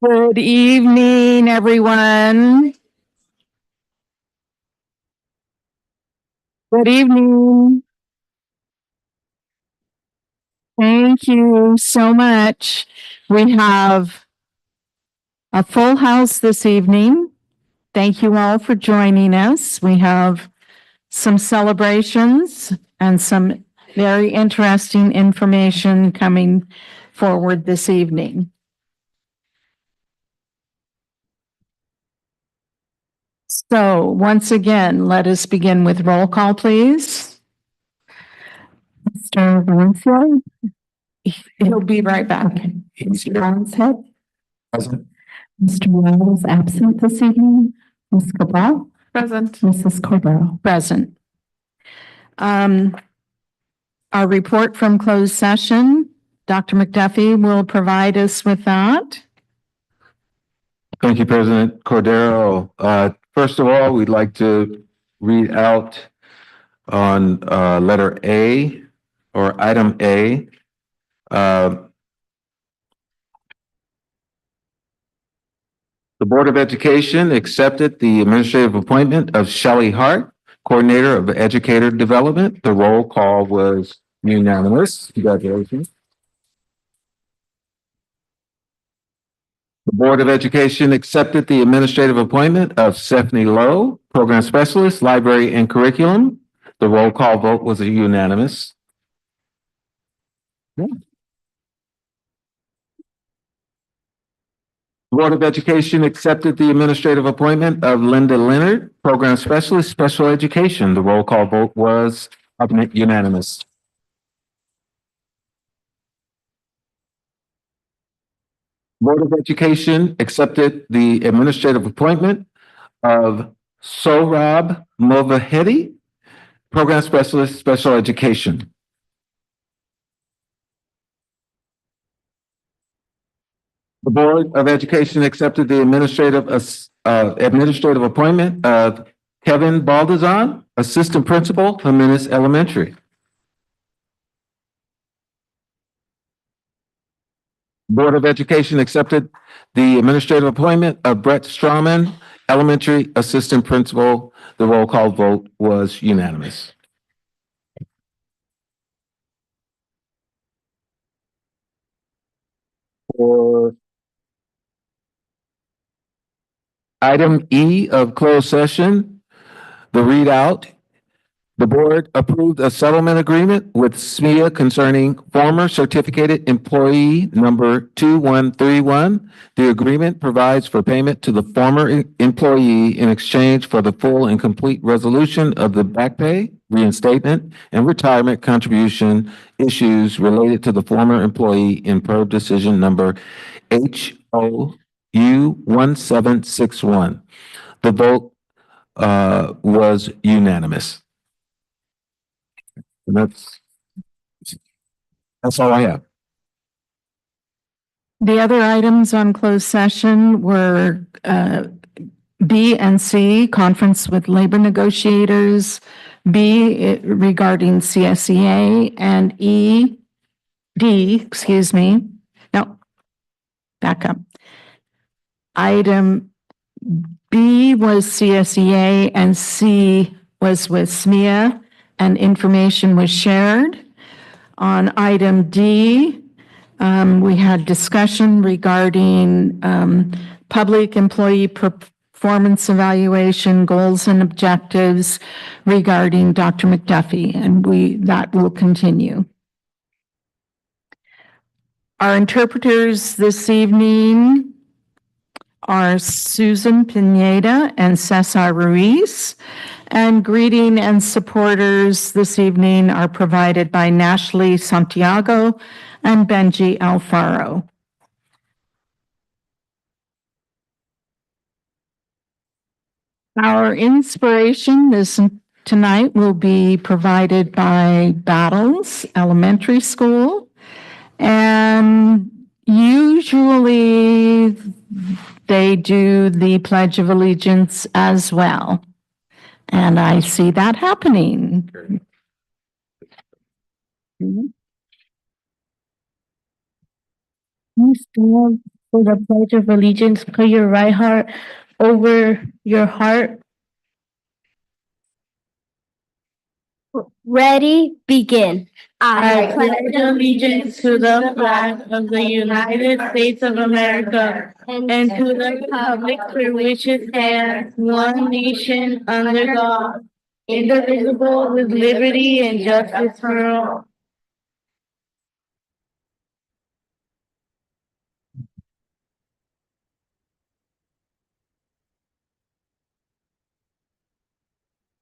Good evening, everyone. Good evening. Thank you so much. We have a full house this evening. Thank you all for joining us. We have some celebrations and some very interesting information coming forward this evening. So once again, let us begin with roll call, please. Mr. Valencia? He'll be right back. Mr. Roundhead? Present. Mr. Wells absent this evening. Ms. Cabral? Present. Mrs. Cordero? Present. Our report from closed session, Dr. McDuffie will provide us with that. Thank you, President Cordero. First of all, we'd like to read out on letter A or item A. The Board of Education accepted the administrative appointment of Shelley Hart, Coordinator of Educator Development. The roll call was unanimous. Congratulations. The Board of Education accepted the administrative appointment of Stephanie Lowe, Program Specialist, Library and Curriculum. The roll call vote was unanimous. The Board of Education accepted the administrative appointment of Linda Leonard, Program Specialist, Special Education. The roll call vote was unanimous. Board of Education accepted the administrative appointment of Sohrab Movahedi, Program Specialist, Special Education. The Board of Education accepted the administrative appointment of Kevin Baldazan, Assistant Principal, Jimenez Elementary. Board of Education accepted the administrative appointment of Brett Strawman, Elementary Assistant Principal. The roll call vote was unanimous. For item E of closed session, the readout, the board approved a settlement agreement with SMEA concerning former certificated employee number 2131. The agreement provides for payment to the former employee in exchange for the full and complete resolution of the back pay, reinstatement, and retirement contribution issues related to the former employee in per decision number HOU 1761. The vote was unanimous. And that's all I have. The other items on closed session were B and C, conference with labor negotiators, B regarding CSEA, and back up. Item B was CSEA and C was with SMEA, and information was shared. On item D, we had discussion regarding public employee performance evaluation, goals and objectives regarding Dr. McDuffie, and that will continue. Our interpreters this evening are Susan Pineda and Cesar Ruiz, and greeting and supporters this evening are provided by Nashley Santiago and Benji Alfaro. Our inspiration tonight will be provided by Battles Elementary School, and usually they do the Pledge of Allegiance as well. And I see that happening. We still have For the Pledge of Allegiance, put your right heart over your heart. Ready, begin. I pledge allegiance to the flag of the United States of America and to the republic for which it stands, one nation under God, indivisible with liberty and justice for all.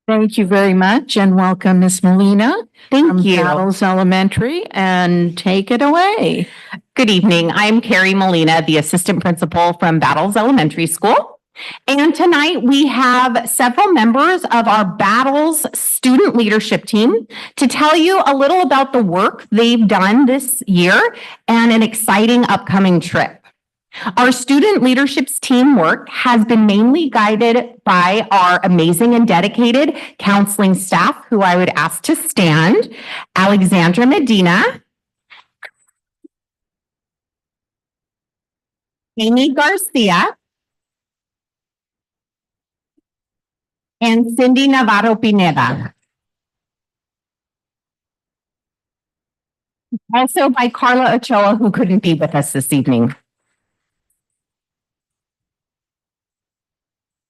Thank you very much and welcome, Ms. Molina. Thank from you. Battles Elementary, and take it away. Good evening. I'm Carrie Molina, the assistant principal from Battles Elementary School. And tonight we have several members of our Battles student leadership team to tell you a little about the work they've done this year and an exciting upcoming trip. Our student leadership's teamwork has been mainly guided by our amazing and dedicated counseling staff, who I would ask to stand: Alexandra Medina, Amy Garcia, and Cindy Navarro Pineda. Also by Carla Ochoa, who couldn't be with us this evening.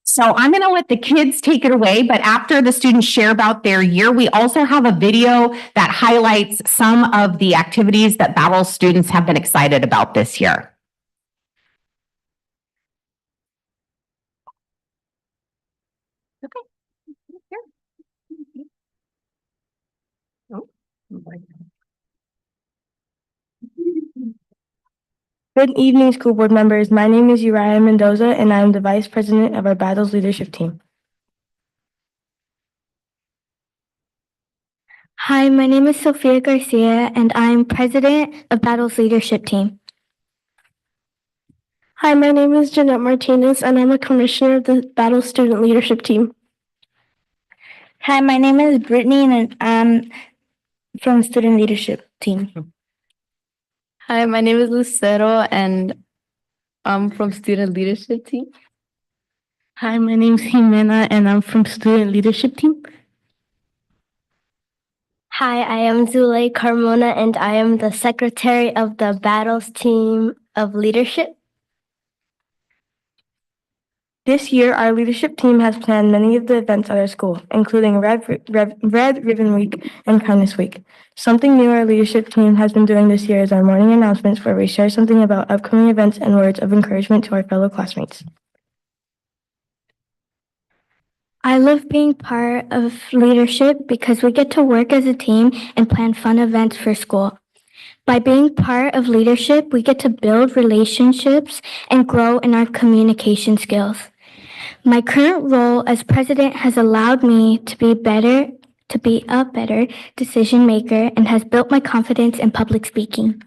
So I'm going to let the kids take it away, but after the students share about their year, we also have a video that highlights some of the activities that Battle students have been excited about this year. Good evening, school board members. My name is Uriah Mendoza, and I am the vice president of our Battles leadership team. Hi, my name is Sofia Garcia, and I'm president of Battle's leadership team. Hi, my name is Jeanette Martinez, and I'm a commissioner of the Battle student leadership team. Hi, my name is Brittany, and I'm from student leadership team. Hi, my name is Lucero, and I'm from student leadership team. Hi, my name is Jimena, and I'm from student leadership team. Hi, I am Zulay Carmona, and I am the secretary of the Battles team of leadership. This year, our leadership team has planned many of the events at our school, including Red Ribbon Week and Kindness Week. Something new our leadership team has been doing this year is our morning announcements, where we share something about upcoming events and words of encouragement to our fellow classmates. I love being part of leadership because we get to work as a team and plan fun events for school. By being part of leadership, we get to build relationships and grow in our communication skills. My current role as president has allowed me to be a better decision maker and has built my confidence in public speaking.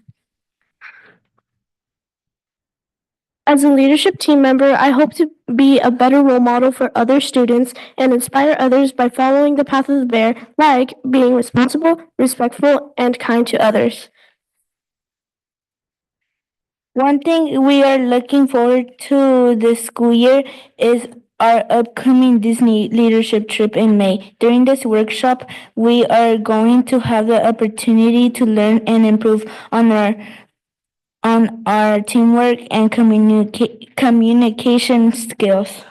As a leadership team member, I hope to be a better role model for other students and inspire others by following the path of the bear, like being responsible, respectful, and kind to others. One thing we are looking forward to this school year is our upcoming Disney leadership trip in May. During this workshop, we are going to have the opportunity to learn and improve on our teamwork and communication skills.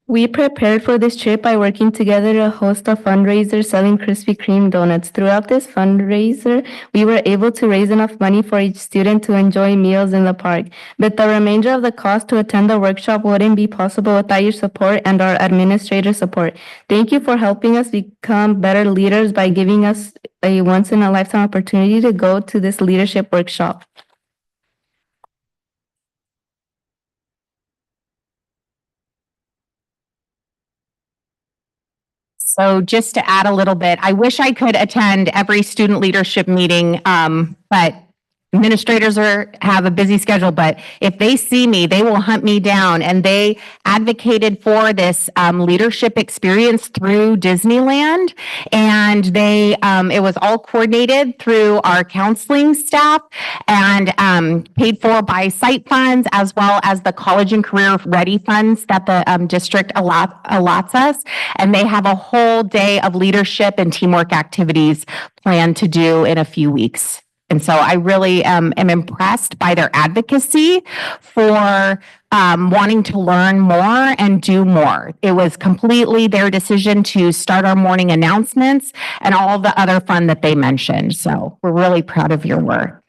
We prepared for this trip by working together to host a fundraiser selling Krispy Kreme donuts. Throughout this fundraiser, we were able to raise enough money for each student to enjoy meals in the park. But the remainder of the cost to attend the workshop wouldn't be possible without your support and our administrator support. Thank you for helping us become better leaders by giving us a once-in-a-lifetime opportunity to go to this leadership workshop. So just to add a little bit, I wish I could attend every student leadership meeting, but administrators have a busy schedule, but if they see me, they will hunt me down. And they advocated for this leadership experience through Disneyland. And it was all coordinated through our counseling staff and paid for by site funds, as well as the college and career ready funds that the district allots us. And they have a whole day of leadership and teamwork activities planned to do in a few weeks. And so I really am impressed by their advocacy for wanting to learn more and do more. It was completely their decision to start our morning announcements and all the other fun that they mentioned. So we're really proud of your work.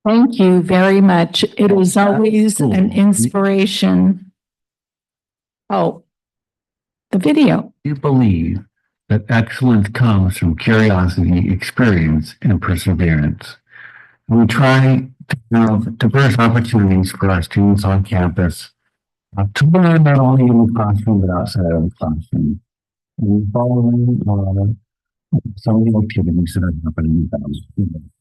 Thank you very much. It is always an inspiration. Oh, the video. You believe that excellence comes from curiosity, experience, and perseverance. We try to have diverse opportunities for our students on campus to learn not only in the classroom but outside of the classroom. And following some of the activities that are happening in the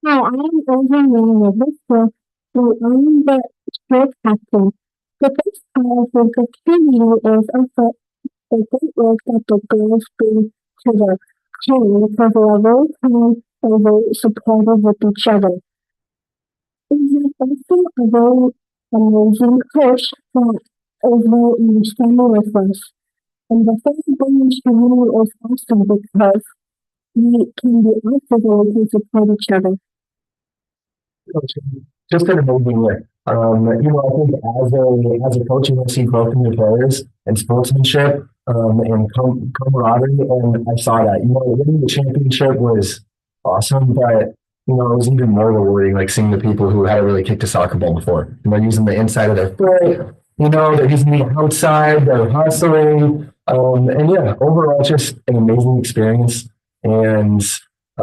Hi, I'm overwhelmed with this to own the short captain. The best part of the community is also the great work that the girls bring to the team because they are very kind and very supportive with each other. We have also a very amazing coach that is very understanding with us. And the first British community is awesome because we can be also to support each other. just an amazing way. I think as a coach, you want to see growth in your players and sportsmanship, and camaraderie. And I saw that. Winning the championship was awesome, but it was even more rewarding, like seeing the people who hadn't really kicked a soccer ball before. And they're using the inside of their foot. They're using the outside. They're hustling. And yeah, overall, just an amazing experience. And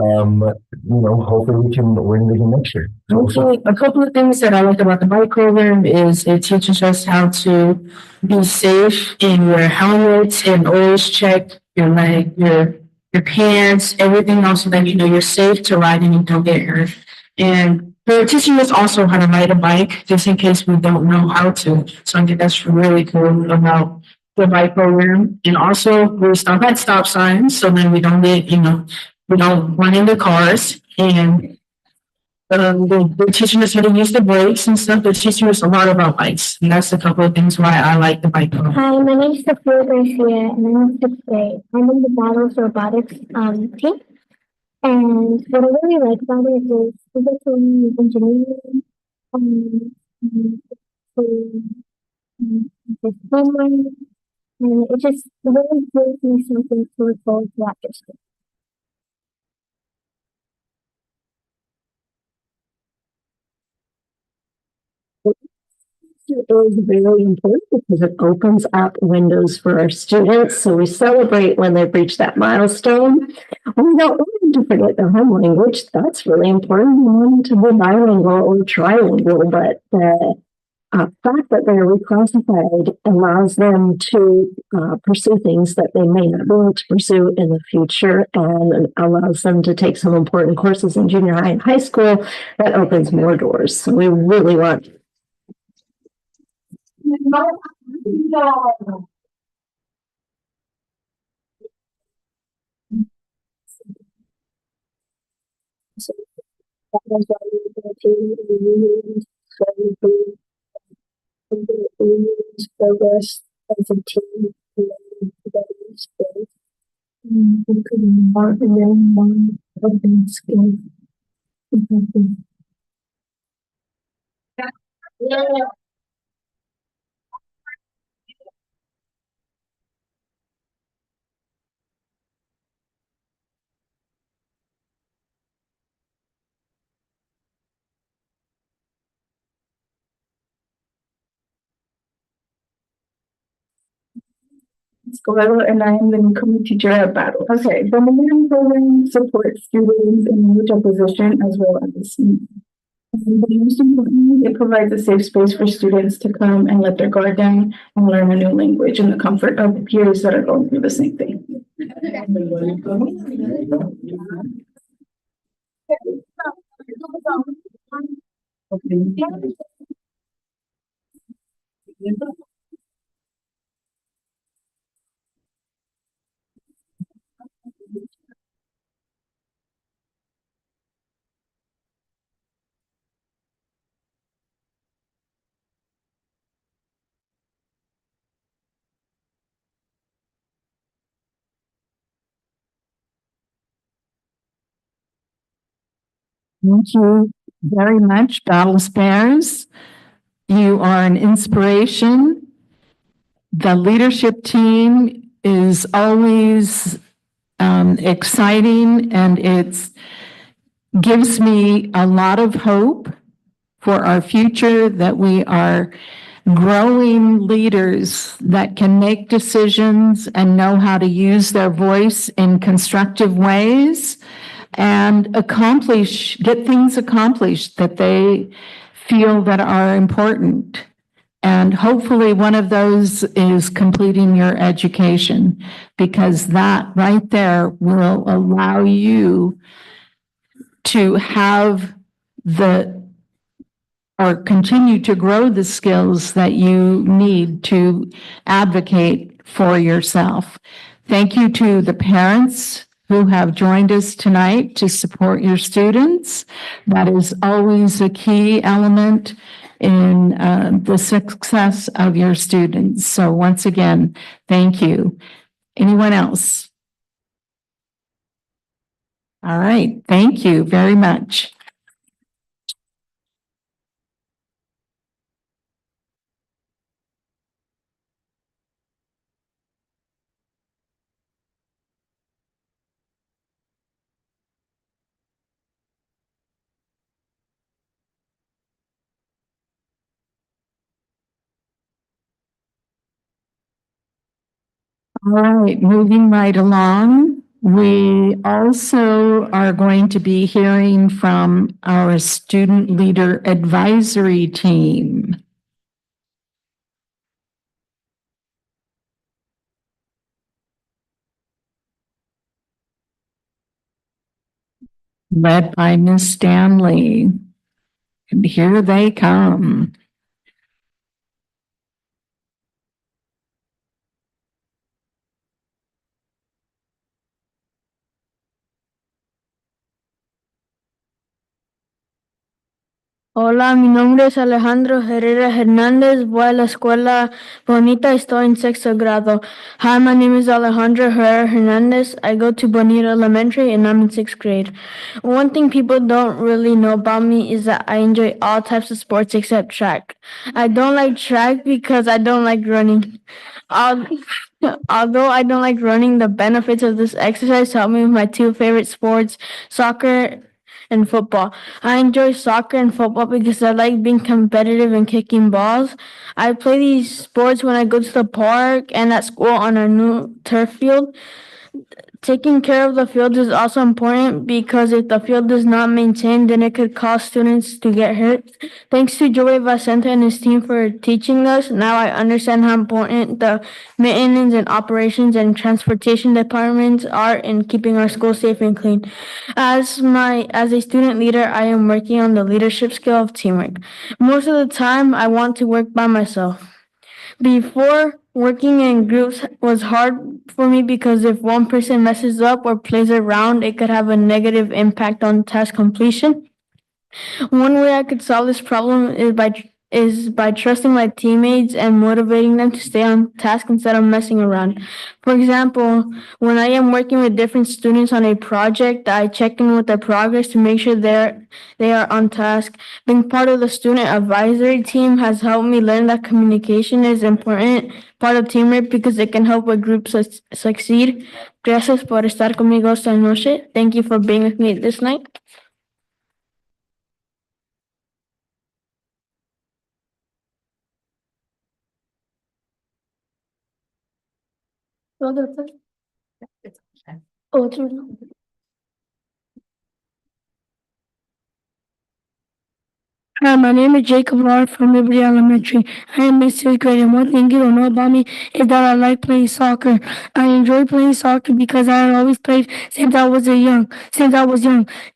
hopefully we can win it again next year. Okay, a couple of things that I like about the bike program is it teaches us how to be safe in your helmets and always check your leg, your pants, everything else so that you're safe to ride and you don't get hurt. And they're teaching us also how to ride a bike just in case we don't know how to. So I think that's really cool about the bike program. And also we stop at stop signs so then we don't get, we don't run into cars. And they're teaching us how to use the brakes and stuff. They're teaching us a lot about bikes. And that's a couple of things why I like the bike program. Hi, my name is Sophia Garcia, and I'm in fifth grade. I'm in the Battles Robotics team. And what I really like about it is we get to learn engineering, the homework, and it just really gives me something to look forward to after school. Is very important because it opens up windows for our students. So we celebrate when they've reached that milestone. We don't want them to forget their home language. That's really important. We want them to be bilingual or trilingual, but the fact that they're reclassified allows them to pursue things that they may not be able to pursue in the future and allows them to take some important courses in junior high and high school. That opens more doors. So we really want the team and celebrate the progress as a team and together skills. We could more learn more of the skills. Escobedo, and I am the incoming teacher at Battle. Okay, the Millennium Program supports students in language acquisition as well as the most importantly, it provides a safe space for students to come and let their guard down and learn a new language in the comfort of peers that are going through the same thing. Thank you very much, Battle Bears. You are an inspiration. The leadership team is always exciting, and it gives me a lot of hope for our future, that we are growing leaders that can make decisions and know how to use their voice in constructive ways and get things accomplished that they feel that are important. And hopefully one of those is completing your education, because that right there will allow you to have or continue to grow the skills that you need to advocate for yourself. Thank you to the parents who have joined us tonight to support your students. That is always a key element in the success of your students. So once again, thank you. Anyone else? All right, thank you very much. All right, moving right along. We also are going to be hearing from our student leader advisory team. Led by Miss Stanley. And here they come. Hola, mi nombre es Alejandro Herrera Hernández. Voy a la escuela Bonita. Estoy en sexto grado. Hi, my name is Alejandro Herrera Hernandez. I go to Bonita Elementary and I'm in sixth grade. One thing people don't really know about me is that I enjoy all types of sports except track. I don't like track because I don't like running. Although I don't like running, the benefits of this exercise help me with my two favorite sports, soccer and football. I enjoy soccer and football because I like being competitive and kicking balls. I play these sports when I go to the park and at school on our new turf field. Taking care of the field is also important because if the field is not maintained, then it could cause students to get hurt. Thanks to Joey Vicente and his team for teaching us. Now I understand how important the maintenance and operations and transportation departments are in keeping our school safe and clean. As a student leader, I am working on the leadership skill of teamwork. Most of the time, I want to work by myself. Before, working in groups was hard for me because if one person messes up or plays around, it could have a negative impact on task completion. One way I could solve this problem is by trusting my teammates and motivating them to stay on task instead of messing around. For example, when I am working with different students on a project, I check in with their progress to make sure they are on task. Being part of the student advisory team has helped me learn that communication is important part of teamwork because it can help a group succeed. Gracias por estar conmigo esta noche. Thank you for being with me this night. Hi, my name is Jacob Lord from Liberty Elementary. I am in sixth grade, and one thing you don't know about me is that I like playing soccer. I enjoy playing soccer because I have always played since I was young.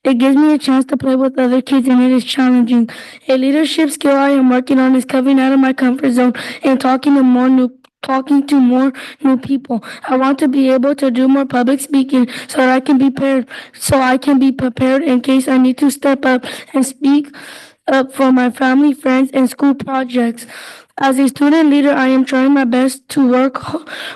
It gives me a chance to play with other kids, and it is challenging. A leadership skill I am working on is coming out of my comfort zone and talking to more new people. I want to be able to do more public speaking so I can be prepared in case I need to step up and speak up for my family, friends, and school projects. As a student leader, I am trying my best to work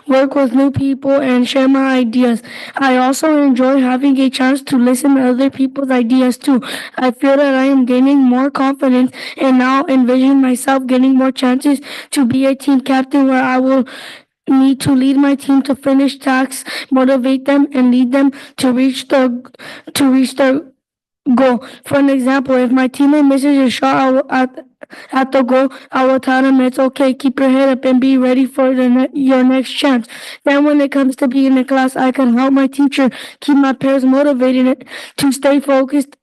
with new people and share my ideas. I also enjoy having a chance to listen to other people's ideas too. I feel that I am gaining more confidence and now envision myself getting more chances to be a team captain where I will need to lead my team to finish tasks, motivate them, and lead them to reach their goal. For an example, if my teammate misses a shot at the goal, I will tell them it's okay, keep your head up and be ready for your next chance. Then when it comes to being in class, I can help my teacher keep my peers motivated to stay focused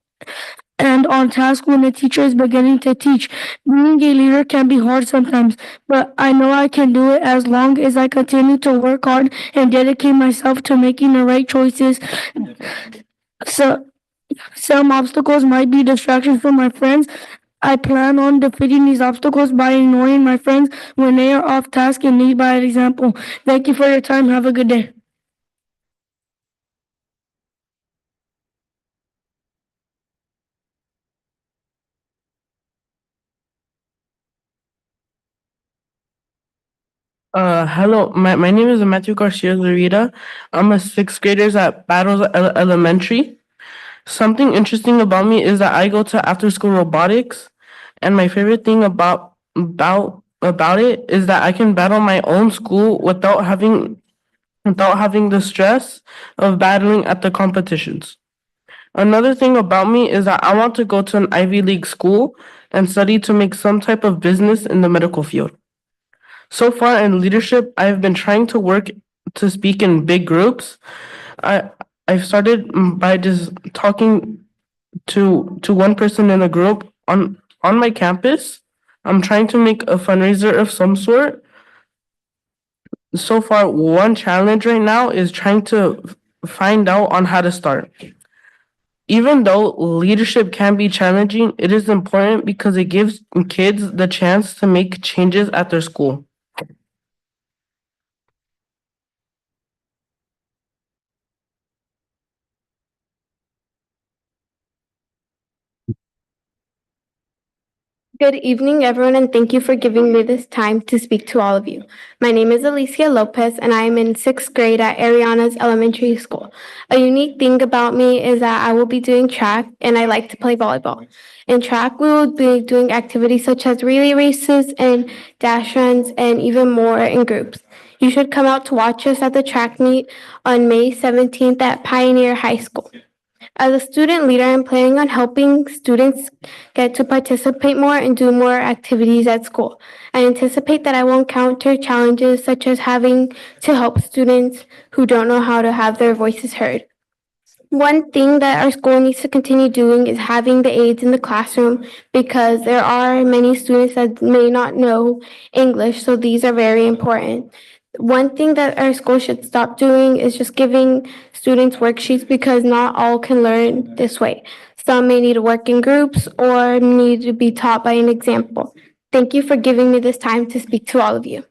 and on task when the teacher is beginning to teach. Being a leader can be hard sometimes, but I know I can do it as long as I continue to work hard and dedicate myself to making the right choices. So some obstacles might be distractions from my friends. I plan on defeating these obstacles by ignoring my friends when they are off task and lead by example. Thank you for your time. Have a good day. Hello, my name is Matthew Garcia Larita. I'm a sixth graders at Battles Elementary. Something interesting about me is that I go to after school robotics, and my favorite thing about it is that I can battle my own school without having the stress of battling at the competitions. Another thing about me is that I want to go to an Ivy League school and study to make some type of business in the medical field. So far in leadership, I've been trying to work to speak in big groups. I've started by just talking to one person in a group on my campus. I'm trying to make a fundraiser of some sort. So far, one challenge right now is trying to find out on how to start. Even though leadership can be challenging, it is important because it gives kids the chance to make changes at their school. Good evening, everyone, and thank you for giving me this time to speak to all of you. My name is Alicia Lopez, and I am in sixth grade at Ariana's elementary school. A unique thing about me is that I will be doing track, and I like to play volleyball. In track, we will be doing activities such as relay races and dash runs, and even more in groups. You should come out to watch us at the track meet on May 17th at Pioneer High School. As a student leader, I'm planning on helping students get to participate more and do more activities at school. I anticipate that I will encounter challenges such as having to help students who don't know how to have their voices heard. One thing that our school needs to continue doing is having the aides in the classroom because there are many students that may not know English, so these are very important. One thing that our school should stop doing is just giving students worksheets because not all can learn this way. Some may need to work in groups or need to be taught by an example. Thank you for giving me this time to speak to all of you.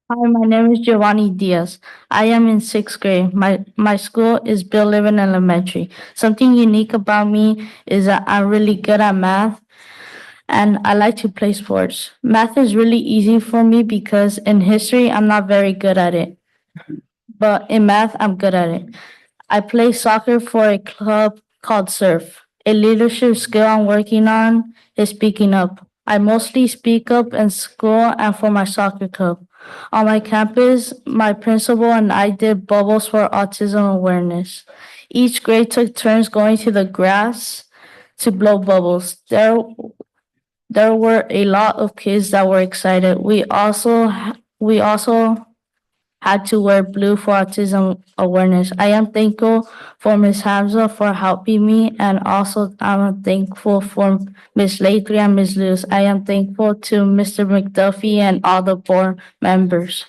Hi, my name is Giovanni Diaz. I am in sixth grade. My school is Bill Living Elementary. Something unique about me is that I'm really good at math and I like to play sports. Math is really easy for me because in history, I'm not very good at it. But in math, I'm good at it. I play soccer for a club called Surf. A leadership skill I'm working on is speaking up. I mostly speak up in school and for my soccer club. On my campus, my principal and I did bubbles for autism awareness. Each grade took turns going to the grass to blow bubbles. There were a lot of kids that were excited. We also had to wear blue for autism awareness. I am thankful for Ms. Hamza for helping me, and also I'm thankful for Ms. Lathrey and Ms. Lewis. I am thankful to Mr. McDuffie and all the board members.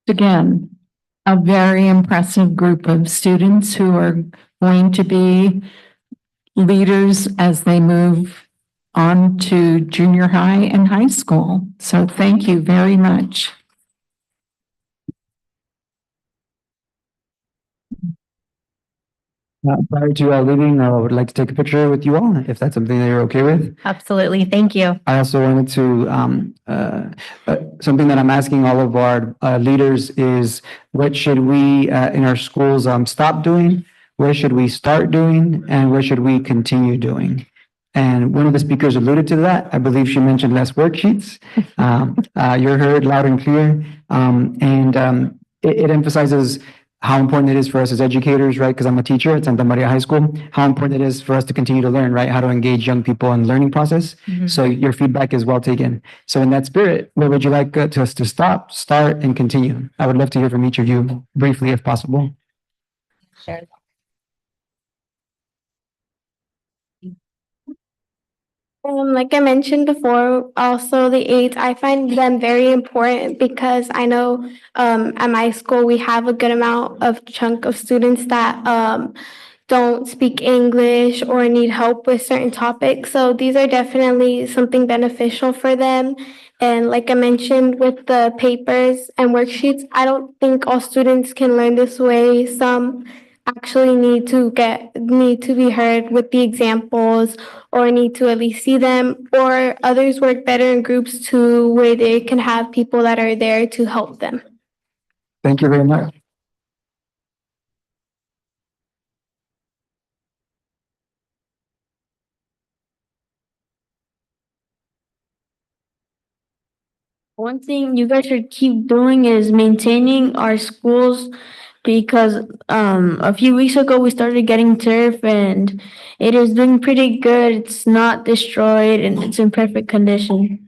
Again, a very impressive group of students who are going to be leaders as they move on to junior high and high school. So thank you very much. Prior to leaving, I would like to take a picture with you all, if that's something that you're okay with. Absolutely. Thank you. I also wanted to, something that I'm asking all of our leaders is what should we in our schools stop doing? Where should we start doing? And where should we continue doing? And one of the speakers alluded to that. I believe she mentioned less worksheets. You're heard loud and clear. It emphasizes how important it is for us as educators, right? Because I'm a teacher at Santa Maria High School, how important it is for us to continue to learn, right? How to engage young people in the learning process. So your feedback is well taken. So in that spirit, where would you like us to stop, start, and continue? I would love to hear from each of you briefly, if possible. Sure. Like I mentioned before, also the aides, I find them very important because I know at my school we have a good amount of chunk of students that don't speak English or need help with certain topics. So these are definitely something beneficial for them. And like I mentioned with the papers and worksheets, I don't think all students can learn this way. Some actually need to be heard with the examples or need to at least see them, or others work better in groups too where they can have people that are there to help them. Thank you very much. One thing you guys should keep doing is maintaining our schools because a few weeks ago we started getting turf and it is doing pretty good. It's not destroyed and it's in perfect condition.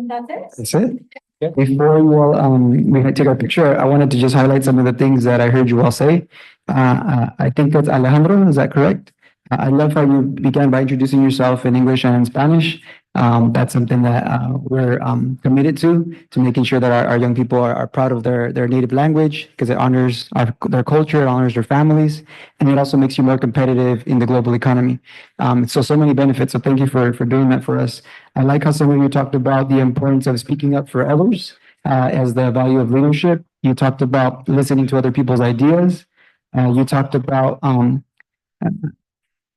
That's it. Before you all, we take our picture, I wanted to just highlight some of the things that I heard you all say. I think that's Alejandro, is that correct? I love how you began by introducing yourself in English and in Spanish. That's something that we're committed to making sure that our young people are proud of their native language because it honors their culture, it honors their families, and it also makes you more competitive in the global economy. So many benefits. So thank you for doing that for us. I like how some of you talked about the importance of speaking up for others as the value of leadership. You talked about listening to other people's ideas. You talked about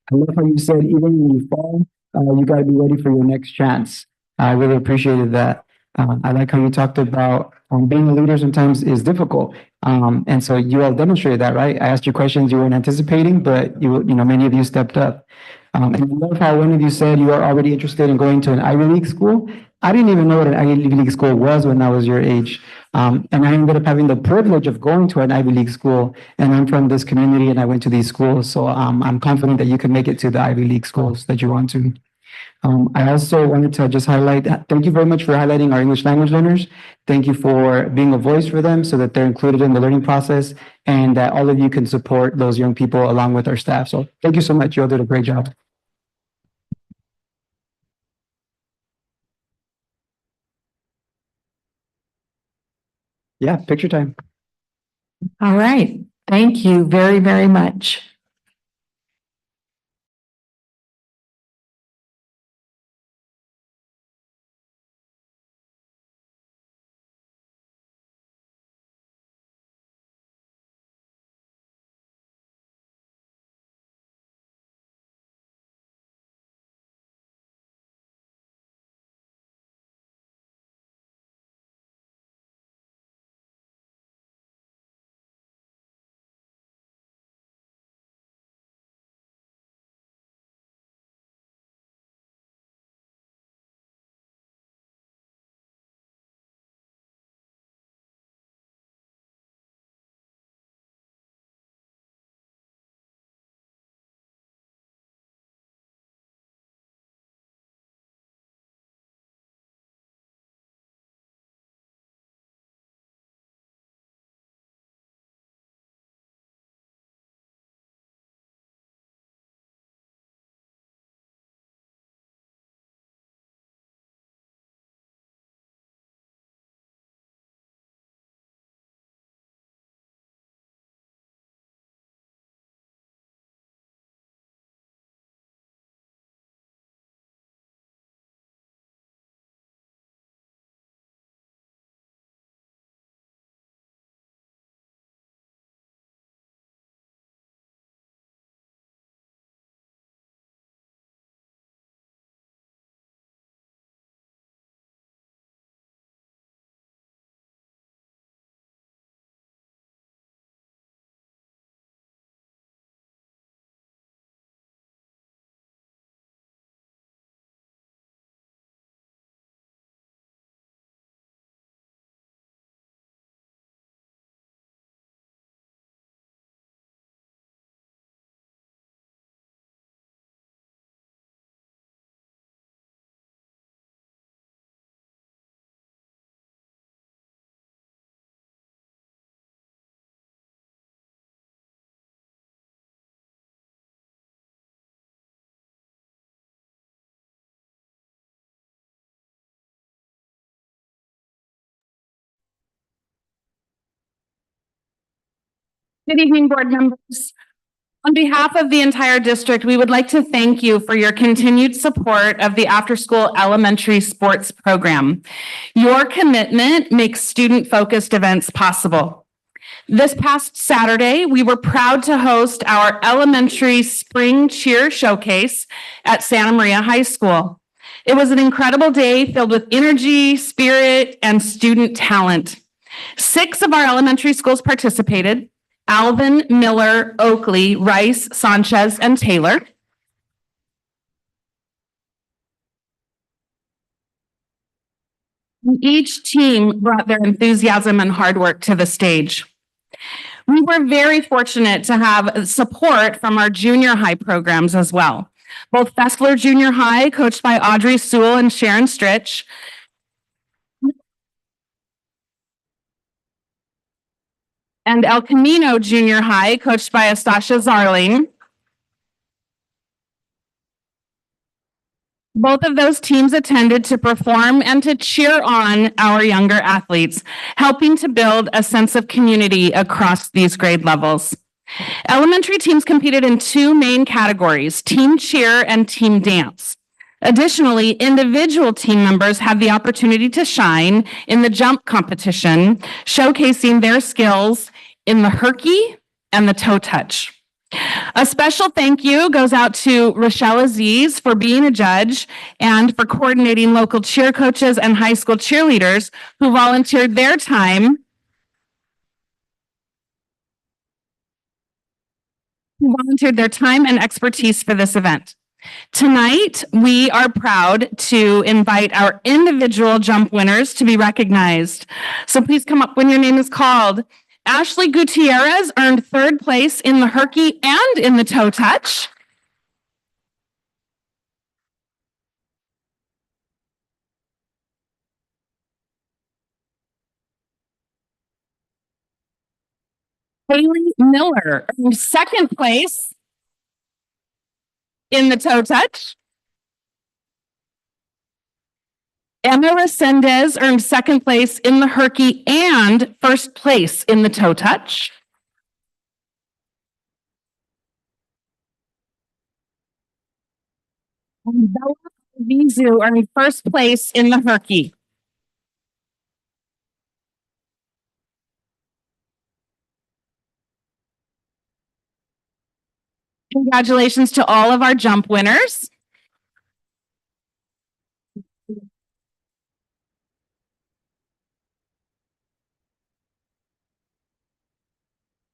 I love how you said, even when you fall, you got to be ready for your next chance. I really appreciated that. I like how you talked about being a leader sometimes is difficult. And so you all demonstrated that, right? I asked you questions you weren't anticipating, but many of you stepped up. And I love how one of you said you are already interested in going to an Ivy League school. I didn't even know what an Ivy League school was when I was your age. And I ended up having the privilege of going to an Ivy League school. And I'm from this community and I went to these schools. So I'm confident that you can make it to the Ivy League schools that you want to. I also wanted to just highlight, thank you very much for highlighting our English language learners. Thank you for being a voice for them so that they're included in the learning process and that all of you can support those young people along with our staff. So thank you so much. You all did a great job. Yeah, picture time. All right. Thank you very, very much. Good evening, board members. On behalf of the entire district, we would like to thank you for your continued support of the after-school elementary sports program. Your commitment makes student-focused events possible. This past Saturday, we were proud to host our elementary spring cheer showcase at Santa Maria High School. It was an incredible day filled with energy, spirit, and student talent. 6 of our elementary schools participated: Alvin, Miller, Oakley, Rice, Sanchez, and Taylor. Each team brought their enthusiasm and hard work to the stage. We were very fortunate to have support from our junior high programs as well. Both Fessler Junior High, coached by Audrey Sewell and Sharon Stritch, and El Camino Junior High, coached by Astasha Zarling. Both of those teams attended to perform and to cheer on our younger athletes, helping to build a sense of community across these grade levels. Elementary teams competed in 2 main categories: team cheer and team dance. Additionally, individual team members had the opportunity to shine in the jump competition, showcasing their skills in the herky and the toe touch. A special thank you goes out to Rochelle Aziz for being a judge and for coordinating local cheer coaches and high school cheerleaders who volunteered their time and expertise for this event. Tonight, we are proud to invite our individual jump winners to be recognized. So please come up when your name is called. Ashley Gutierrez earned 3rd place in the herky and in the toe touch. Haley Miller earned second place in the toe touch. Emma Resendez earned second place in the herky and first place in the toe touch. And Bella Vizu earned first place in the herky. Congratulations to all of our jump winners.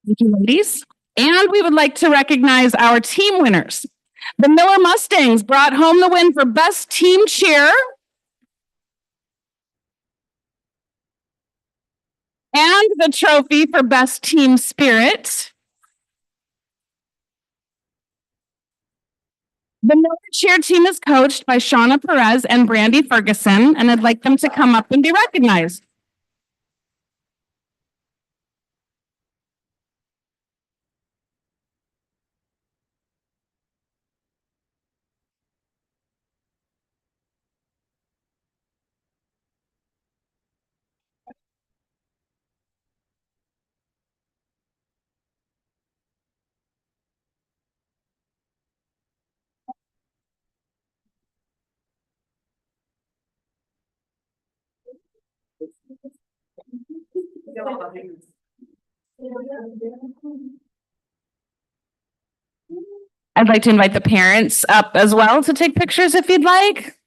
Thank you, ladies. And we would like to recognize our team winners. The Miller Mustangs brought home the win for Best Team Cheer and the trophy for Best Team Spirit. The Miller cheer team is coached by Shauna Perez and Brandy Ferguson, and I'd like them to come up and be recognized. I'd like to invite the parents up as well to take pictures if you'd like.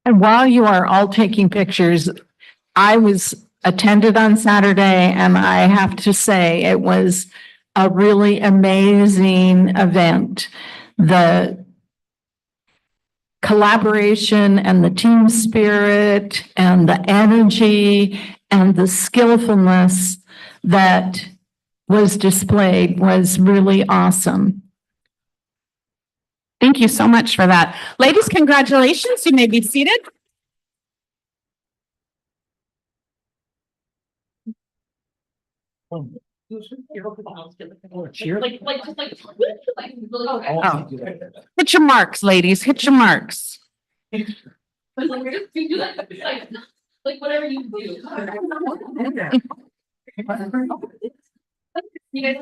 And while you are all taking pictures, I was attended on Saturday, and I have to say it was a really amazing event. The collaboration and the team spirit and the energy and the skillfulness that was displayed was really awesome. Thank you so much for that. Ladies, congratulations. You may be seated. Hit your marks, ladies. Hit your marks. Like whatever you do. You guys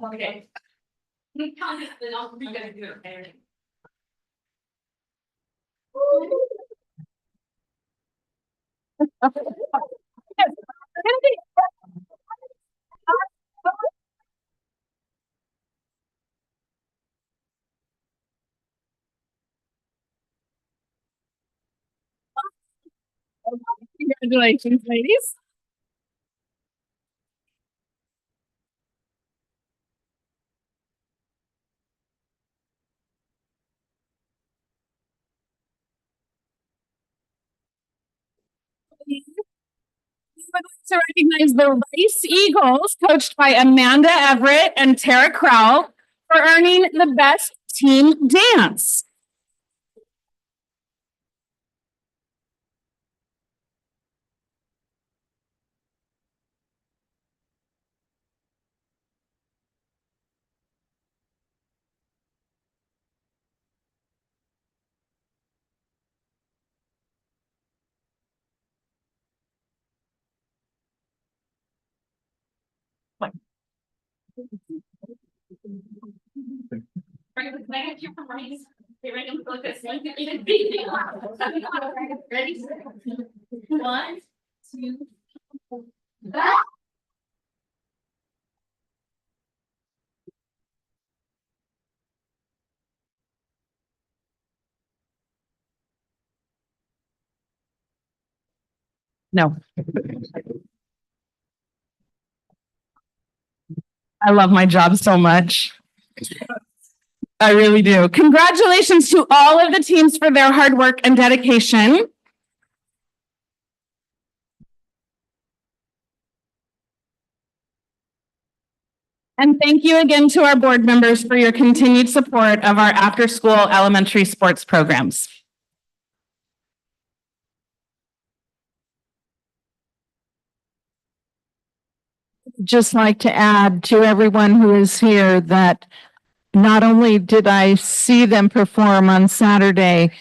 okay. We count it, then I'll be gonna do it, okay? Congratulations, ladies. To recognize the Rice Eagles, coached by Amanda Everett and Tara Crowell, for earning the best team dance. Can I get you from Rice? Okay, ready? Look at this. Ready? 1, 2, back. No. I love my job so much. I really do. Congratulations to all of the teams for their hard work and dedication. And thank you again to our board members for your continued support of our after-school elementary sports programs. just like to add to everyone who is here that not only did I see them perform on Saturday,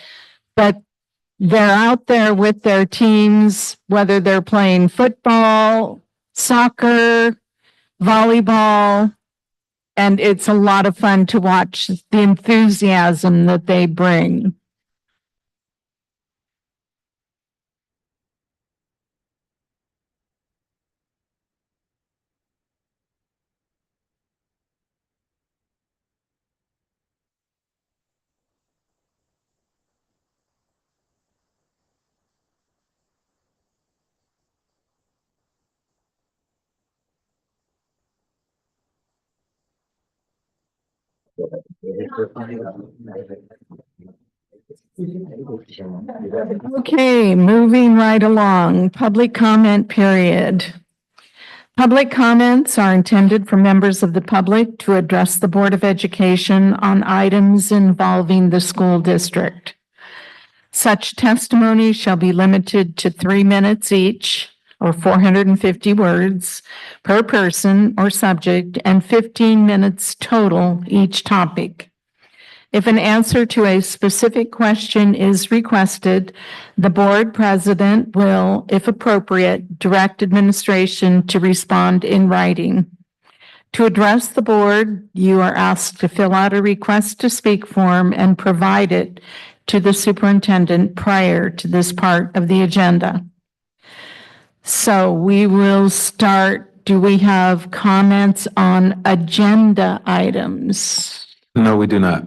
but they're out there with their teams, whether they're playing football, soccer, volleyball, and it's a lot of fun to watch the enthusiasm that they bring. Okay, moving right along, public comment period. Public comments are intended for members of the public to address the Board of Education on items involving the school district. Such testimony shall be limited to 3 minutes each, or 450 words per person or subject, and 15 minutes total each topic. If an answer to a specific question is requested, the board president will, if appropriate, direct administration to respond in writing. To address the board, you are asked to fill out a request to speak form and provide it to the superintendent prior to this part of the agenda. So we will start. Do we have comments on agenda items? No, we do not.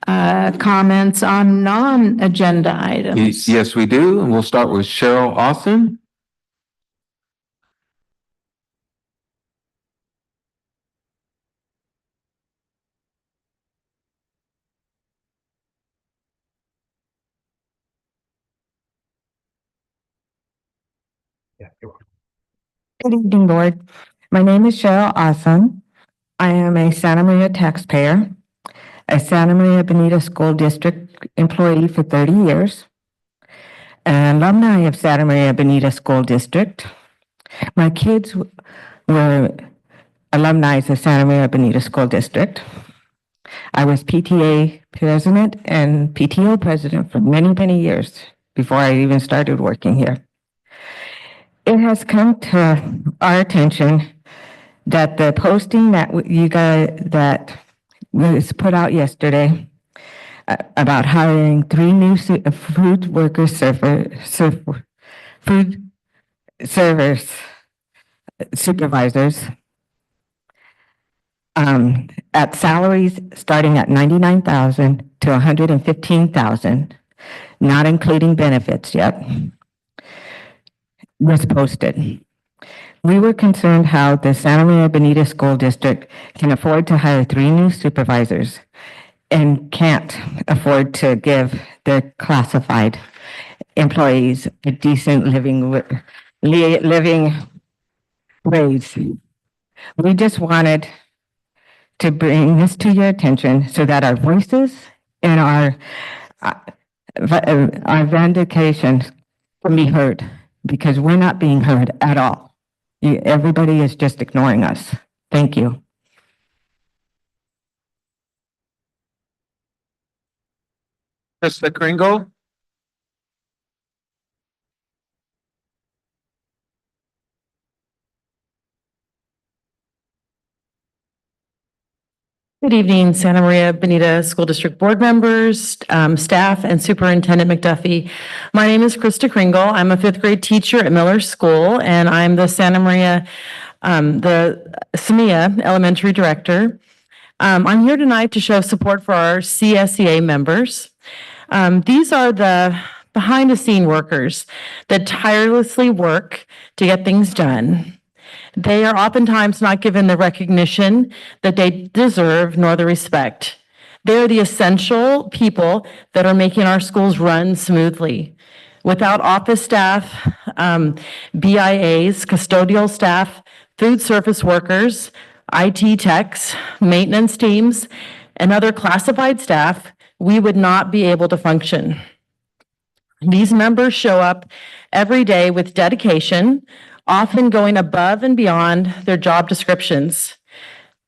Comments on non-agenda items? Yes, we do. And we'll start with Cheryl Austin. Good evening, Board. My name is Cheryl Awesome. I am a Santa Maria taxpayer, a Santa Maria Bonita School District employee for 30 years, an alumni of Santa Maria Bonita School District. My kids were alumni of Santa Maria Bonita School District. I was PTA president and PTO president for many, many years before I even started working here. It has come to our attention that the posting that that was put out yesterday about hiring 3 new food workers food service supervisors at salaries starting at $99,000 to $115,000, not including benefits yet, was posted. We were concerned how the Santa Maria Bonita School District can afford to hire 3 new supervisors and can't afford to give their classified employees a decent living wage. We just wanted to bring this to your attention so that our voices and our vindications can be heard, because we're not being heard at all. Everybody is just ignoring us. Thank you. Krista Kringle. Good evening, Santa Maria Bonita School District Board members, staff, and Superintendent McDuffie. My name is Krista Kringle. I'm a 5th grade teacher at Miller School, and I'm the Santa Maria, the SMEA Elementary Director. I'm here tonight to show support for our CSEA members. These are the behind-the-scene workers that tirelessly work to get things done. They are oftentimes not given the recognition that they deserve nor the respect. They're the essential people that are making our schools run smoothly. Without office staff, BIAs, custodial staff, food service workers, IT techs, maintenance teams, and other classified staff, we would not be able to function. These members show up every day with dedication, often going above and beyond their job descriptions.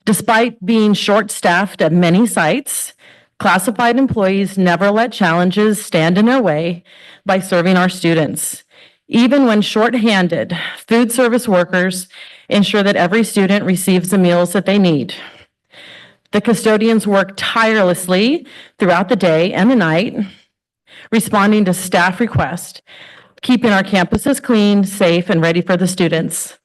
Despite being short-staffed at many sites, classified employees never let challenges stand in their way by serving our students. Even when shorthanded, food service workers ensure that every student receives the meals that they need. The custodians work tirelessly throughout the day and the night, responding to staff requests, keeping our campuses clean, safe, and ready for the students.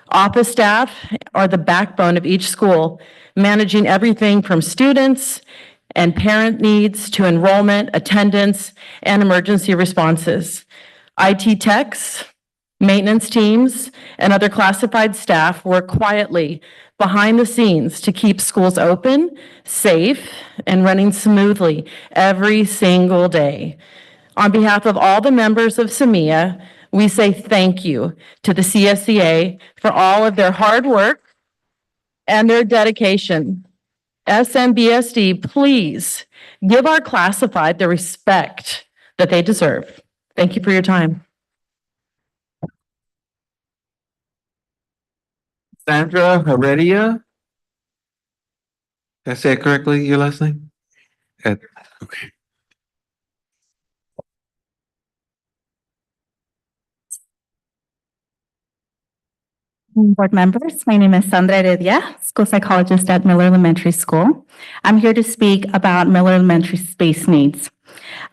Office staff are the backbone of each school, managing everything from students and parent needs to enrollment, attendance, and emergency responses. IT techs, maintenance teams, and other classified staff work quietly behind the scenes to keep schools open, safe, and running smoothly every single day. On behalf of all the members of SMEA, we say thank you to the CSEA for all of their hard work and their dedication. SMBSD, please give our classified the respect that they deserve. Thank you for your time. Sandra Heredia. Did I say it correctly, your last name? Okay. Board members, my name is Sandra Heredia, school psychologist at Miller Elementary School. I'm here to speak about Miller Elementary space needs.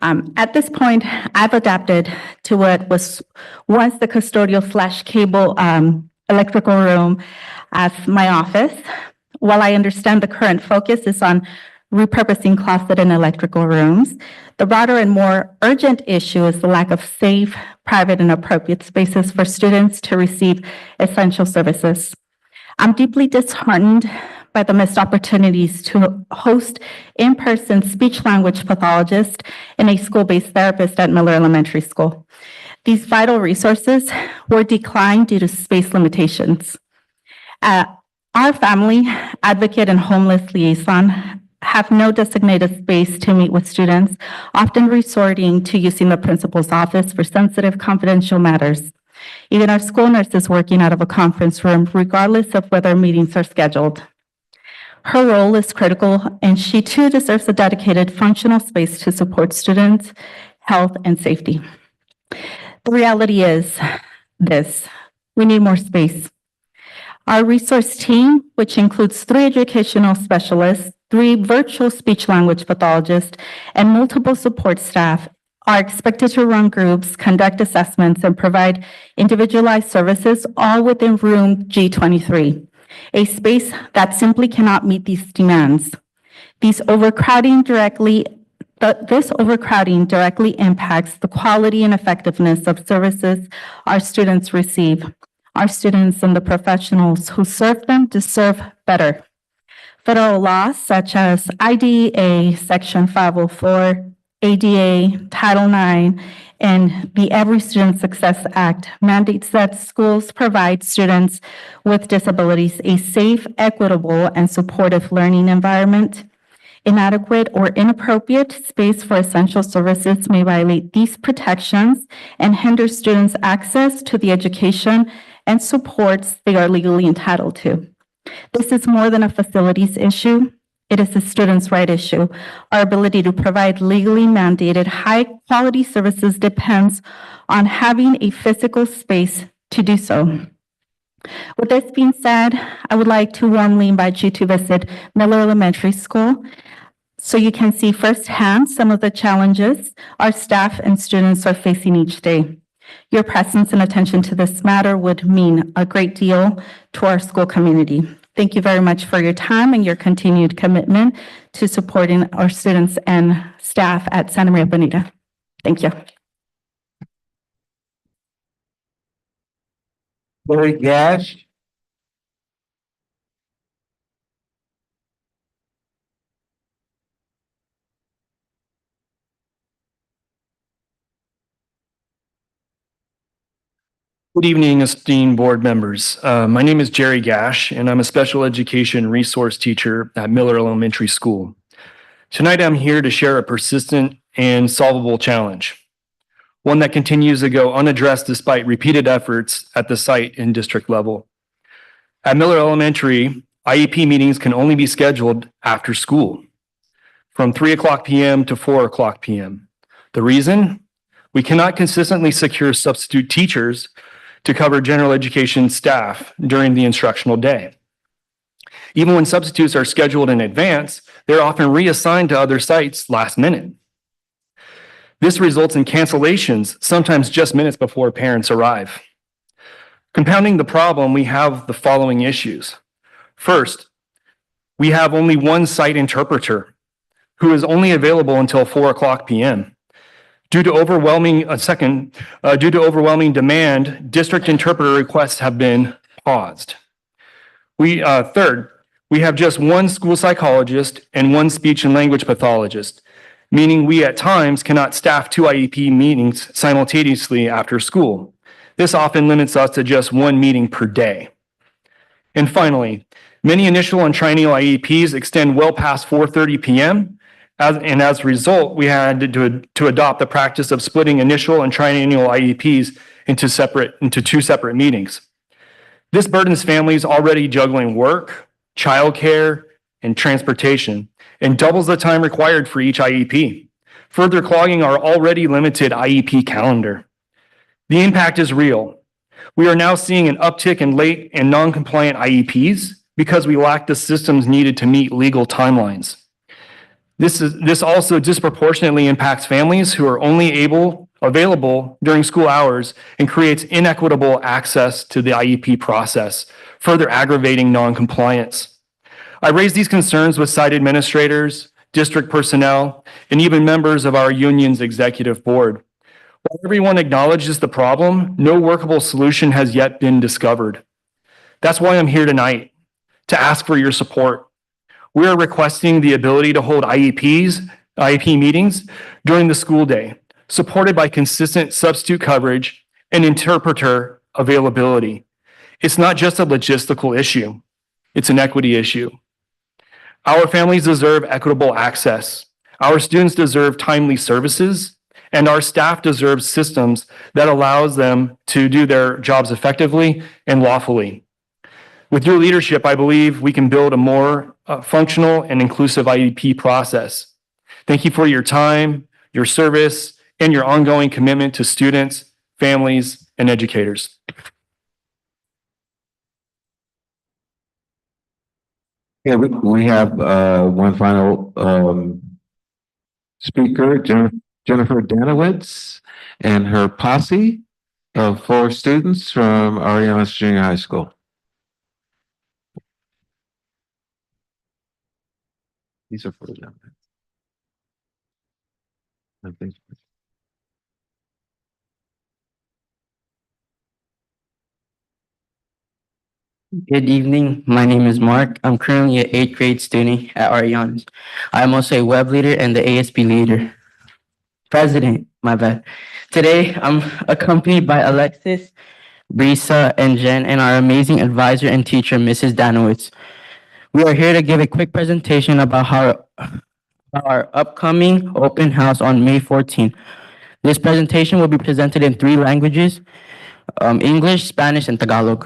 At this point, I've adapted to what was once the custodial / cable electrical room as my office. While I understand the current focus is on repurposing closet and electrical rooms, the broader and more urgent issue is the lack of safe, private, and appropriate spaces for students to receive essential services. I'm deeply disheartened by the missed opportunities to host in-person speech-language pathologist and a school-based therapist at Miller Elementary School. These vital resources were declined due to space limitations. Our family advocate and homeless liaison have no designated space to meet with students, often resorting to using the principal's office for sensitive confidential matters. Even our school nurse is working out of a conference room, regardless of whether meetings are scheduled. Her role is critical, and she too deserves a dedicated functional space to support students' health and safety. The reality is this: we need more space. Our resource team, which includes 3 educational specialists, 3 virtual speech-language pathologists, and multiple support staff, are expected to run groups, conduct assessments, and provide individualized services, all within room G23, a space that simply cannot meet these demands. This overcrowding directly impacts the quality and effectiveness of services our students receive. Our students and the professionals who serve them deserve better. Federal laws such as IDEA Section 504, ADA, Title IX, and the Every Student Success Act mandates that schools provide students with disabilities a safe, equitable, and supportive learning environment. Inadequate or inappropriate space for essential services may violate these protections and hinder students' access to the education and supports they are legally entitled to. This is more than a facilities issue. It is a student's right issue. Our ability to provide legally mandated high-quality services depends on having a physical space to do so. With this being said, I would like to warmly invite you to visit Miller Elementary School so you can see firsthand some of the challenges our staff and students are facing each day. Your presence and attention to this matter would mean a great deal to our school community. Thank you very much for your time and your continued commitment to supporting our students and staff at Santa Maria Bonita. Thank you. Larry Gash. Good evening, esteemed board members. My name is Jerry Gash, and I'm a special education resource teacher at Miller Elementary School. Tonight, I'm here to share a persistent and solvable challenge. one that continues to go unaddressed despite repeated efforts at the site and district level. At Miller Elementary, IEP meetings can only be scheduled after school from 3:00 p.m. to 4:00 p.m. The reason? We cannot consistently secure substitute teachers to cover general education staff during the instructional day. Even when substitutes are scheduled in advance, they're often reassigned to other sites last minute. This results in cancellations, sometimes just minutes before parents arrive. Compounding the problem, we have the following issues. First, we have only one site interpreter who is only available until 4:00 p.m. Due to overwhelming demand, district interpreter requests have been paused. Third, we have just one school psychologist and one speech and language pathologist, meaning we at times cannot staff 2 IEP meetings simultaneously after school. This often limits us to just one meeting per day. And finally, many initial and triennial IEPs extend well past 4:30 p.m. As a result, we had to adopt the practice of splitting initial and triennial IEPs into 2 separate meetings. This burdens families already juggling work, childcare, and transportation, and doubles the time required for each IEP, further clogging our already limited IEP calendar. The impact is real. We are now seeing an uptick in late and non-compliant IEPs because we lack the systems needed to meet legal timelines. This also disproportionately impacts families who are only available during school hours and creates inequitable access to the IEP process, further aggravating non-compliance. I raised these concerns with site administrators, district personnel, and even members of our union's executive board. While everyone acknowledges the problem, no workable solution has yet been discovered. That's why I'm here tonight, to ask for your support. We are requesting the ability to hold IEP meetings during the school day, supported by consistent substitute coverage and interpreter availability. It's not just a logistical issue, it's an equity issue. Our families deserve equitable access. Our students deserve timely services, and our staff deserves systems that allows them to do their jobs effectively and lawfully. With your leadership, I believe we can build a more functional and inclusive IEP process. Thank you for your time, your service, and your ongoing commitment to students, families, and educators. Yeah, we have one final speaker, Jennifer Danowitz, and her posse of 4 students from Ariana's Junior High School. These are for them. Good evening. My name is Mark. I'm currently an 8th grade student at Ariana's. I'm also a web leader and the ASP leader. President, my bad. Today, I'm accompanied by Alexis, Brisa, and Jen, and our amazing advisor and teacher, Mrs. Danowitz. We are here to give a quick presentation about our upcoming open house on May 14th. This presentation will be presented in 3 languages, English, Spanish, and Tagalog.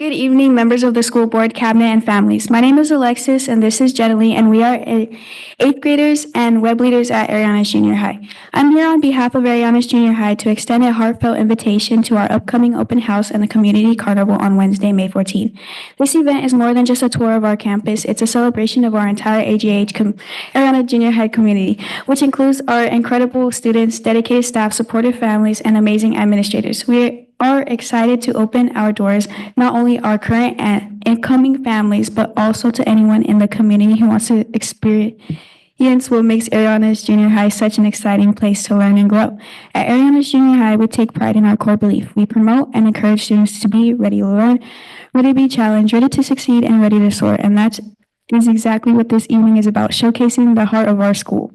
Good evening, members of the school board, cabinet, and families. My name is Alexis, and this is Jenny, and we are 8th graders and web leaders at Ariana's Junior High. I'm here on behalf of Ariana's Junior High to extend a heartfelt invitation to our upcoming open house and the community carnival on Wednesday, May 14th. This event is more than just a tour of our campus. It's a celebration of our entire Ariana Junior High community, which includes our incredible students, dedicated staff, supportive families, and amazing administrators. We are excited to open our doors not only our current and incoming families, but also to anyone in the community who wants to experience what makes Ariana's Junior High such an exciting place to learn and grow. At Ariana's Junior High, we take pride in our core belief. We promote and encourage students to be ready to learn, ready to be challenged, ready to succeed, and ready to soar. And that is exactly what this evening is about, showcasing the heart of our school.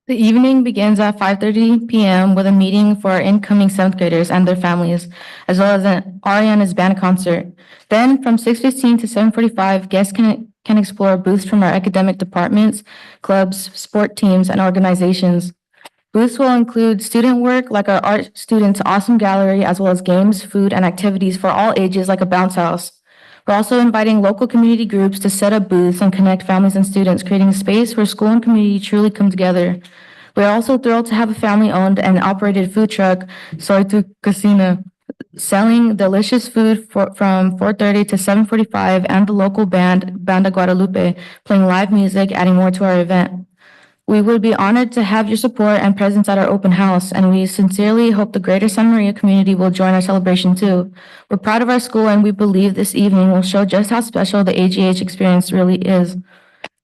The evening begins at 5:30 p.m. with a meeting for our incoming 7th graders and their families, as well as an Ariana's band concert. Then from 6:15 to 7:45, guests can can explore booths from our academic departments, clubs, sport teams, and organizations. Booths will include student work like our art students' awesome gallery, as well as games, food, and activities for all ages like a bounce house. We're also inviting local community groups to set up booths and connect families and students, creating a space where school and community truly come together. We're also thrilled to have a family-owned and operated food truck, Soy Tu Cocina, selling delicious food from 4:30 to 7:45, and the local band, Banda Guadalupe, playing live music, adding more to our event. We would be honored to have your support and presence at our open house, and we sincerely hope the greater Santa Maria community will join our celebration too. We're proud of our school, and we believe this evening will show just how special the AGH experience really is.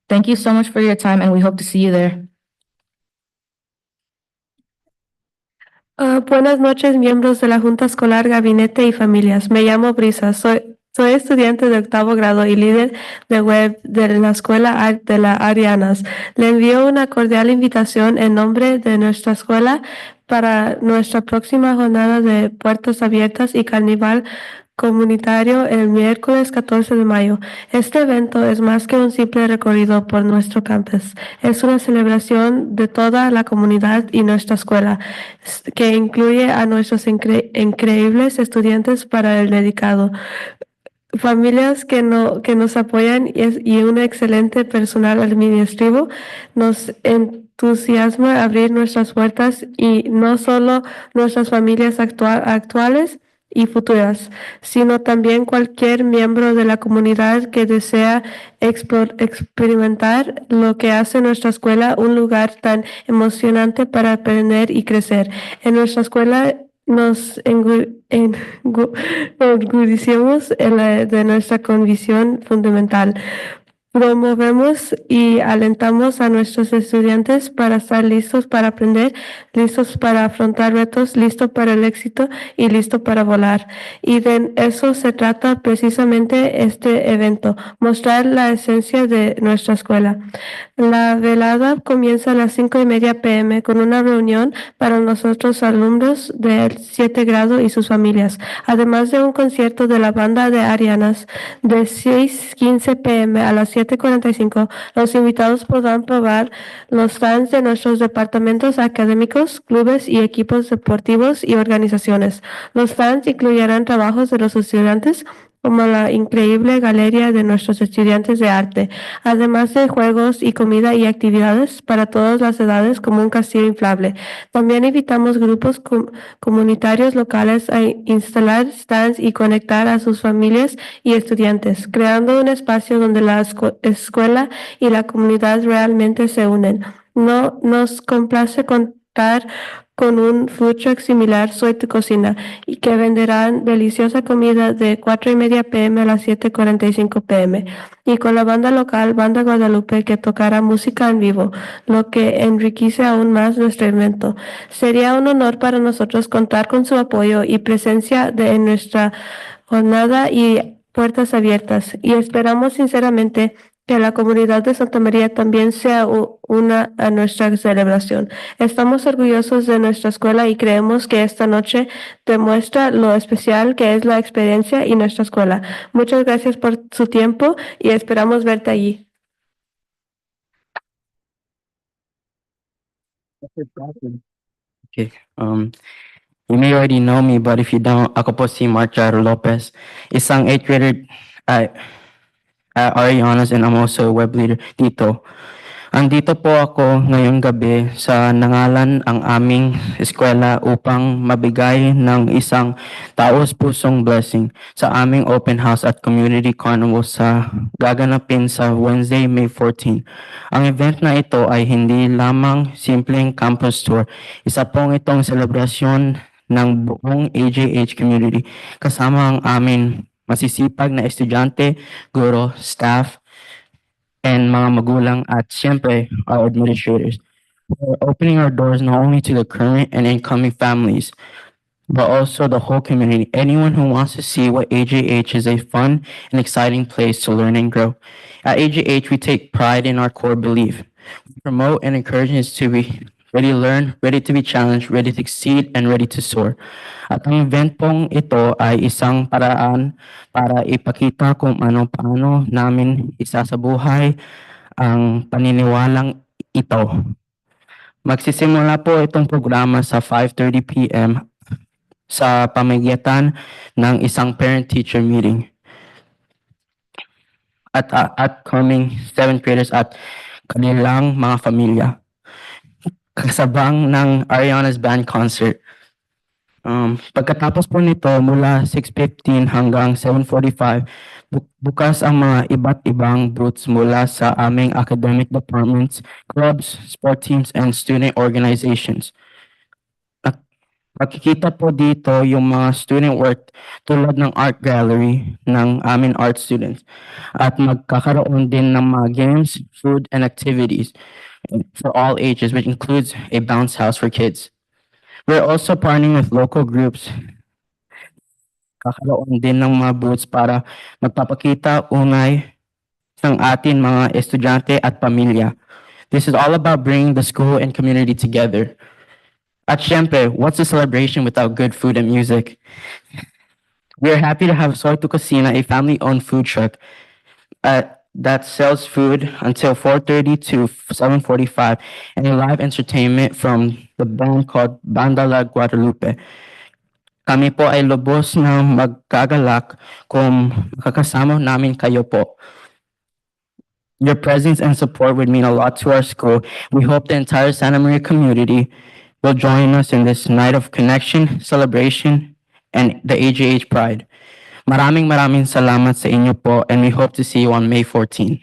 Thank you so much for your time, and we hope to see you there. Buenas noches, miembros de la Junta Escolar, Gabinete y familias. Me llamo Brisa. Soy estudiante de octavo grado y líder de web de la Escuela de la Arianas. Le envío una cordial invitación en nombre de nuestra escuela para nuestra próxima jornada de puertas abiertas y carnaval comunitario el miércoles 14 de mayo. Este evento es más que un simple recorrido por nuestro campus. Es una celebración de toda la comunidad y nuestra escuela, que incluye a nuestros increíbles estudiantes para el dedicado, familias que nos apoyan y un excelente personal administrativo. Nos entusiasma abrir nuestras puertas y no solo nuestras familias actuales y futuras, sino también cualquier miembro de la comunidad que desea experimentar lo que hace nuestra escuela un lugar tan emocionante para aprender y crecer. En nuestra escuela nos enorgullecemos de nuestra convicción fundamental. Promovemos y alentamos a nuestros estudiantes para estar listos para aprender, listos para afrontar retos, listos para el éxito y listos para volar. Y de eso se trata precisamente este evento, mostrar la esencia de nuestra escuela. La velada comienza a las 5:30 p.m. con una reunión para nosotros alumnos del 7 grado y sus familias, además de un concierto de la banda de Arianas de 6:15 p.m. a las 7:45. Los invitados podrán probar los stands de nuestros departamentos académicos, clubes y equipos deportivos y organizaciones. Los stands incluirán trabajos de los estudiantes, como la increíble galería de nuestros estudiantes de arte, además de juegos y comida y actividades para todas las edades, como un castillo inflable. También invitamos grupos comunitarios locales a instalar stands y conectar a sus familias y estudiantes, creando un espacio donde la escuela y la comunidad realmente se unen. Nos complace contar con un food truck similar, Soy Tu Cocina, y que venderán deliciosa comida de 4:30 p.m. a las 7:45 p.m. y con la banda local, Banda Guadalupe, que tocará música en vivo, lo que enriquece aún más nuestro evento. Sería un honor para nosotros contar con su apoyo y presencia en nuestra jornada y puertas abiertas, y esperamos sinceramente que la comunidad de Santa María también sea una a nuestra celebración. Estamos orgullosos de nuestra escuela y creemos que esta noche demuestra lo especial que es la experiencia y nuestra escuela. Muchas gracias por su tiempo y esperamos verte allí. Okay. You may already know me, but if you don't, ako po si Mark Jairo Lopez, isang 8th grader at Arianas, and I'm also a web leader dito. Andito po ako ngayong gabi sa nangalan ang aming eskwela upang mabigay ng isang taos-pusong blessing sa aming open house at community carnival sa gaganapin sa Wednesday, May 14. Ang event na ito ay hindi lamang simpleng campus tour. Isa pong itong selebrasyon ng buong AJH community kasama ang aming masisipag na estudyante, guro, staff, and mga magulang at siyempre our administrators. We're opening our doors not only to the current and incoming families, but also the whole community. Anyone who wants to see what AJH is, a fun and exciting place to learn and grow. At AJH, we take pride in our core belief. We promote and encourage ready to learn, ready to be challenged, ready to succeed, and ready to soar. At ang event pong ito ay isang paraan para ipakita kung paano namin isasabuhay ang paniniwalang ito. Magsisimula po itong programa sa 5:30 p.m. sa pamagitan ng isang parent-teacher meeting at upcoming 7th graders at kanilang mga pamilya. Kasabang ng Ariana's Band Concert. Pagkatapos po nito, mula 6:15 hanggang 7:45, bukas ang mga iba't ibang booths mula sa aming academic departments, clubs, sport teams, and student organizations. Makikita po dito yung mga student work tulad ng art gallery ng aming art students. At magkakaroon din ng mga games, food, and activities for all ages, which includes a bounce house for kids. We're also partnering with local groups. Kakaroon din ng mga booths para magpapakita unay ng atin mga estudyante at pamilya. This is all about bringing the school and community together. At syempre, what's a celebration without good food and music? We are happy to have Soy Tu Cocina, a family-owned food truck that sells food until 4:30 to 7:45, and a live entertainment from the band called Banda La Guadalupe. Kami po ay lubos na magkagalak kung makakasama namin kayo po. Your presence and support would mean a lot to our school. We hope the entire Santa Maria community will join us in this night of connection, celebration, and the AJH pride. Maraming salamat sa inyo po, and we hope to see you on May 14.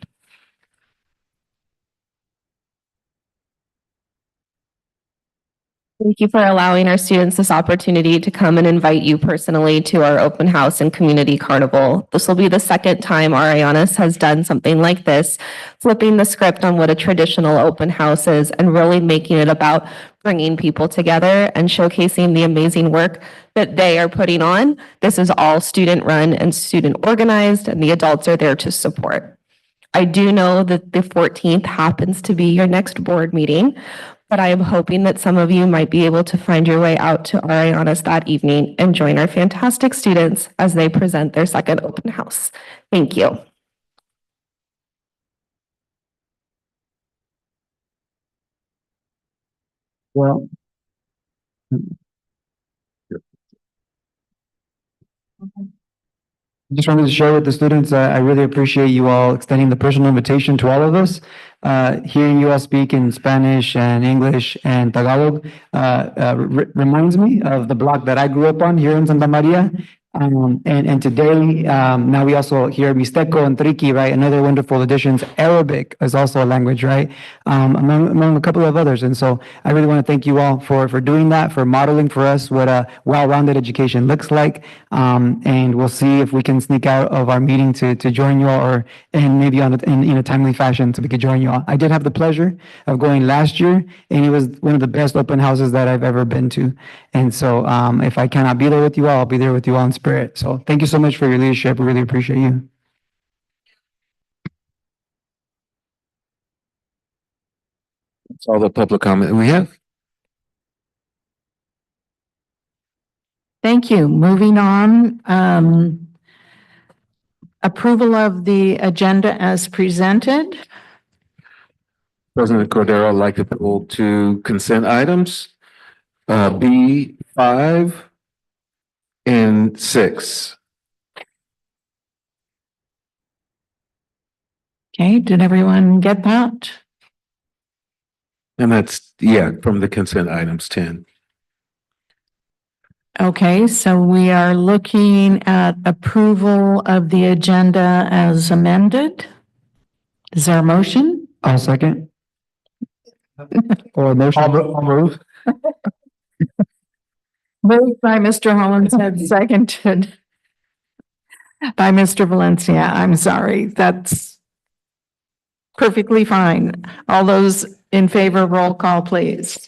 Thank you for allowing our students this opportunity to come and invite you personally to our open house and community carnival. This will be the second time Arianas has done something like this, flipping the script on what a traditional open house is and really making it about bringing people together and showcasing the amazing work that they are putting on. This is all student run and student organized, and the adults are there to support. I do know that the 14th happens to be your next board meeting, but I am hoping that some of you might be able to find your way out to Arianas that evening and join our fantastic students as they present their second open house. Thank you. Well, just wanted to share with the students, I really appreciate you all extending the personal invitation to all of us. Hearing you all speak in Spanish and English and Tagalog reminds me of the block that I grew up on here in Santa Maria. And today, now we also hear Mixteco and Triqui, right? Another wonderful additions. Arabic is also a language, right? Among a couple of others. And so I really want to thank you all for doing that, for modeling for us what a well-rounded education looks like. And we'll see if we can sneak out of our meeting to join you all, and maybe in a timely fashion so we could join you all. I did have the pleasure of going last year, and it was one of the best open houses that I've ever been to. And so if I cannot be there with you all, I'll be there with you all in spirit. So thank you so much for your leadership. We really appreciate you. That's all the public comment we have. Thank you. Moving on, approval of the agenda as presented. President Cordero, I'd like to pull two consent items, B5 and 6. Okay, did everyone get that? And that's, yeah, from the consent items 10. Okay, so we are looking at approval of the agenda as amended. Is there a motion? I'll second. Or a motion. I'll move. Moved by Mr. Hollinshead, seconded by Mr. Valencia. I'm sorry, that's perfectly fine. All those in favor, roll call, please.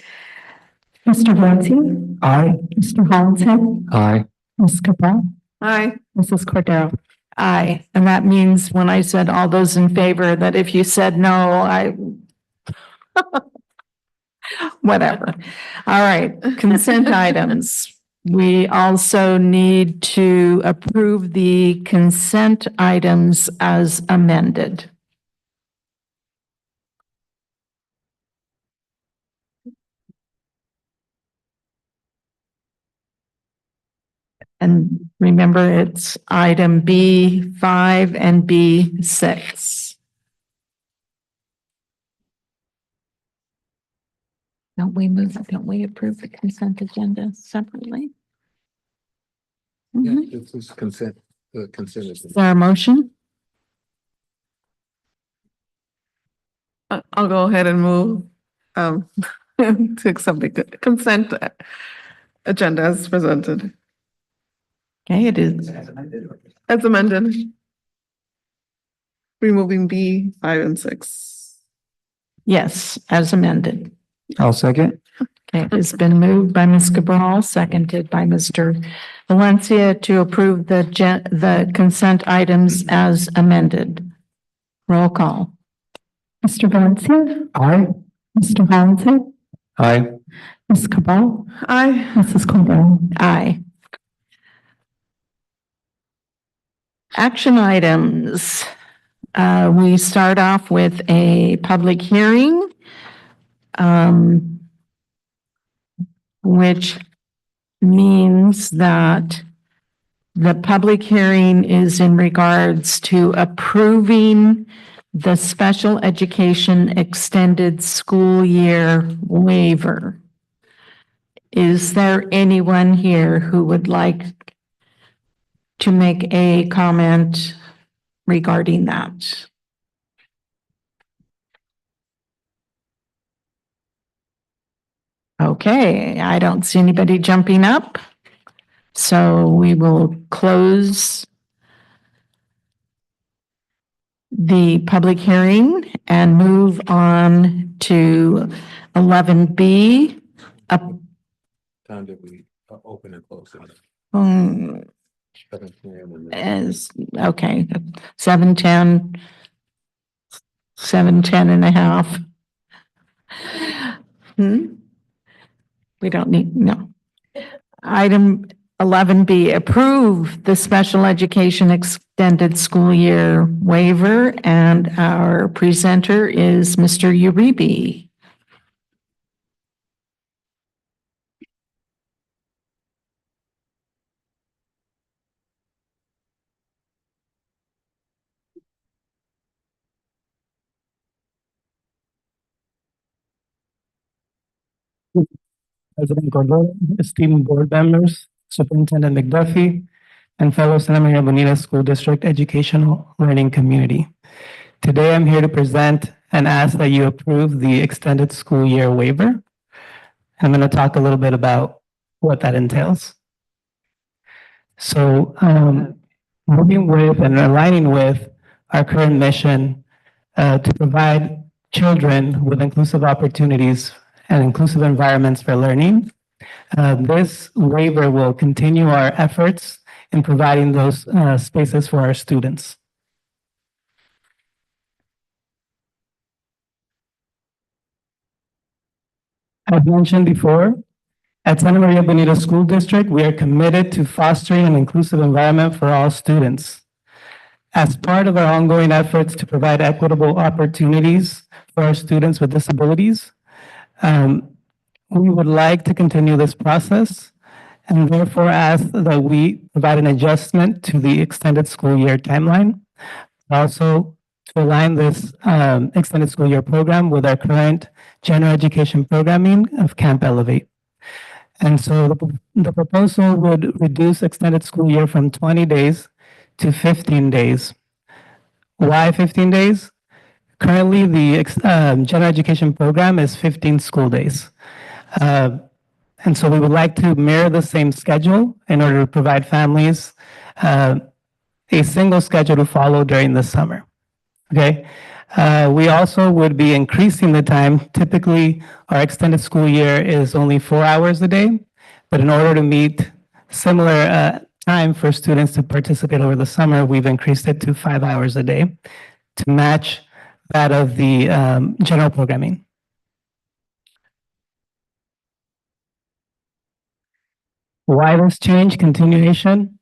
Mr. Valencia? Aye. Mr. Hollinshead? Aye. Ms. Cabral? Aye. Mrs. Cordero? Aye, and that means when I said all those in favor, that if you said no, whatever. All right, consent items. We also need to approve the consent items as amended. And remember, it's item B5 and B6. Don't we approve the consent agenda separately? Mhm. This is consent, the consent. Is there a motion? I'll go ahead and move, to accept the consent agenda as presented, Okay, it is. as amended. Removing B, 5 and 6. Yes, as amended. I'll second. Okay, it's been moved by Ms. Cabral, seconded by Mr. Valencia to approve the consent items as amended. Roll call. Mr. Valencia? Aye. Mr. Valencia? Aye. Ms. Cabral? Aye. Mrs. Cabral? Aye. Action items. We start off with a public hearing, which means that the public hearing is in regards to approving the special education extended school year waiver. Is there anyone here who would like to make a comment regarding that? Okay, I don't see anybody jumping up. So we will close the public hearing and move on to 11B. Time that we open and close it. 7 p.m. and then- As, okay, 7:10, 7:10 and a half. We don't need, no. Item 11B, approve the special education extended school year waiver, and our presenter is Mr. Uribe. President Cordova, esteemed board members, Superintendent McDuffie, and fellow Santa Maria Bonita School District educational learning community. Today, I'm here to present and ask that you approve the extended school year waiver. I'm going to talk a little bit about what that entails. So, moving with and aligning with our current mission to provide children with inclusive opportunities and inclusive environments for learning. This waiver will continue our efforts in providing those spaces for our students. As mentioned before, at Santa Maria Bonita School District, we are committed to fostering an inclusive environment for all students. As part of our ongoing efforts to provide equitable opportunities for our students with disabilities, we would like to continue this process and therefore ask that we provide an adjustment to the extended school year timeline. Also, to align this extended school year program with our current general education programming of Camp Elevate. And so the proposal would reduce extended school year from 20 days to 15 days. Why 15 days? Currently, the general education program is 15 school days. And so we would like to mirror the same schedule in order to provide families a single schedule to follow during the summer. Okay. We also would be increasing the time. Typically, our extended school year is only 4 hours a day, but in order to meet similar time for students to participate over the summer, we've increased it to 5 hours a day to match that of the general programming. Why this change? Continuation.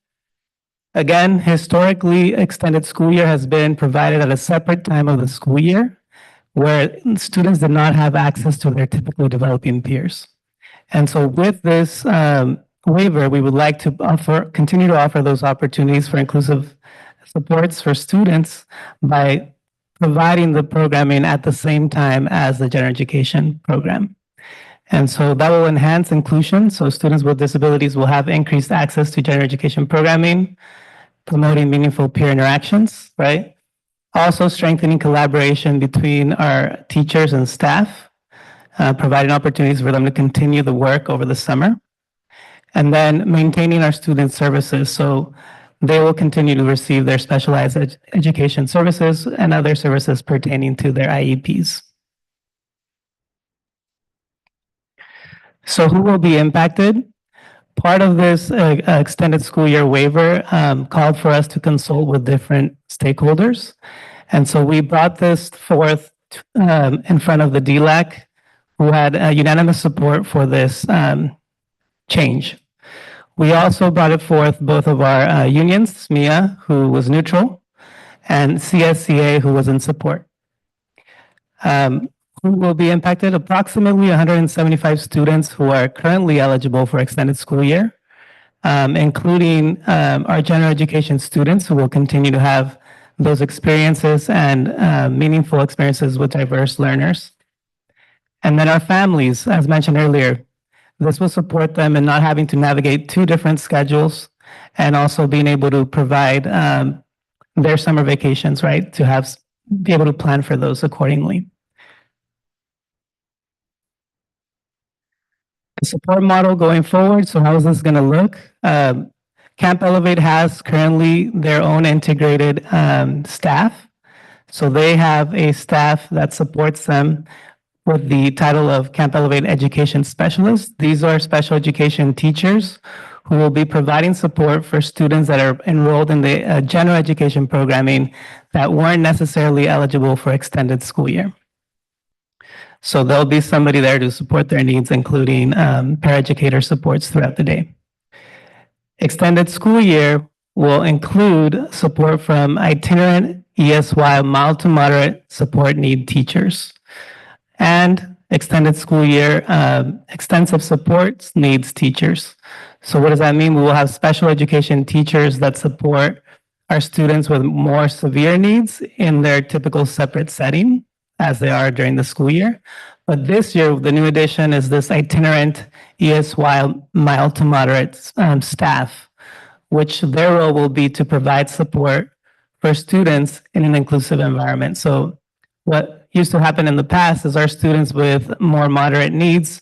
Again, historically, extended school year has been provided at a separate time of the school year where students did not have access to their typically developing peers. And so with this waiver, we would like to continue to offer those opportunities for inclusive supports for students by providing the programming at the same time as the general education program. And so that will enhance inclusion. So students with disabilities will have increased access to general education programming, promoting meaningful peer interactions, right? Also strengthening collaboration between our teachers and staff, providing opportunities for them to continue the work over the summer. And then maintaining our student services. So they will continue to receive their specialized education services and other services pertaining to their IEPs. So who will be impacted? Part of this extended school year waiver called for us to consult with different stakeholders. And so we brought this forth in front of the DLAC, who had unanimous support for this change. We also brought it forth both of our unions, SMEA, who was neutral, and CSCA, who was in support. Who will be impacted? Approximately 175 students who are currently eligible for extended school year, including our general education students who will continue to have those experiences and meaningful experiences with diverse learners. And then our families, as mentioned earlier, this will support them in not having to navigate two different schedules and also being able to provide their summer vacations, right? To be able to plan for those accordingly. The support model going forward. So how is this going to look? Camp Elevate has currently their own integrated staff. So they have a staff that supports them with the title of Camp Elevate Education Specialist. These are special education teachers who will be providing support for students that are enrolled in the general education programming that weren't necessarily eligible for extended school year. So there'll be somebody there to support their needs, including paraeducator supports throughout the day. Extended school year will include support from itinerant ESY mild to moderate support need teachers and extended school year extensive supports needs teachers. So what does that mean? We will have special education teachers that support our students with more severe needs in their typical separate setting, as they are during the school year. But this year, the new addition is this itinerant ESY mild to moderate staff, which their role will be to provide support for students in an inclusive environment. So what used to happen in the past is our students with more moderate needs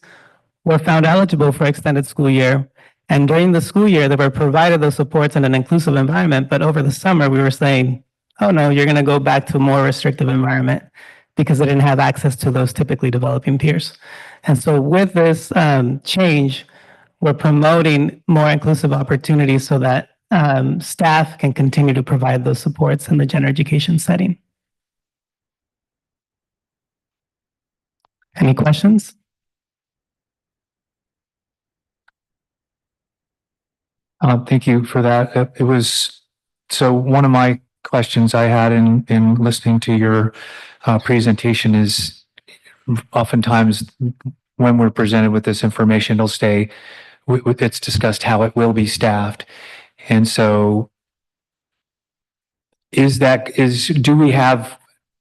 were found eligible for extended school year. And during the school year, they were provided those supports in an inclusive environment. But over the summer, we were saying, oh no, you're going to go back to a more restrictive environment, because they didn't have access to those typically developing peers. And so with this change, we're promoting more inclusive opportunities so that staff can continue to provide those supports in the general education setting. Any questions? Thank you for that. It was, so one of my questions I had in listening to your presentation is oftentimes when we're presented with this information, it'll stay, it's discussed how it will be staffed. And so do we have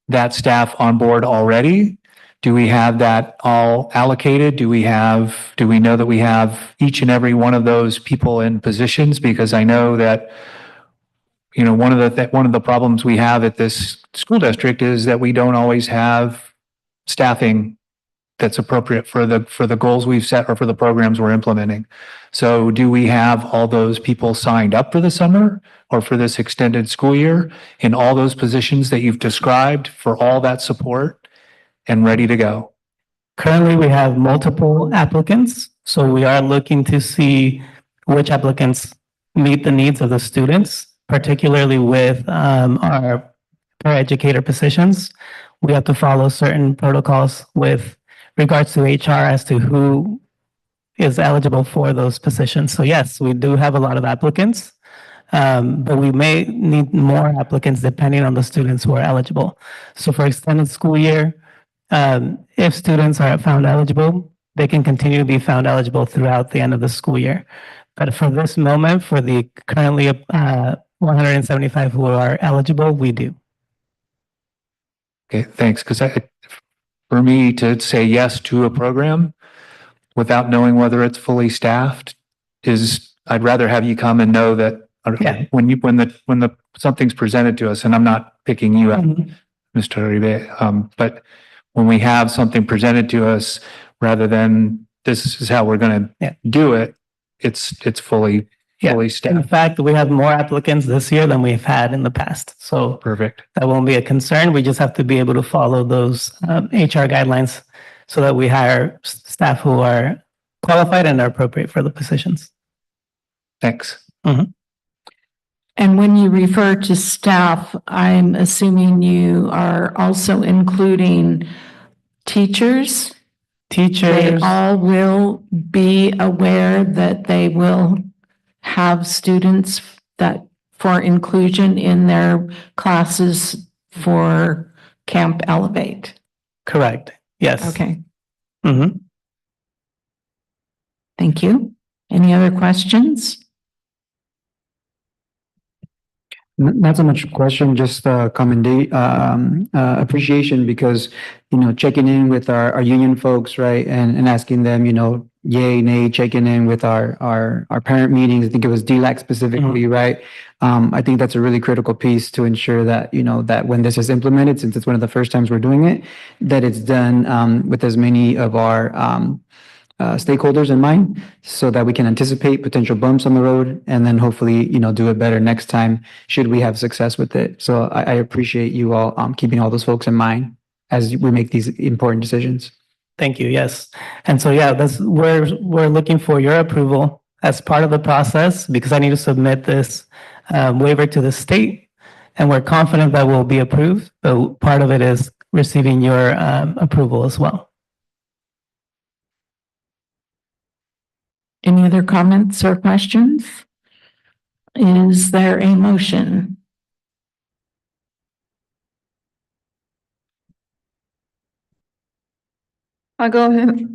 that staff on board already? Do we have that all allocated? Do we know that we have each and every one of those people in positions? Because I know that, you know, one of the problems we have at this school district is that we don't always have staffing that's appropriate for the goals we've set or for the programs we're implementing. So do we have all those people signed up for the summer or for this extended school year in all those positions that you've described for all that support and ready to go? Currently, we have multiple applicants. So we are looking to see which applicants meet the needs of the students, particularly with our paraeducator positions. We have to follow certain protocols with regards to HR as to who is eligible for those positions. So yes, we do have a lot of applicants, but we may need more applicants depending on the students who are eligible. So for extended school year, if students are found eligible, they can continue to be found eligible throughout the end of the school year. But for this moment, for the currently 175 who are eligible, we do. Okay, thanks. Because for me to say yes to a program without knowing whether it's fully staffed I'd rather have you come and know that when something's presented to us, and I'm not picking you up, Mr. Uribe, but when we have something presented to us, rather than this is how we're going to do it, it's fully staffed. In fact, we have more applicants this year than we've had in the past. So perfect. That won't be a concern. We just have to be able to follow those HR guidelines so that we hire staff who are qualified and are appropriate for the positions. Thanks. And when you refer to staff, I'm assuming you are also including teachers? They all will be aware that they will have students that for inclusion in their classes for Camp Elevate. Correct. Yes. Okay. Thank you. Any other questions? Not so much question, just appreciation because, checking in with our union folks, right? And asking them, yay, nay, checking in with our parent meetings. I think it was DLAC specifically, right? I think that's a really critical piece to ensure that, that when this is implemented, since it's one of the first times we're doing it, that it's done with as many of our stakeholders in mind so that we can anticipate potential bumps on the road and then hopefully, do it better next time should we have success with it. So I appreciate you all keeping all those folks in mind as we make these important decisions. Thank you. Yes. And so, we're looking for your approval as part of the process because I need to submit this waiver to the state and we're confident that will be approved. But part of it is receiving your approval as well. Any other comments or questions? Is there a motion? I'll go ahead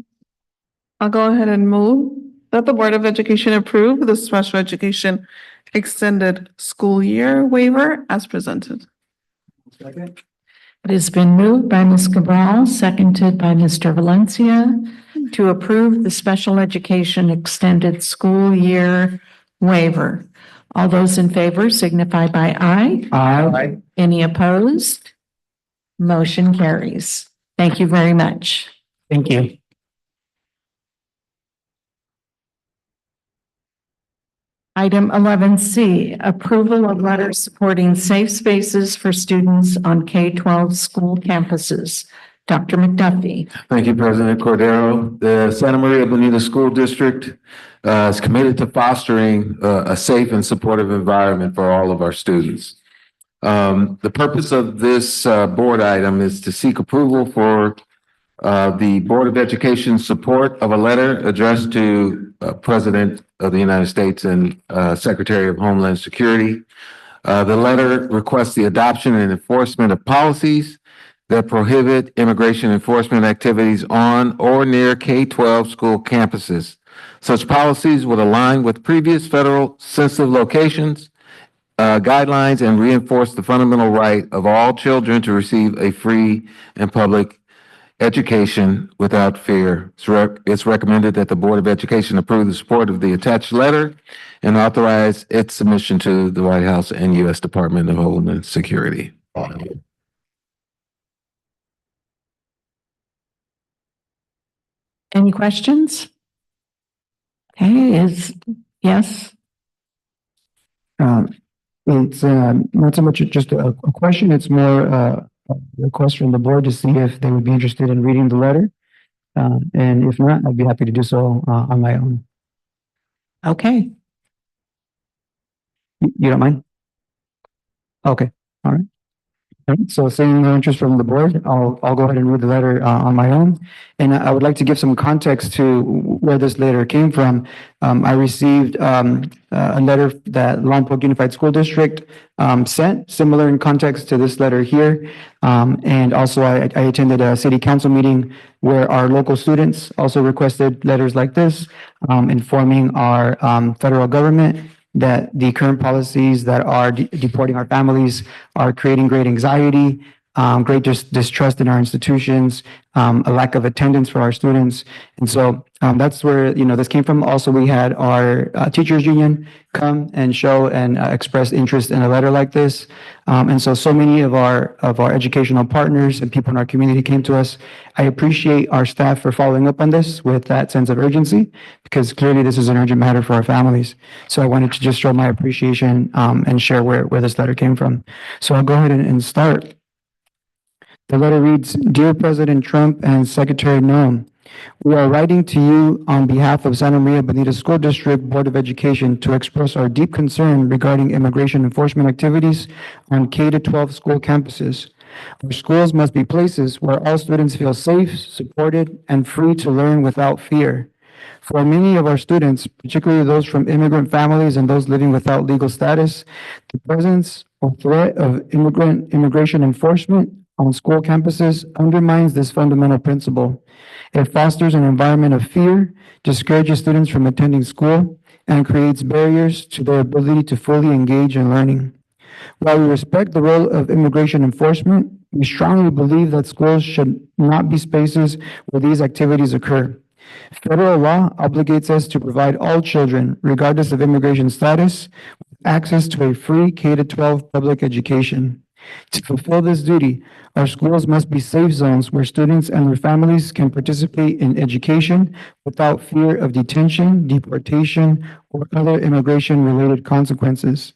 and move that the Board of Education approve the special education extended school year waiver as presented. It has been moved by Ms. Cabral, seconded by Mr. Valencia to approve the special education extended school year waiver. All those in favor signify by aye. Aye. Any opposed? Motion carries. Thank you very much. Thank you. Item 11C, approval of letters supporting safe spaces for students on K-12 school campuses. Dr. McDuffie. Thank you, President Cordero. The Santa Maria Bonita School District is committed to fostering a safe and supportive environment for all of our students. The purpose of this board item is to seek approval for the Board of Education support of a letter addressed to President of the United States and Secretary of Homeland Security. The letter requests the adoption and enforcement of policies that prohibit immigration enforcement activities on or near K-12 school campuses. Such policies would align with previous federal sensitive locations, guidelines, and reinforce the fundamental right of all children to receive a free and public education without fear. It's recommended that the Board of Education approve the support of the attached letter and authorize its submission to the White House and U.S. Department of Homeland Security. Any questions? Okay, yes? It's not so much just a question, it's more a request from the board to see if they would be interested in reading the letter. And if not, I'd be happy to do so on my own. Okay. You don't mind? Okay, all right. All right, so seeing no interest from the board, I'll go ahead and read the letter on my own. And I would like to give some context to where this letter came from. I received a letter that Lompoc Unified School District sent, similar in context to this letter here. And also I attended a city council meeting where our local students also requested letters like this, informing our federal government that the current policies that are deporting our families are creating great anxiety, great distrust in our institutions, a lack of attendance for our students. And so that's where, this came from. Also, we had our teachers union come and show and express interest in a letter like this. And so many of our educational partners and people in our community came to us. I appreciate our staff for following up on this with that sense of urgency, because clearly this is an urgent matter for our families. So I wanted to just show my appreciation and share where this letter came from. So I'll go ahead and start. The letter reads, Dear President Trump and Secretary Noem, we are writing to you on behalf of Santa Maria Bonita School District Board of Education to express our deep concern regarding immigration enforcement activities on K-12 school campuses. Our schools must be places where all students feel safe, supported, and free to learn without fear. For many of our students, particularly those from immigrant families and those living without legal status, the presence or threat of immigration enforcement on school campuses undermines this fundamental principle. It fosters an environment of fear, discourages students from attending school, and creates barriers to their ability to fully engage in learning. While we respect the role of immigration enforcement, we strongly believe that schools should not be spaces where these activities occur. Federal law obligates us to provide all children, regardless of immigration status, access to a free K-12 public education. To fulfill this duty, our schools must be safe zones where students and their families can participate in education without fear of detention, deportation, or other immigration-related consequences.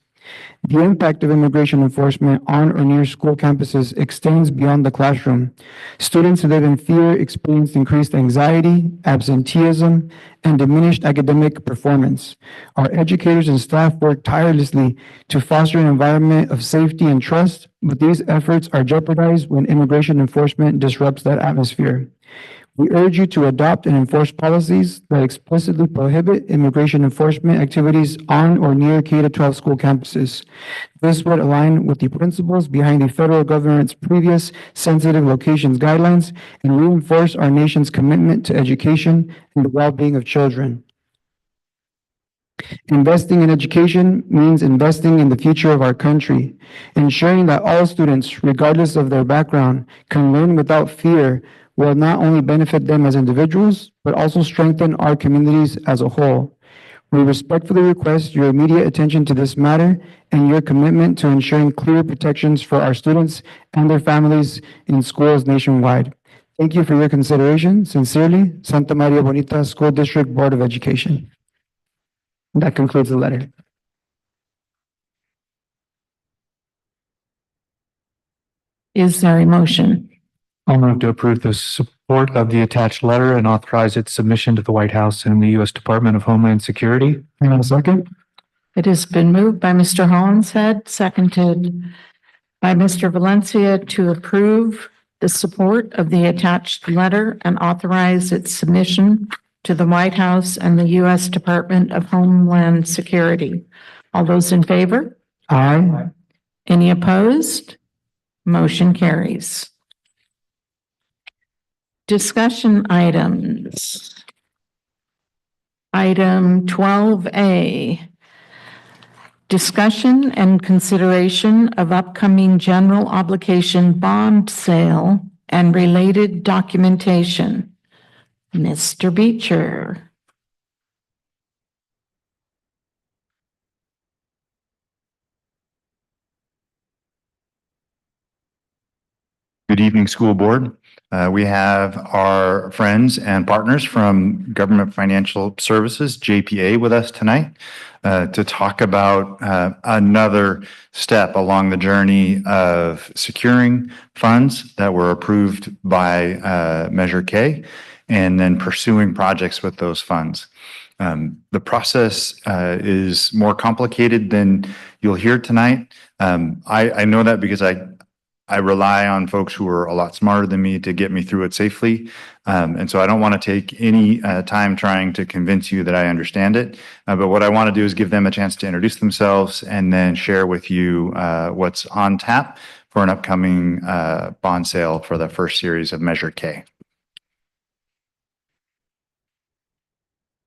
The impact of immigration enforcement on or near school campuses extends beyond the classroom. Students who live in fear experience increased anxiety, absenteeism, and diminished academic performance. Our educators and staff work tirelessly to foster an environment of safety and trust, but these efforts are jeopardized when immigration enforcement disrupts that atmosphere. We urge you to adopt and enforce policies that explicitly prohibit immigration enforcement activities on or near K-12 school campuses. This would align with the principles behind the federal government's previous sensitive locations guidelines and reinforce our nation's commitment to education and the well-being of children. Investing in education means investing in the future of our country. Ensuring that all students, regardless of their background, can learn without fear will not only benefit them as individuals, but also strengthen our communities as a whole. We respectfully request your immediate attention to this matter and your commitment to ensuring clear protections for our students and their families in schools nationwide. Thank you for your consideration. Sincerely, Santa Maria Bonita School District Board of Education. That concludes the letter. Is there a motion? I'll move to approve the support of the attached letter and authorize its submission to the White House and the U.S. Department of Homeland Security. And a second. It has been moved by Mr. Hollinshead, seconded by Mr. Valencia to approve the support of the attached letter and authorize its submission to the White House and the U.S. Department of Homeland Security. All those in favor? Aye. Any opposed? Motion carries. Discussion items. Item 12A. Discussion and consideration of upcoming general obligation bond sale and related documentation. Mr. Beecher. Good evening, school board. We have our friends and partners from Government Financial Services, JPA, with us tonight to talk about another step along the journey of securing funds that were approved by Measure K and then pursuing projects with those funds. The process is more complicated than you'll hear tonight. I know that because I rely on folks who are a lot smarter than me to get me through it safely. And so I don't want to take any time trying to convince you that I understand it. But what I want to do is give them a chance to introduce themselves and then share with you what's on tap for an upcoming bond sale for the first series of Measure K.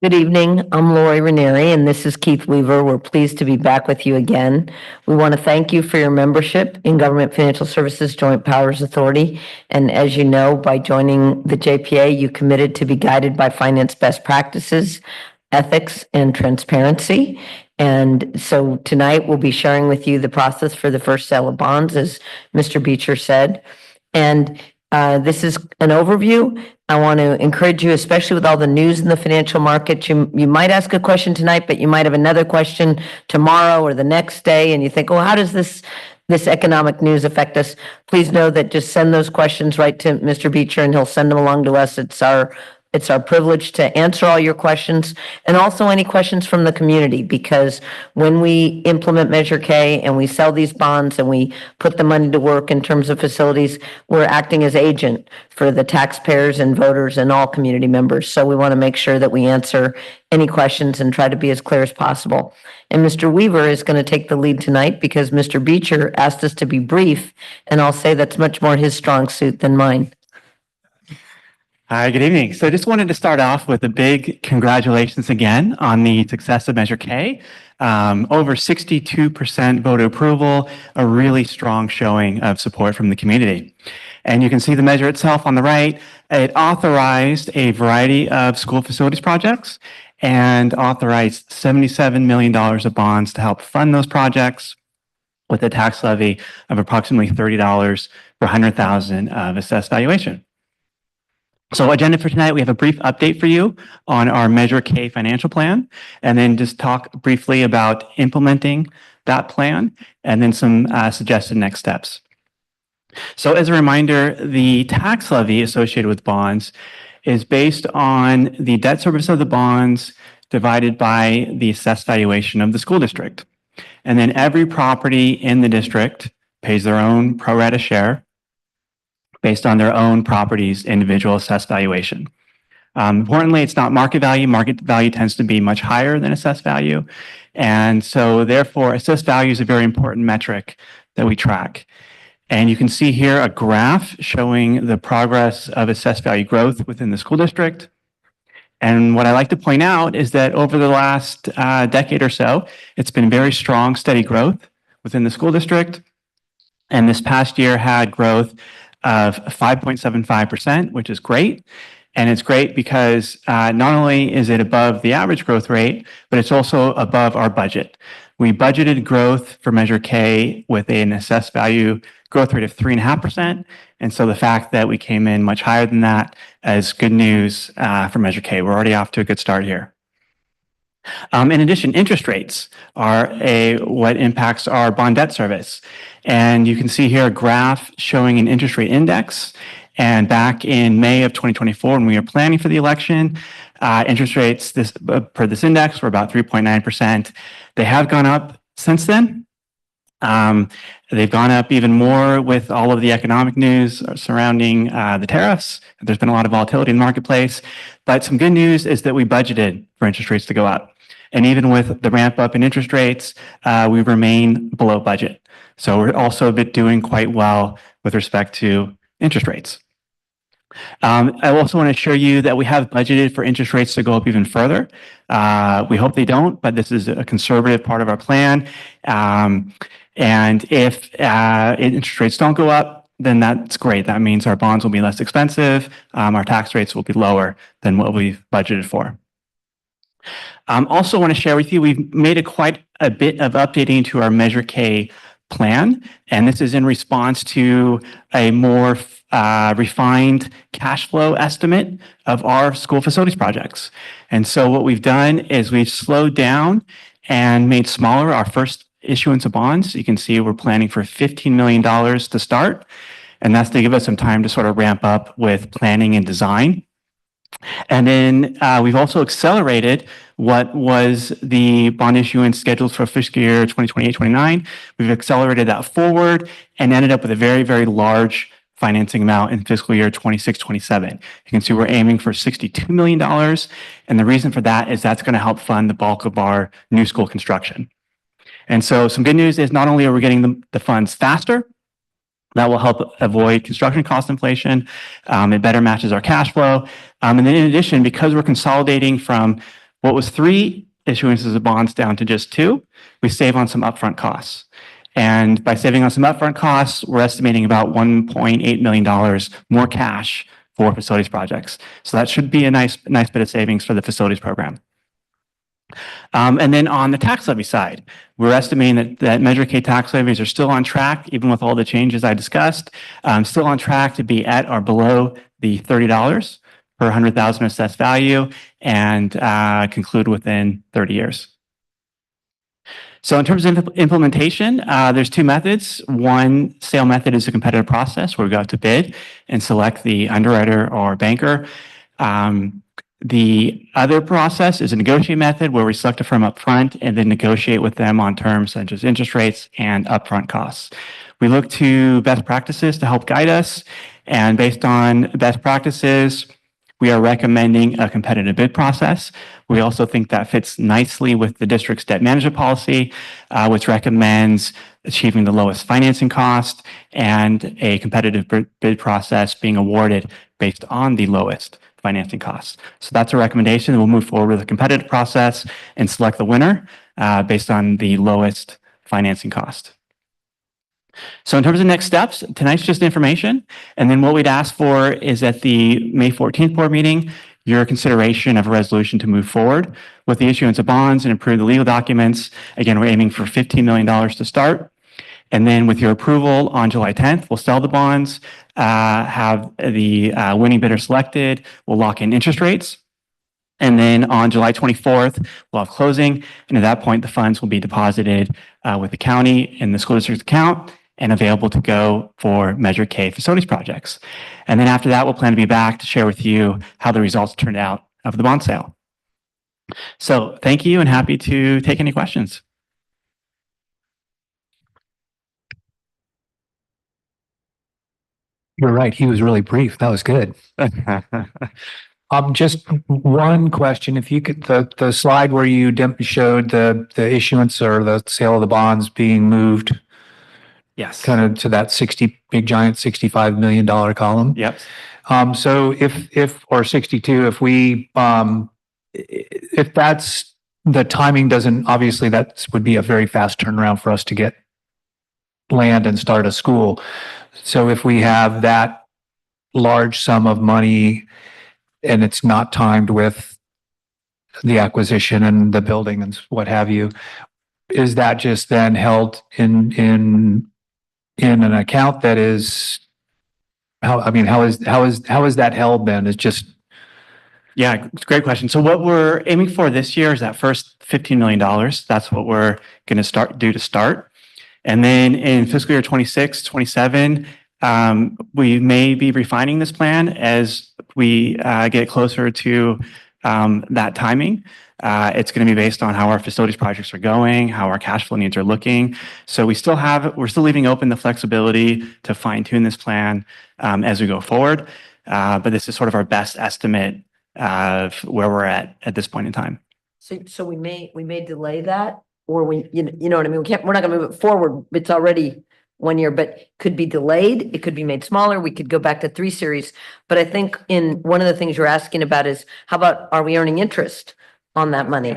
Good evening. I'm Lori Ranieri, and this is Keith Weaver. We're pleased to be back with you again. We want to thank you for your membership in Government Financial Services Joint Powers Authority. And as you know, by joining the JPA, you committed to be guided by finance best practices, ethics, and transparency. And so tonight we'll be sharing with you the process for the first sale of bonds, as Mr. Beecher said. And this is an overview. I want to encourage you, especially with all the news in the financial market, you might ask a question tonight, but you might have another question tomorrow or the next day, and you think, oh, how does this economic news affect us? Please know that just send those questions right to Mr. Beecher, and he'll send them along to us. It's our privilege to answer all your questions and also any questions from the community, because when we implement Measure K and we sell these bonds and we put the money to work in terms of facilities, we're acting as agent for the taxpayers and voters and all community members. So we want to make sure that we answer any questions and try to be as clear as possible. And Mr. Weaver is going to take the lead tonight because Mr. Beecher asked us to be brief, and I'll say that's much more his strong suit than mine. Hi, good evening. So I just wanted to start off with a big congratulations again on the success of Measure K. Over 62% voter approval, a really strong showing of support from the community. And you can see the measure itself on the right. It authorized a variety of school facilities projects and authorized $77 million of bonds to help fund those projects with a tax levy of approximately $30 per 100,000 of assessed valuation. So agenda for tonight, we have a brief update for you on our Measure K financial plan, and then just talk briefly about implementing that plan, and then some suggested next steps. So as a reminder, the tax levy associated with bonds is based on the debt service of the bonds divided by the assessed valuation of the school district. And then every property in the district pays their own pro rata share based on their own property's individual assessed valuation. Importantly, it's not market value. Market value tends to be much higher than assessed value. And so therefore, assessed value is a very important metric that we track. And you can see here a graph showing the progress of assessed value growth within the school district. And what I like to point out is that over the last decade or so, it's been very strong, steady growth within the school district. And this past year had growth of 5.75%, which is great. And it's great because not only is it above the average growth rate, but it's also above our budget. We budgeted growth for Measure K with an assessed value growth rate of 3.5%. And so the fact that we came in much higher than that is good news for Measure K. We're already off to a good start here. In addition, interest rates are what impacts our bond debt service. And you can see here a graph showing an interest rate index. And back in May of 2024, when we were planning for the election, interest rates per this index were about 3.9%. They have gone up since then. They've gone up even more with all of the economic news surrounding the tariffs. There's been a lot of volatility in the marketplace. But some good news is that we budgeted for interest rates to go up. And even with the ramp up in interest rates, we remain below budget. So we're also doing quite well with respect to interest rates. I also want to assure you that we have budgeted for interest rates to go up even further. We hope they don't, but this is a conservative part of our plan. And if interest rates don't go up, then that's great. That means our bonds will be less expensive. Our tax rates will be lower than what we've budgeted for. Also want to share with you, we've made quite a bit of updating to our Measure K plan, and this is in response to a more refined cash flow estimate of our school facilities projects. And so what we've done is we've slowed down and made smaller our first issuance of bonds. You can see we're planning for $15 million to start, and that's to give us some time to sort of ramp up with planning and design. And then we've also accelerated what was the bond issuance scheduled for fiscal year 2028-29. We've accelerated that forward and ended up with a very, very large financing amount in fiscal year 26-27. You can see we're aiming for $62 million. And the reason for that is that's going to help fund the bulk of our new school construction. And so some good news is not only are we getting the funds faster, that will help avoid construction cost inflation. It better matches our cash flow. And then in addition, because we're consolidating from what was 3 issuances of bonds down to just 2, we save on some upfront costs. And by saving on some upfront costs, we're estimating about $1.8 million more cash for facilities projects. So that should be a nice bit of savings for the facilities program. And then on the tax levy side, we're estimating that Measure K tax levies are still on track, even with all the changes I discussed, still on track to be at or below the $30 per 100,000 assessed value and conclude within 30 years. So in terms of implementation, there's 2 methods. One sale method is a competitive process where we go out to bid and select the underwriter or banker. The other process is a negotiating method where we select a firm up front and then negotiate with them on terms such as interest rates and upfront costs. We look to best practices to help guide us, and based on best practices, we are recommending a competitive bid process. We also think that fits nicely with the district's debt management policy, which recommends achieving the lowest financing cost and a competitive bid process being awarded based on the lowest financing costs. So that's a recommendation. We'll move forward with a competitive process and select the winner based on the lowest financing cost. So in terms of next steps, tonight's just information. And then what we'd ask for is at the May 14th board meeting, your consideration of a resolution to move forward with the issuance of bonds and approve the legal documents. Again, we're aiming for $15 million to start. And then with your approval on July 10th, we'll sell the bonds, have the winning bidder selected, we'll lock in interest rates. And then on July 24th, we'll have closing. And at that point, the funds will be deposited with the county in the school district's account and available to go for Measure K facilities projects. And then after that, we'll plan to be back to share with you how the results turned out of the bond sale. So thank you and happy to take any questions. You're right. He was really brief. That was good. Just one question. If you could, the slide where you showed the issuance or the sale of the bonds being moved. Yes. Kind of to that big giant $65 million column. Yep. So or 62, if that's the timing obviously that would be a very fast turnaround for us to get land and start a school. So if we have that large sum of money and it's not timed with the acquisition and the building and what have you, is that just then held in an account that is how is that held then? It's just. Yeah, it's a great question. So what we're aiming for this year is that first $15 million. That's what we're going to start. And then in fiscal year 26, 27, we may be refining this plan as we get closer to that timing. It's going to be based on how our facilities projects are going, how our cash flow needs are looking. So we're still leaving open the flexibility to fine tune this plan as we go forward. But this is sort of our best estimate of where we're at this point in time. So we may delay that, or you know what I mean? We're not gonna move it forward. It's already 1 year, but could be delayed. It could be made smaller. We could go back to 3 series. But I think in one of the things you're asking about is, how about, are we earning interest on that money?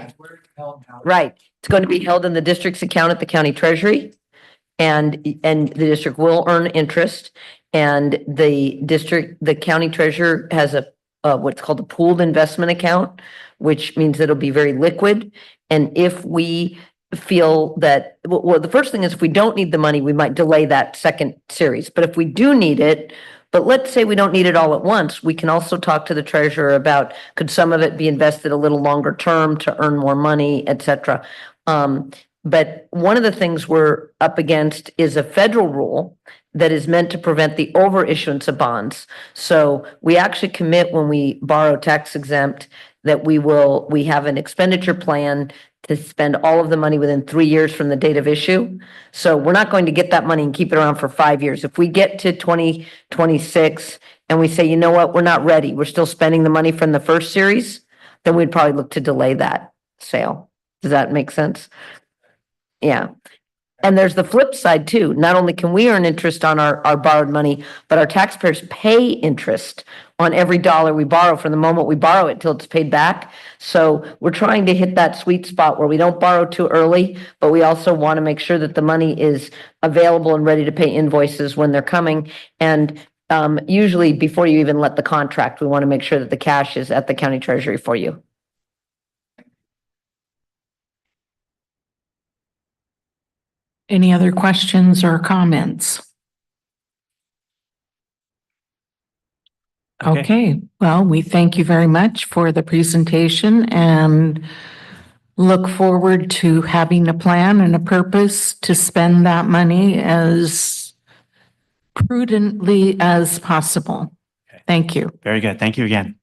Right. It's going to be held in the district's account at the county treasury, and the district will earn interest. And the county treasurer has what's called a pooled investment account, which means that it'll be very liquid. And if we feel that, well, the first thing is, if we don't need the money, we might delay that second series. But if we do need it, but let's say we don't need it all at once, we can also talk to the treasurer about, could some of it be invested a little longer term to earn more money, et cetera. But one of the things we're up against is a federal rule that is meant to prevent the overissuance of bonds. So we actually commit when we borrow tax exempt that we have an expenditure plan to spend all of the money within 3 years from the date of issue. So we're not going to get that money and keep it around for 5 years. If we get to 2026 and we say, you know what, we're not ready, we're still spending the money from the first series, then we'd probably look to delay that sale. Does that make sense? Yeah. And there's the flip side too. Not only can we earn interest on our borrowed money, but our taxpayers pay interest on every dollar we borrow from the moment we borrow it till it's paid back. So we're trying to hit that sweet spot where we don't borrow too early, but we also want to make sure that the money is available and ready to pay invoices when they're coming. And usually before you even let the contract, we want to make sure that the cash is at the county treasury for you. Any other questions or comments? Okay, well, we thank you very much for the presentation and look forward to having a plan and a purpose to spend that money as prudently as possible. Thank you. Very good. Thank you again.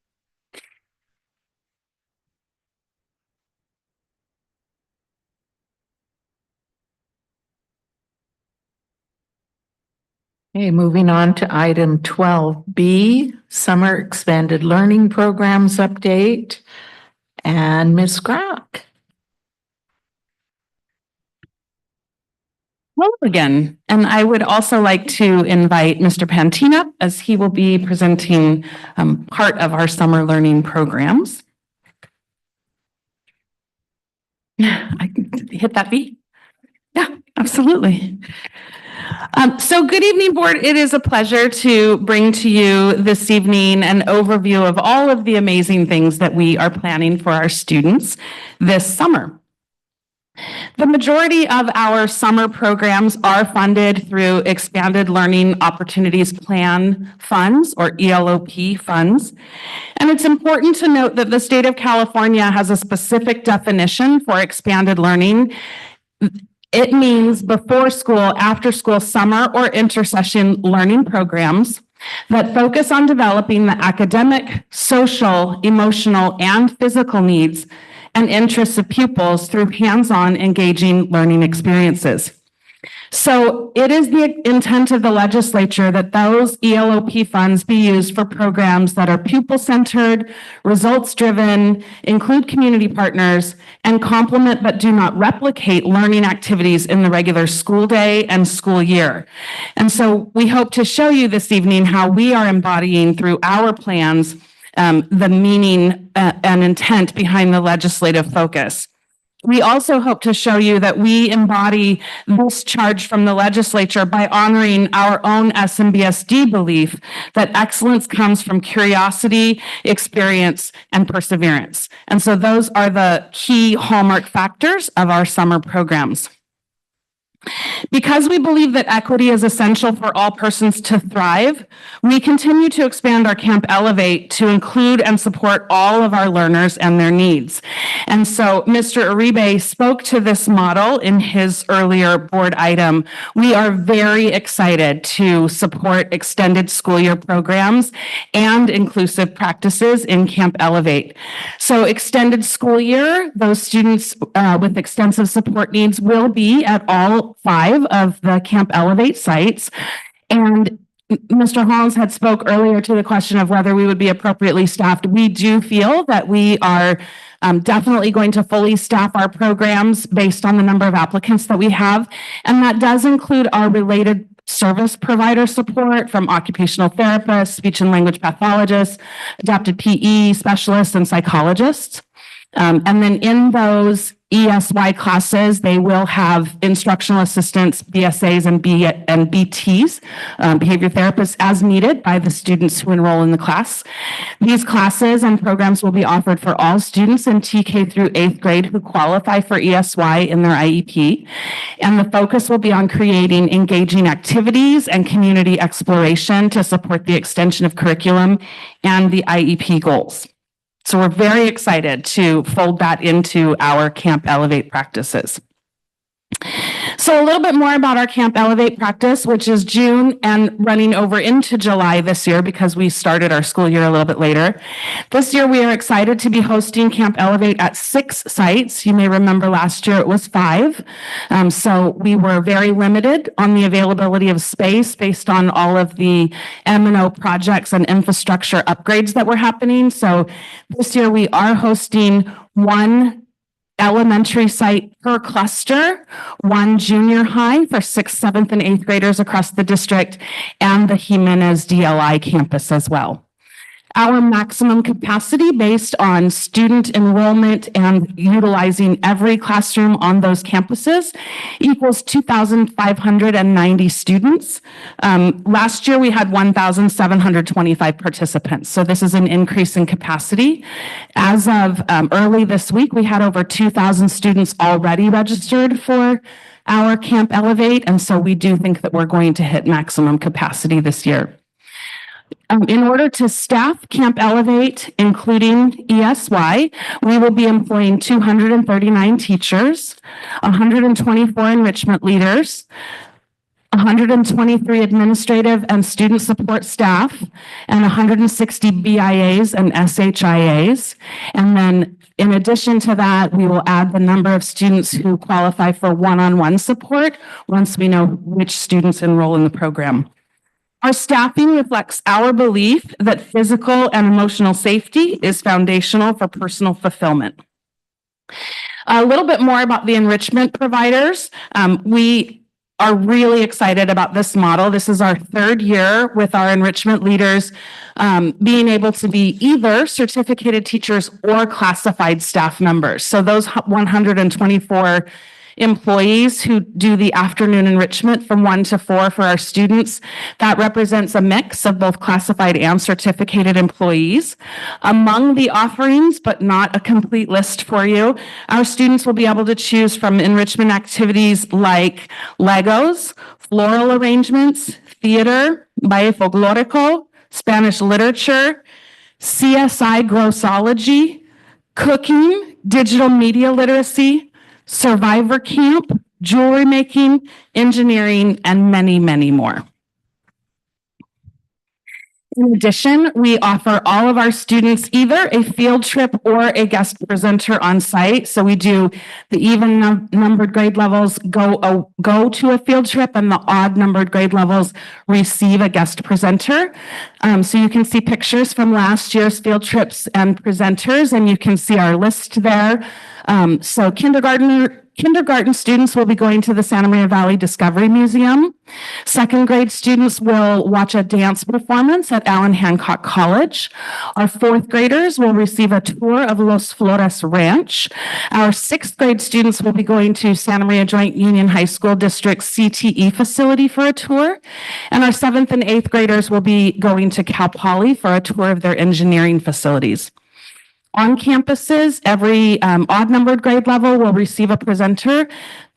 Okay, moving on to item 12B, Summer Expanded Learning Programs Update. And Ms. Grock. Hello again, and I would also like to invite Mr. Pantina as he will be presenting part of our summer learning programs. I can hit that V. Yeah, absolutely. So good evening, board. It is a pleasure to bring to you this evening an overview of all of the amazing things that we are planning for our students this summer. The majority of our summer programs are funded through Expanded Learning Opportunities Plan funds or ELOP funds. And it's important to note that the state of California has a specific definition for expanded learning. It means before school, after school, summer or intersession learning programs that focus on developing the academic, social, emotional, and physical needs and interests of pupils through hands-on engaging learning experiences. So it is the intent of the legislature that those ELOP funds be used for programs that are pupil-centered, results-driven, include community partners, and complement but do not replicate learning activities in the regular school day and school year. And so we hope to show you this evening how we are embodying through our plans the meaning and intent behind the legislative focus. We also hope to show you that we embody this charge from the legislature by honoring our own SMBSD belief that excellence comes from curiosity, experience, and perseverance. And so those are the key hallmark factors of our summer programs. Because we believe that equity is essential for all persons to thrive, we continue to expand our Camp Elevate to include and support all of our learners and their needs. And so Mr. Uribe spoke to this model in his earlier board item. We are very excited to support extended school year programs and inclusive practices in Camp Elevate. So extended school year, those students with extensive support needs will be at all 5 of the Camp Elevate sites. And Mr. Holmes had spoke earlier to the question of whether we would be appropriately staffed. We do feel that we are definitely going to fully staff our programs based on the number of applicants that we have. And that does include our related service provider support from occupational therapists, speech and language pathologists, adapted PE specialists, and psychologists. And then in those ESY classes, they will have instructional assistants, BSAs, and BTs, behavior therapists, as needed by the students who enroll in the class. These classes and programs will be offered for all students in TK through 8th grade who qualify for ESY in their IEP. And the focus will be on creating engaging activities and community exploration to support the extension of curriculum and the IEP goals. So we're very excited to fold that into our Camp Elevate practices. So a little bit more about our Camp Elevate practice, which is June and running over into July this year because we started our school year a little bit later. This year, we are excited to be hosting Camp Elevate at 6 sites. You may remember last year it was 5. So we were very limited on the availability of space based on all of the M&O projects and infrastructure upgrades that were happening. So this year, we are hosting 1 elementary site per cluster, 1 junior high for 6th, 7th, and 8th graders across the district, and the Jimenez DLI campus as well. Our maximum capacity based on student enrollment and utilizing every classroom on those campuses equals 2,590 students. Last year, we had 1,725 participants. So this is an increase in capacity. As of early this week, we had over 2,000 students already registered for our Camp Elevate. And so we do think that we're going to hit maximum capacity this year. In order to staff Camp Elevate, including ESY, we will be employing 239 teachers, 124 enrichment leaders, 123 administrative and student support staff, and 160 BIAs and SHIAs. And then in addition to that, we will add the number of students who qualify for one-on-one support once we know which students enroll in the program. Our staffing reflects our belief that physical and emotional safety is foundational for personal fulfillment. A little bit more about the enrichment providers. We are really excited about this model. This is our 3rd year with our enrichment leaders being able to be either certificated teachers or classified staff members. So those 124 employees who do the afternoon enrichment from 1 to 4 for our students. That represents a mix of both classified and certificated employees. Among the offerings, but not a complete list for you, our students will be able to choose from enrichment activities like Legos, floral arrangements, theater, ballet folklorico, Spanish literature, CSI grossology, cooking, digital media literacy, survivor camp, jewelry making, engineering, and many, many more. In addition, we offer all of our students either a field trip or a guest presenter on site. So we do the even numbered grade levels go to a field trip, and the odd numbered grade levels receive a guest presenter. So you can see pictures from last year's field trips and presenters, and you can see our list there. So kindergarten students will be going to the Santa Maria Valley Discovery Museum. 2nd grade students will watch a dance performance at Allen Hancock College. Our 4th graders will receive a tour of Los Flores Ranch. Our 6th grade students will be going to Santa Maria Joint Union High School District CTE facility for a tour. And our 7th and 8th graders will be going to Cal Poly for a tour of their engineering facilities. On campuses, every odd numbered grade level will receive a presenter.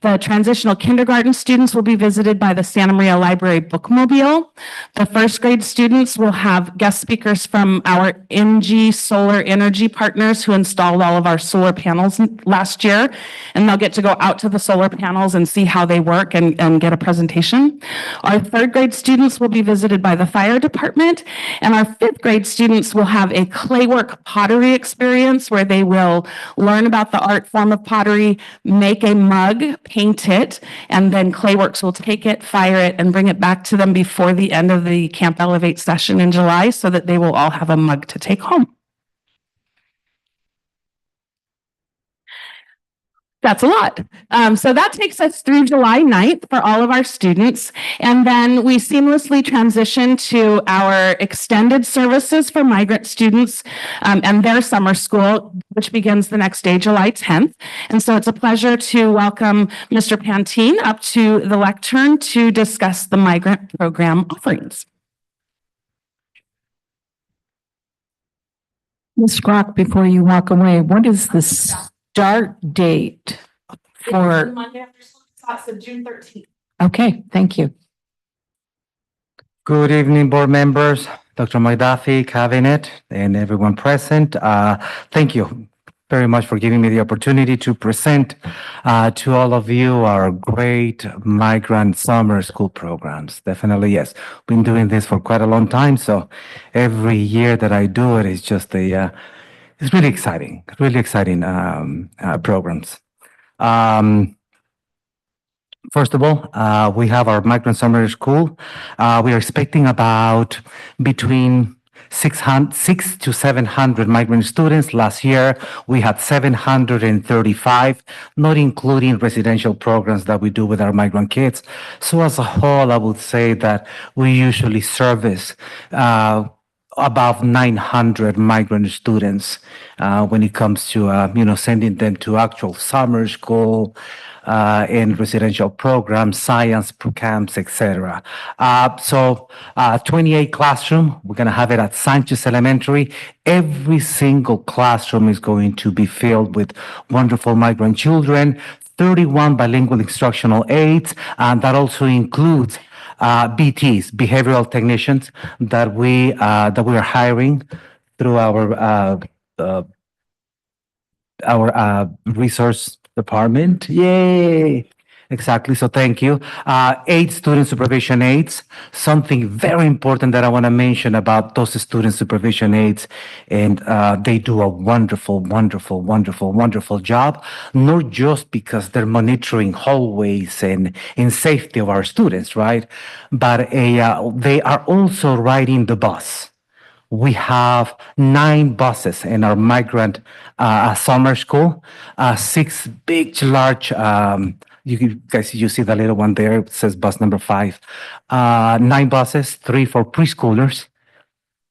The transitional kindergarten students will be visited by the Santa Maria Library Bookmobile. The 1st grade students will have guest speakers from our NG Solar Energy partners who installed all of our solar panels last year. And they'll get to go out to the solar panels and see how they work and get a presentation. Our 3rd grade students will be visited by the fire department. And our 5th grade students will have a claywork pottery experience where they will learn about the art form of pottery, make a mug, paint it, and then Clayworks will take it, fire it, and bring it back to them before the end of the Camp Elevate session in July so that they will all have a mug to take home. That's a lot. So that takes us through July 9th for all of our students. And then we seamlessly transition to our extended services for migrant students and their summer school, which begins the next day, July 10th. And so it's a pleasure to welcome Mr. Pantine up to the lectern to discuss the migrant program offerings. Ms. Grock, before you walk away, what is the start date for? Monday after school starts on June 13th. Okay, thank you. Good evening, board members, Dr. McDuffie, cabinet, and everyone present. Thank you. very much for giving me the opportunity to present to all of you our great migrant summer school programs. Definitely, yes. Been doing this for quite a long time, so every year that I do it is just it's really exciting, programs. First of all, we have our migrant summer school. We are expecting about between 600 to 700 migrant students. Last year, we had 735, not including residential programs that we do with our migrant kids. So as a whole, I would say that we usually service above 900 migrant students when it comes to sending them to actual summer school, in residential programs, science camps, etc. So 28 classroom, we're going to have it at Sanchez Elementary. Every single classroom is going to be filled with wonderful migrant children, 31 bilingual instructional aides, and that also includes BTs, behavioral technicians, that we are hiring through our resource department. Yay! Exactly. So thank you. 8 student supervision aides. Something very important that I want to mention about those student supervision aides, and they do a wonderful job. Not just because they're monitoring hallways and in safety of our students, right? But they are also riding the bus. We have 9 buses in our migrant summer school, 6 big, large, you see the little one there, it says bus number 5. 9 buses, 3 for preschoolers.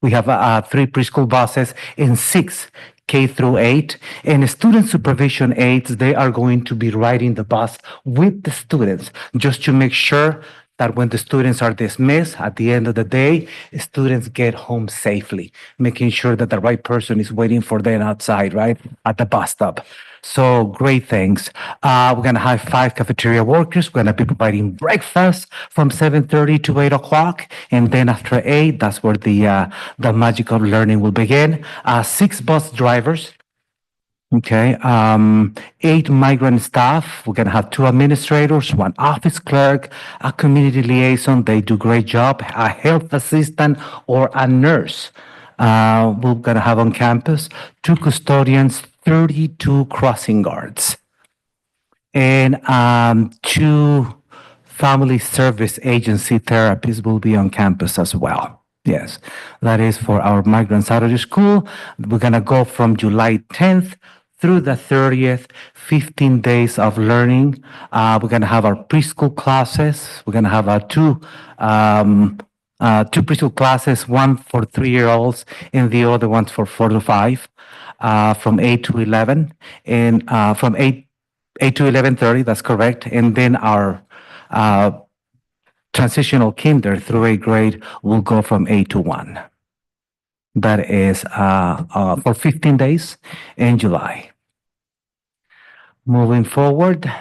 We have 3 preschool buses and 6 K through 8. And student supervision aides, they are going to be riding the bus with the students just to make sure that when the students are dismissed, at the end of the day, students get home safely, making sure that the right person is waiting for them outside, right, at the bus stop. So great things. We're going to have 5 cafeteria workers. We're going to be providing breakfast from 7:30 to 8 o'clock. And then after 8, that's where the magic of learning will begin. 6 bus drivers. Okay, 8 migrant staff. We're gonna have 2 administrators, 1 office clerk, a community liaison. They do great job. A health assistant or a nurse. We're gonna have on campus 2 custodians, 32 crossing guards, and 2 family service agency therapists will be on campus as well. Yes, that is for our migrant Saturday school. We're gonna go from July 10th through the 30th, 15 days of learning. We're going to have our preschool classes. We're going to have 2 preschool classes, one for 3-year-olds and the other ones for 4 to 5, from 8 to 11, and from 8 to 11:30. That's correct. And then our transitional kinder through 8th grade will go from 8 to 1. That is for 15 days in July. Moving forward,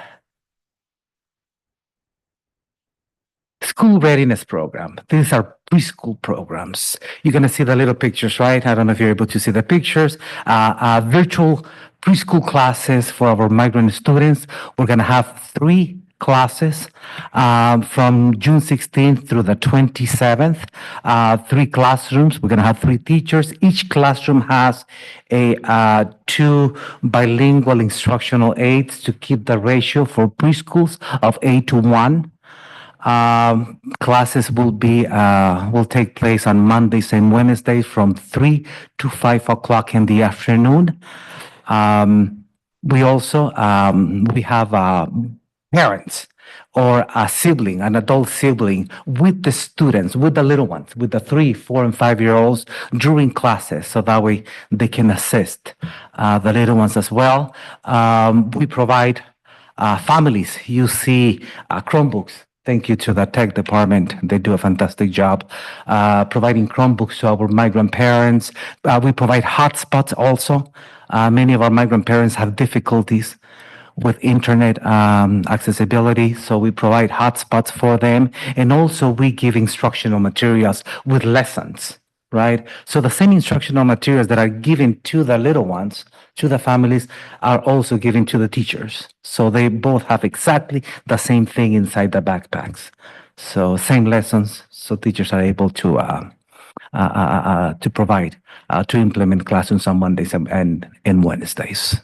school readiness program. These are preschool programs. You're going to see the little pictures, right? I don't know if you're able to see the pictures. Virtual preschool classes for our migrant students. We're going to have 3 classes from June 16th through the 27th. 3 classrooms. We're going to have 3 teachers. Each classroom has 2 bilingual instructional aides to keep the ratio for preschools of 8 to 1. Classes will take place on Mondays and Wednesdays from 3 to 5 o'clock in the afternoon. We also we have parents or a sibling, an adult sibling, with the students, with the little ones, with the 3, 4, and 5-year-olds during classes, so that way they can assist the little ones as well. We provide families. You see Chromebooks. Thank you to the tech department. They do a fantastic job providing Chromebooks to our migrant parents. We provide hotspots also. Many of our migrant parents have difficulties with internet accessibility, so we provide hotspots for them. And also we give instructional materials with lessons. right? So the same instructional materials that are given to the little ones, to the families, are also given to the teachers. So they both have exactly the same thing inside the backpacks. So same lessons, so teachers are able to provide, to implement classrooms on Mondays and Wednesdays.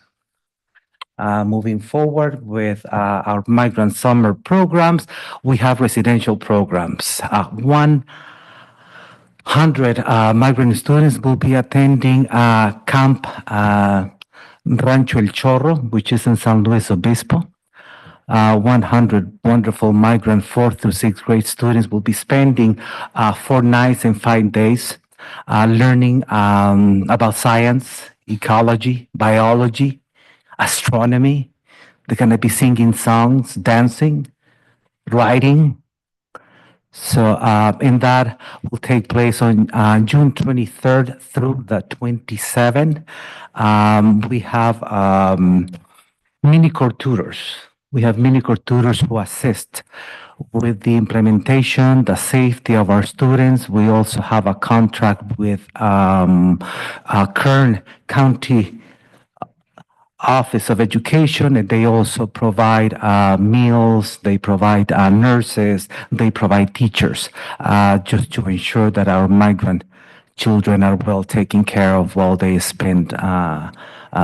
Moving forward with our migrant summer programs, we have residential programs. 100 migrant students will be attending Camp Rancho El Chorro, which is in San Luis Obispo. 100 wonderful migrant 4th through 6th grade students will be spending 4 nights and 5 days learning about science, ecology, biology, astronomy. They're going to be singing songs, dancing, writing. So in that will take place on June 23rd through the 27th. We have mini core tutors. We have mini core tutors who assist with the implementation, the safety of our students. We also have a contract with Kern County Office of Education, and they also provide meals, they provide nurses, they provide teachers, just to ensure that our migrant children are well taken care of while they spend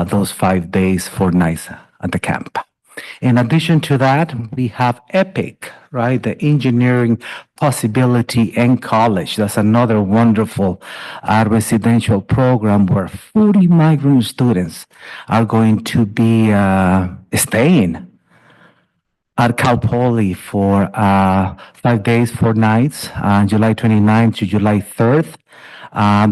those 5 days, 4 nights at the camp. In addition to that, we have EPIC, right? The Engineering Possibility and College. That's another wonderful residential program where 40 migrant students are going to be staying at Cal Poly for 5 days, 4 nights, July 29th to July 3rd.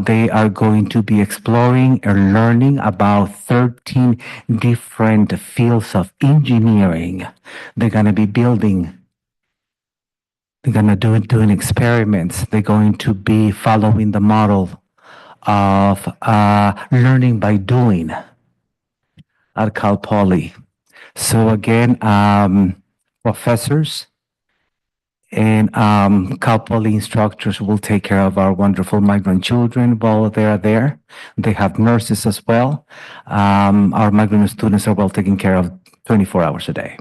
They are going to be exploring and learning about 13 different fields of engineering. They're going to be building. They're going to doing experiments. They're going to be following the model of learning by doing at Cal Poly. So again, professors and Cal Poly instructors will take care of our wonderful migrant children while they are there. They have nurses as well. Our migrant students are well taken care of 24 hours a day.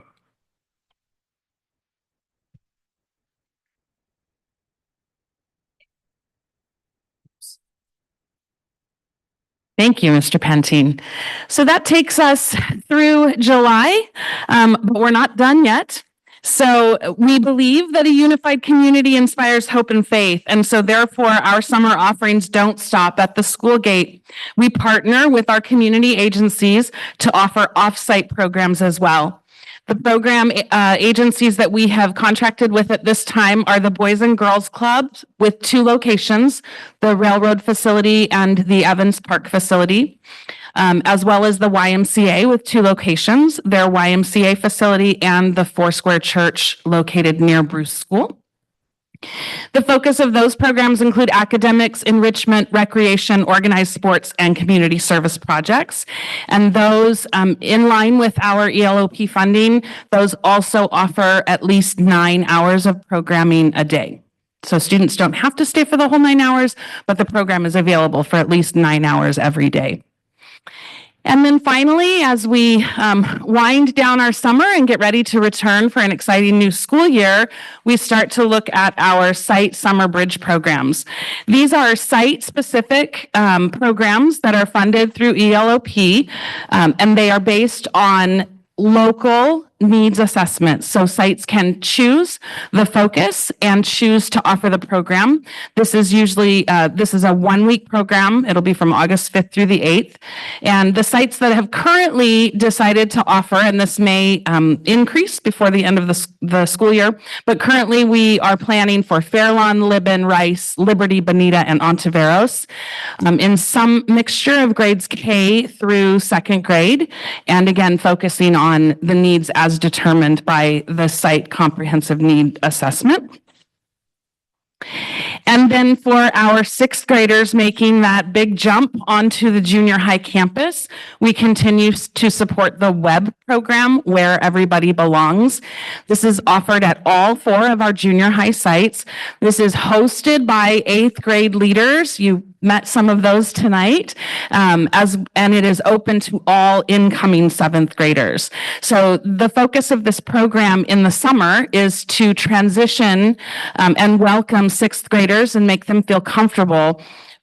Thank you, Mr. Pentine. So that takes us through July, but we're not done yet. So we believe that a unified community inspires hope and faith. And so therefore, our summer offerings don't stop at the school gate. We partner with our community agencies to offer off-site programs as well. The program agencies that we have contracted with at this time are the Boys and Girls Clubs with 2 locations, the Railroad facility and the Evans Park facility, as well as the YMCA with 2 locations, their YMCA facility and the Foursquare Church located near Bruce School. The focus of those programs include academics, enrichment, recreation, organized sports, and community service projects. And those, in line with our ELOP funding, those also offer at least 9 hours of programming a day. So students don't have to stay for the whole 9 hours, but the program is available for at least 9 hours every day. And then finally, as we wind down our summer and get ready to return for an exciting new school year, we start to look at our site summer bridge programs. These are site-specific programs that are funded through ELOP, and they are based on local needs assessments. So sites can choose the focus and choose to offer the program. This is usually, this is a 1-week program. It'll be from August 5th through the 8th. And the sites that have currently decided to offer, and this may increase before the end of the school year, but currently we are planning for Fairlawn, Libin, Rice, Liberty, Bonita, and Ontiveros in some mixture of grades K through 2nd grade. And again, focusing on the needs as determined by the site comprehensive need assessment. And then for our 6th graders making that big jump onto the junior high campus, we continue to support the web program Where Everybody Belongs. This is offered at all 4 of our junior high sites. This is hosted by 8th grade leaders. You met some of those tonight, and it is open to all incoming seventh graders. So the focus of this program in the summer is to transition and welcome sixth graders and make them feel comfortable.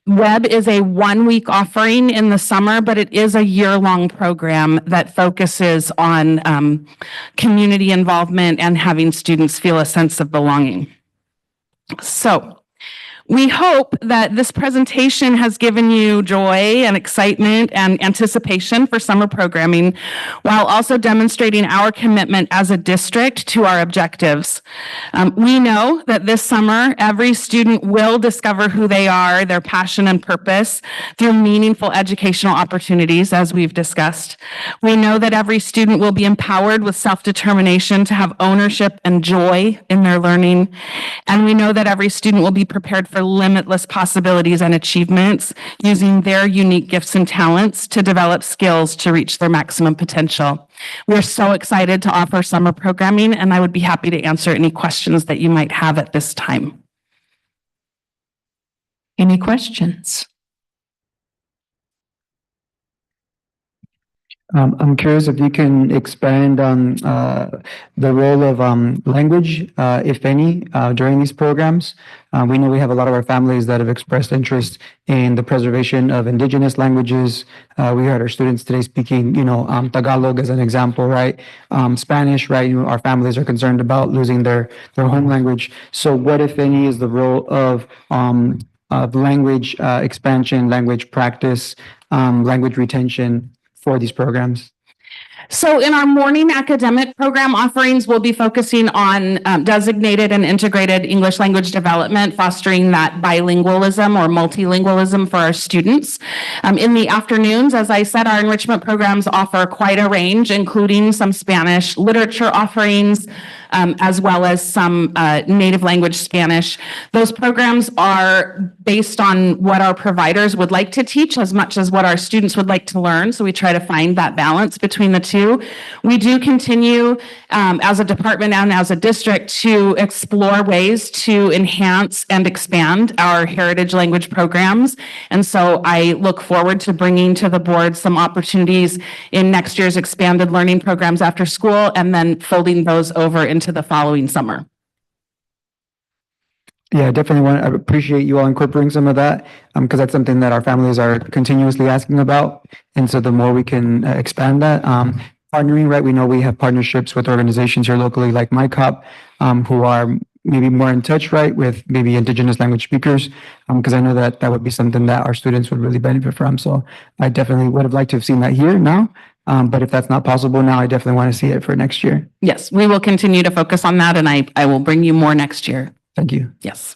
Web is a 1-week offering in the summer, but it is a year-long program that focuses on community involvement and having students feel a sense of belonging. So we hope that this presentation has given you joy and excitement and anticipation for summer programming, while also demonstrating our commitment as a district to our objectives. We know that this summer, every student will discover who they are, their passion and purpose through meaningful educational opportunities, as we've discussed. We know that every student will be empowered with self-determination to have ownership and joy in their learning. And we know that every student will be prepared for limitless possibilities and achievements using their unique gifts and talents to develop skills to reach their maximum potential. We're so excited to offer summer programming, and I would be happy to answer any questions that you might have at this time. Any questions? I'm curious if you can expand on the role of language, if any, during these programs. We know we have a lot of our families that have expressed interest in the preservation of indigenous languages. We heard our students today speaking, Tagalog as an example, right? Spanish, right? Our families are concerned about losing their home language. So what, if any, is the role of language expansion, language practice, language retention for these programs? So in our morning academic program offerings, we'll be focusing on designated and integrated English language development, fostering that bilingualism or multilingualism for our students. In the afternoons, as I said, our enrichment programs offer quite a range, including some Spanish literature offerings, as well as some native language Spanish. Those programs are based on what our providers would like to teach as much as what our students would like to learn. So we try to find that balance between the two. We do continue as a department and as a district to explore ways to enhance and expand our heritage language programs. And so I look forward to bringing to the board some opportunities in next year's expanded learning programs after school, and then folding those over into the following summer. Yeah, I appreciate you all incorporating some of that, because that's something that our families are continuously asking about. And so the more we can expand that, partnering, right? We know we have partnerships with organizations here locally like MyCop, who are maybe more in touch, right, with maybe indigenous language speakers, because I know that that would be something that our students would really benefit from. So I definitely would have liked to have seen that here now. But if that's not possible now, I definitely want to see it for next year. Yes, we will continue to focus on that, and I will bring you more next year. Thank you. Yes.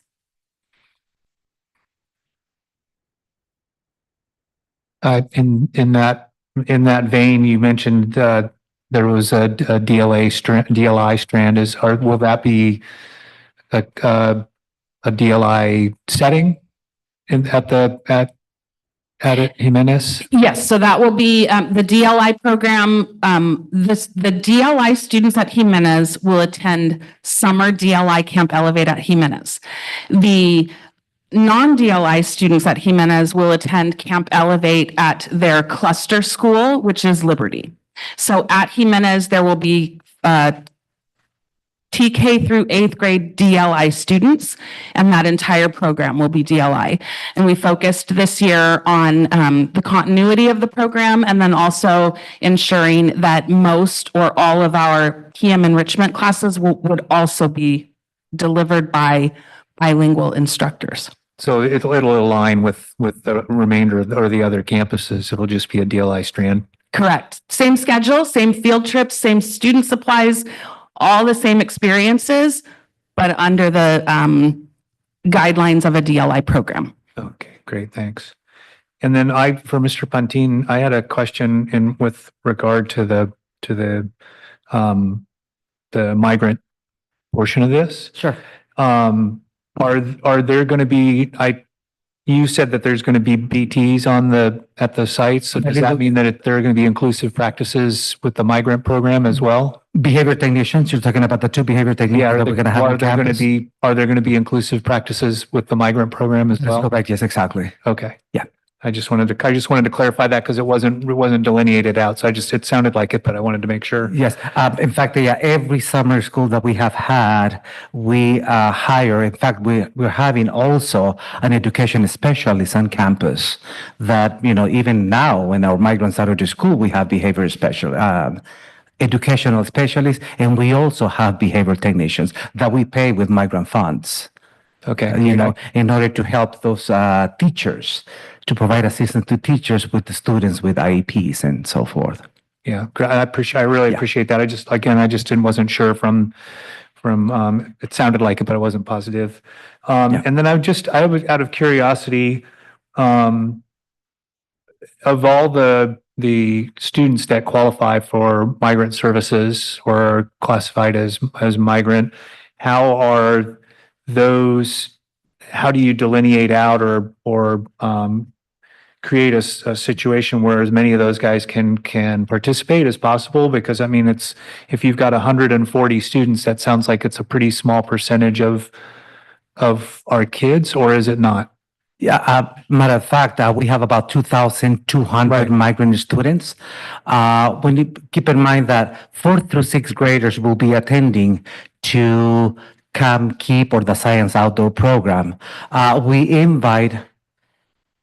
In that vein, you mentioned there was a DLI strand. Will that be a DLI setting at Jimenez? Yes, so that will be the DLI program. The DLI students at Jimenez will attend summer DLI Camp Elevate at Jimenez. The non-DLI students at Jimenez will attend Camp Elevate at their cluster school, which is Liberty. So at Jimenez, there will be TK through 8th grade DLI students, and that entire program will be DLI. And we focused this year on the continuity of the program, and then also ensuring that most or all of our PM enrichment classes would also be delivered by bilingual instructors. So it'll align with the remainder of or the other campuses. It'll just be a DLI strand. Correct. Same schedule, same field trips, same student supplies, all the same experiences, but under the guidelines of a DLI program. Okay, great, thanks. And then for Mr. Pantin, I had a question with regard to the migrant portion of this. Sure. Are there going to be? You said that there's going to be BTs at the sites. So does that mean that there are going to be inclusive practices with the migrant program as well? Behavior technicians, you're talking about the two behavior technicians that we're going to have Are on there going to campus? are there going to be inclusive practices with the migrant program as That's well? correct, yes, exactly. Okay. Yeah. I just wanted to clarify that because it wasn't delineated out. So it sounded like it, but I wanted to make sure. Yes, in fact, yeah, every summer school that we have had, we hire, in fact, we're having also an education specialist on campus that, even now when our migrants are to school, we have behavior educational specialists, and we also have behavior technicians that we pay with migrant funds. Okay. In order to help those teachers, to provide assistance to teachers with the students with IEPs and so forth. Yeah, I really appreciate that. I just wasn't sure from, it sounded like it, but I wasn't positive. And then I was out of curiosity, of all the students that qualify for migrant services or are classified as migrant, how do you delineate out or create a situation where as many of those guys can participate as possible? Because I mean, if you've got 140 students, that sounds like it's a pretty small percentage of our kids, or is it not? Yeah, matter of fact, we have about 2,200 migrant students. When you keep in mind that 4th through 6th graders will be attending to Camp Keep or the Science Outdoor program, we invite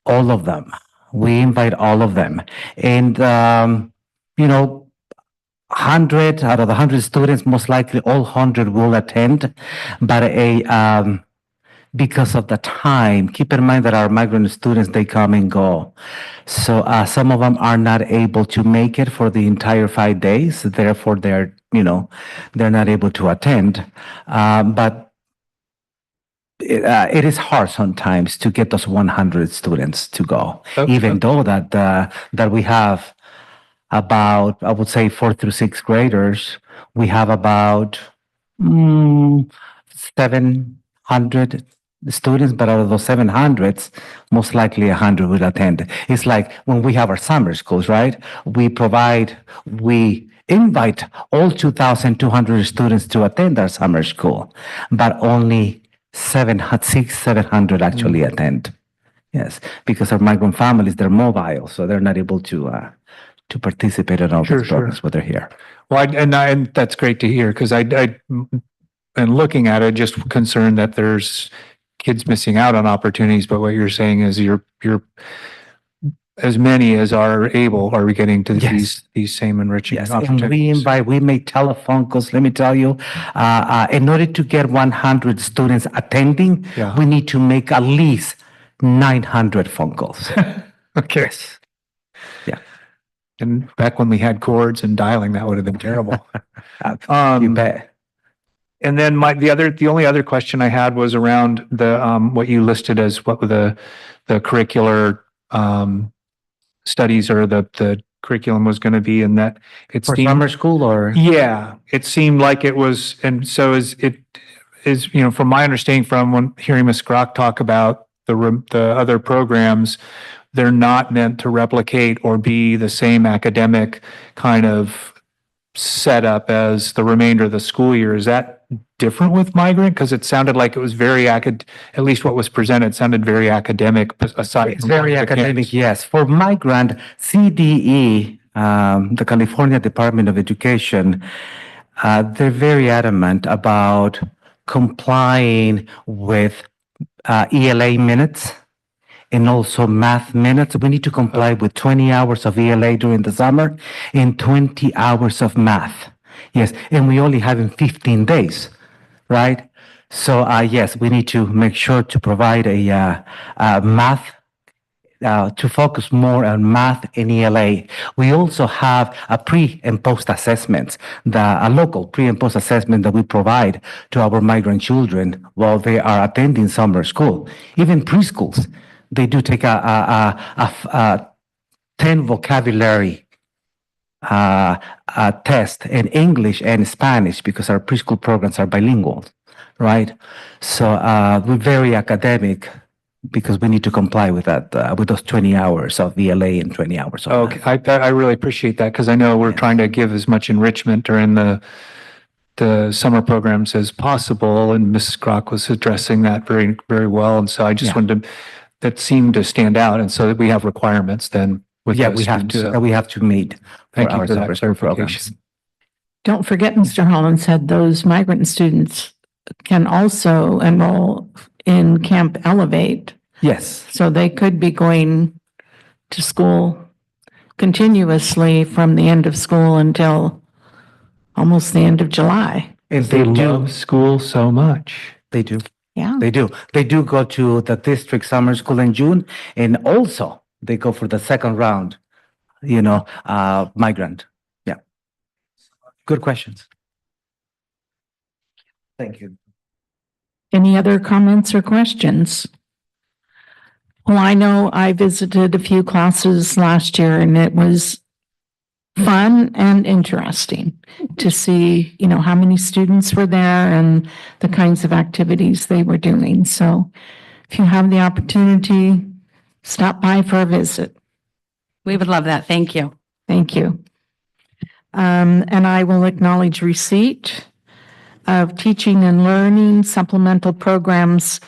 all of them. And, 100 out of the 100 students, most likely all 100 will attend, but because of the time, keep in mind that our migrant students, they come and go. So some of them are not able to make it for the entire 5 days. Therefore, they're not able to attend. But it is hard sometimes to get those 100 students to go, even though that we have about, I would say, 4th through 6th graders, we have about 700 students, but out of those 700s, most likely 100 will attend. It's like when we have our summer schools, right? We invite all 2,200 students to attend our summer school, but only 700 actually attend. Yes, because our migrant families, they're mobile, so they're not able to participate in all these programs when they're here. Well, and that's great to hear, because and looking at it, just concerned that there's kids missing out on opportunities. But what you're saying is you're as many as are able are getting to these same enriching opportunities. And we make telephone calls. Let me tell you, in order to get 100 students attending, we need to make at least 900 phone calls. Okay. Yeah. And back when we had cords and dialing, that would have been terrible. You bet. And then the only other question I had was around the what you listed as what were the curricular studies, or the curriculum was going to be, and that it's for summer school, or it seemed like it was. And so is from my understanding, from when hearing Ms. Grock talk about the other programs, they're not meant to replicate or be the same academic kind of setup as the remainder of the school year. Is that different with migrant? Because it sounded like it was at least what was presented sounded very academic. Aside, it's very academic. Yes, for migrant, CDE, the California Department of Education, they're very adamant about complying with ELA minutes and also math minutes. We need to comply with 20 hours of ELA during the summer and 20 hours of math. Yes, and we only have in 15 days, right? So yes, we need to make sure to provide a math, to focus more on math and ELA. We also have a pre and post assessments, a local pre and post assessment that we provide to our migrant children while they are attending summer school. Even preschools, they do take a 10 vocabulary test in English and Spanish, because our preschool programs are bilingual, right? So we're very academic, because we need to comply with that, with those 20 hours of VLA and 20 hours of Okay, math. I really appreciate that because I know we're trying to give as much enrichment during the summer programs as possible, and Mrs. Crock was addressing that very, very well. And so I just Yeah. wanted to, that seemed to stand out, and so that we have requirements then with Yeah, those we have students. to, So we have to meet for thank you our for that summer school programs. clarification. Don't forget, Mr. Holland said those migrant students can also enroll in Camp Elevate. Yes. So they could be going to school continuously from the end of school until almost the end of July. And They love school so much. They do. Yeah. They do. They do go to the district summer school in June, and also they go for the second round, migrant. Yeah. Good questions. Thank you. Any other comments or questions? Well, I know I visited a few classes last year and it was fun and interesting to see, how many students were there and the kinds of activities they were doing. So if you have the opportunity, stop by for a visit. We would love that. Thank you. Thank you. And I will acknowledge receipt of teaching and learning supplemental programs,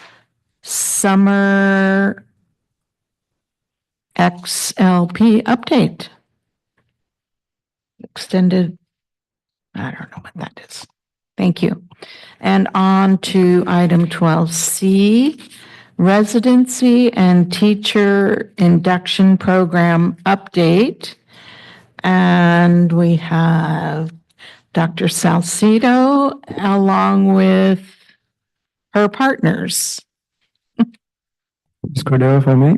summer XLP update. Extended, I don't know what that is. Thank you. And on to item 12C, residency and teacher induction program update. And we have Dr. Salcido along with her partners. Ms. Cordero, if I may?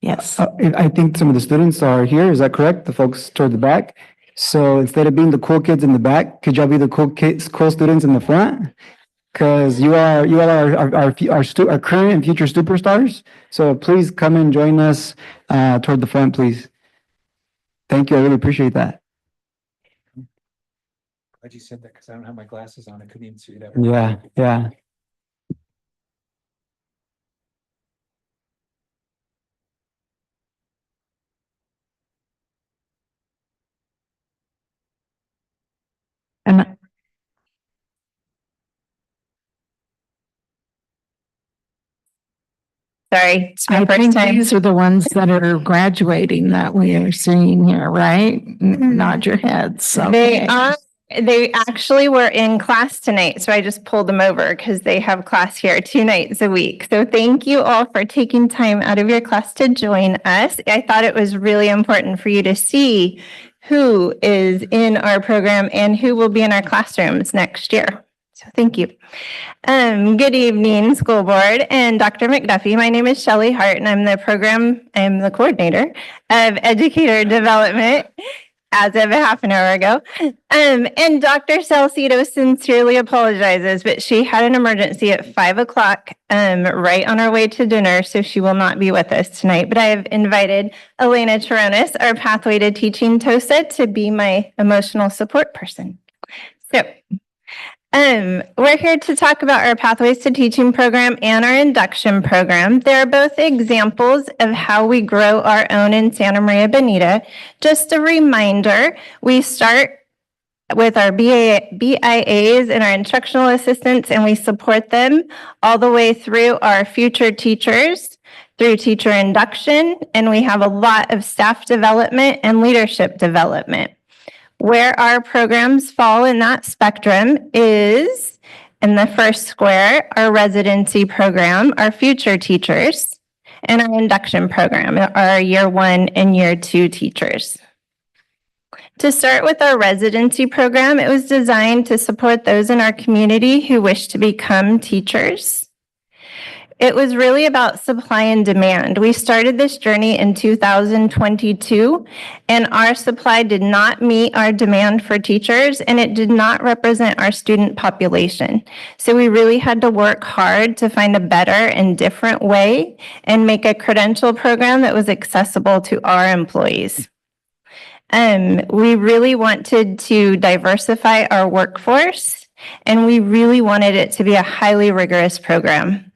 Yes. I think some of the students are here. Is that correct? The folks toward the back. So instead of being the cool kids in the back, could y'all be the cool students in the front? Because you all are our current and future superstars. So please come and join us toward the front, please. Thank you. I really appreciate that. Glad you said that because I don't have my glasses on. I couldn't even see that. Yeah, yeah. And Sorry, it's my I first think time. these are the ones that are graduating that we are seeing here, right? Nod your heads. They Okay. are, they actually were in class tonight, so I just pulled them over because they have class here 2 nights a week. So thank you all for taking time out of your class to join us. I thought it was really important for you to see who is in our program and who will be in our classrooms next year. So thank you. Good evening, school board and Dr. McDuffie. My name is Shelley Hart and I'm the coordinator of educator development as of a half an hour ago. And Dr. Salcido sincerely apologizes, but she had an emergency at 5:00, right on our way to dinner, so she will not be with us tonight. But I have invited Elena Charonis, our Pathway to Teaching TOSA, to be my emotional support person. So, we're here to talk about our Pathways to Teaching program and our induction program. They're both examples of how we grow our own in Santa Maria Bonita. Just a reminder, we start with our BIAs and our instructional assistants, and we support them all the way through our future teachers, through teacher induction, and we have a lot of staff development and leadership development. Where our programs fall in that spectrum is in the first square, our residency program, our future teachers, and our induction program, our year 1 and year 2 teachers. To start with our residency program, it was designed to support those in our community who wish to become teachers. It was really about supply and demand. We started this journey in 2022, and our supply did not meet our demand for teachers, and it did not represent our student population. So we really had to work hard to find a better and different way and make a credential program that was accessible to our employees. We really wanted to diversify our workforce, and we really wanted it to be a highly rigorous program.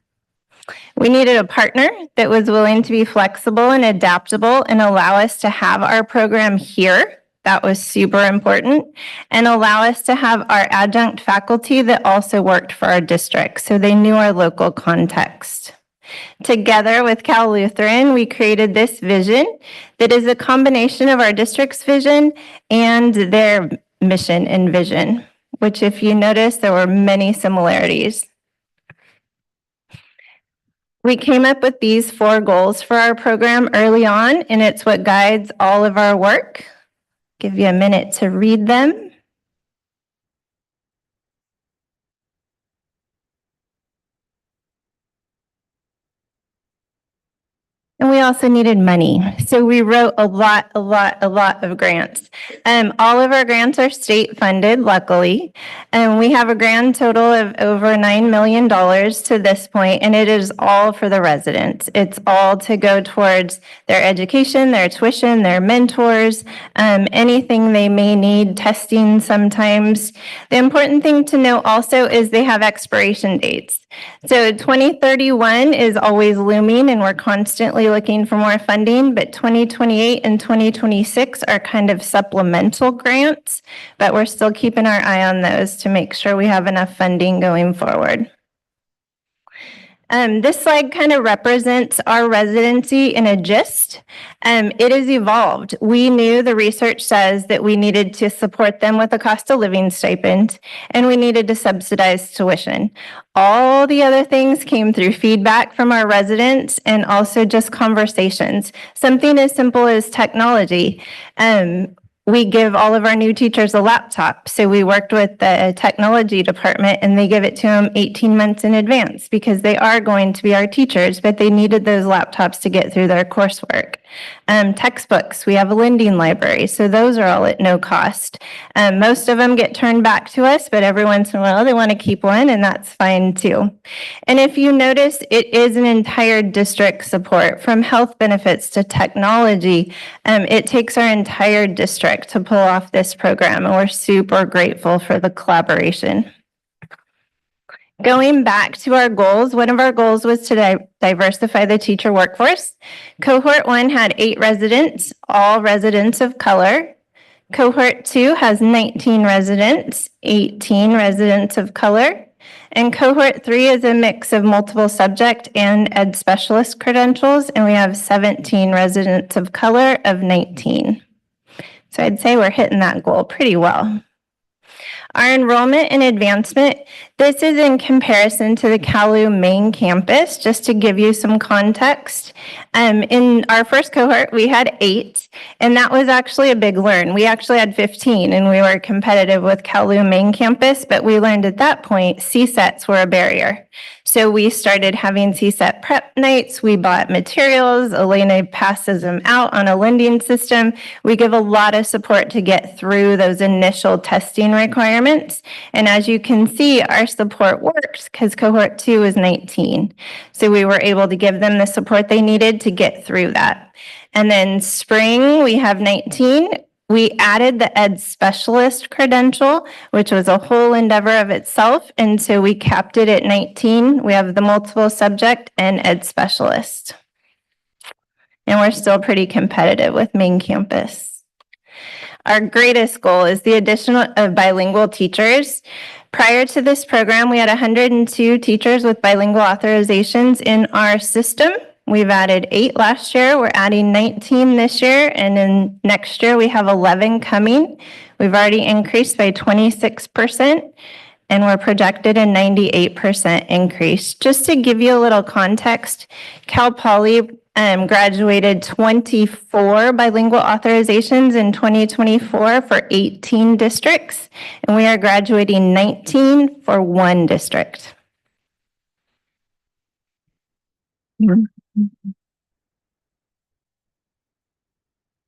We needed a partner that was willing to be flexible and adaptable and allow us to have our program here. That was super important. And allow us to have our adjunct faculty that also worked for our district, so they knew our local context. Together with Cal Lutheran, we created this vision that is a combination of our district's vision and their mission and vision, which if you notice, there were many similarities. We came up with these 4 goals for our program early on, and it's what guides all of our work. Give you a minute to read them. And we also needed money. So we wrote a lot of grants. All of our grants are state funded, luckily. And we have a grand total of over $9 million to this point, and it is all for the residents. It's all to go towards their education, their tuition, their mentors, anything they may need, testing sometimes. The important thing to know also is they have expiration dates. So 2031 is always looming, and we're constantly looking for more funding, but 2028 and 2026 are kind of supplemental grants, but we're still keeping our eye on those to make sure we have enough funding going forward. This slide kind of represents our residency in a gist. It has evolved. We knew the research says that we needed to support them with a cost of living stipend, and we needed to subsidize tuition. All the other things came through feedback from our residents and also just conversations. Something as simple as technology. We give all of our new teachers a laptop. So we worked with the technology department, and they give it to them 18 months in advance because they are going to be our teachers, but they needed those laptops to get through their coursework. Textbooks, we have a lending library, so those are all at no cost. Most of them get turned back to us, but every once in a while they want to keep one, and that's fine too. And if you notice, it is an entire district support, from health benefits to technology. It takes our entire district to pull off this program, and we're super grateful for the collaboration. Going back to our goals, one of our goals was to diversify the teacher workforce. Cohort 1 had 8 residents, all residents of color. Cohort 2 has 19 residents, 18 residents of color. And cohort 3 is a mix of multiple subject and ed specialist credentials, and we have 17 residents of color of 19. So I'd say we're hitting that goal pretty well. Our enrollment and advancement, this is in comparison to the Calu main campus, just to give you some context. In our first cohort, we had 8, and that was actually a big learn. We actually had 15, and we were competitive with Calu main campus, but we learned at that point CSETs were a barrier. So we started having CSET prep nights. We bought materials. Elena passes them out on a lending system. We give a lot of support to get through those initial testing requirements. And as you can see, our support works because cohort 2 is 19. So we were able to give them the support they needed to get through that. And then spring, we have 19. We added the ed specialist credential, which was a whole endeavor of itself. And so we capped it at 19. We have the multiple subject and ed specialist. And we're still pretty competitive with main campus. Our greatest goal is the addition of bilingual teachers. Prior to this program, we had 102 teachers with bilingual authorizations in our system. We've added 8 last year. We're adding 19 this year. And then next year, we have 11 coming. We've already increased by 26%, and we're projected a 98% increase. Just to give you a little context, Cal Poly graduated 24 bilingual authorizations in 2024 for 18 districts, and we are graduating 19 for 1 district.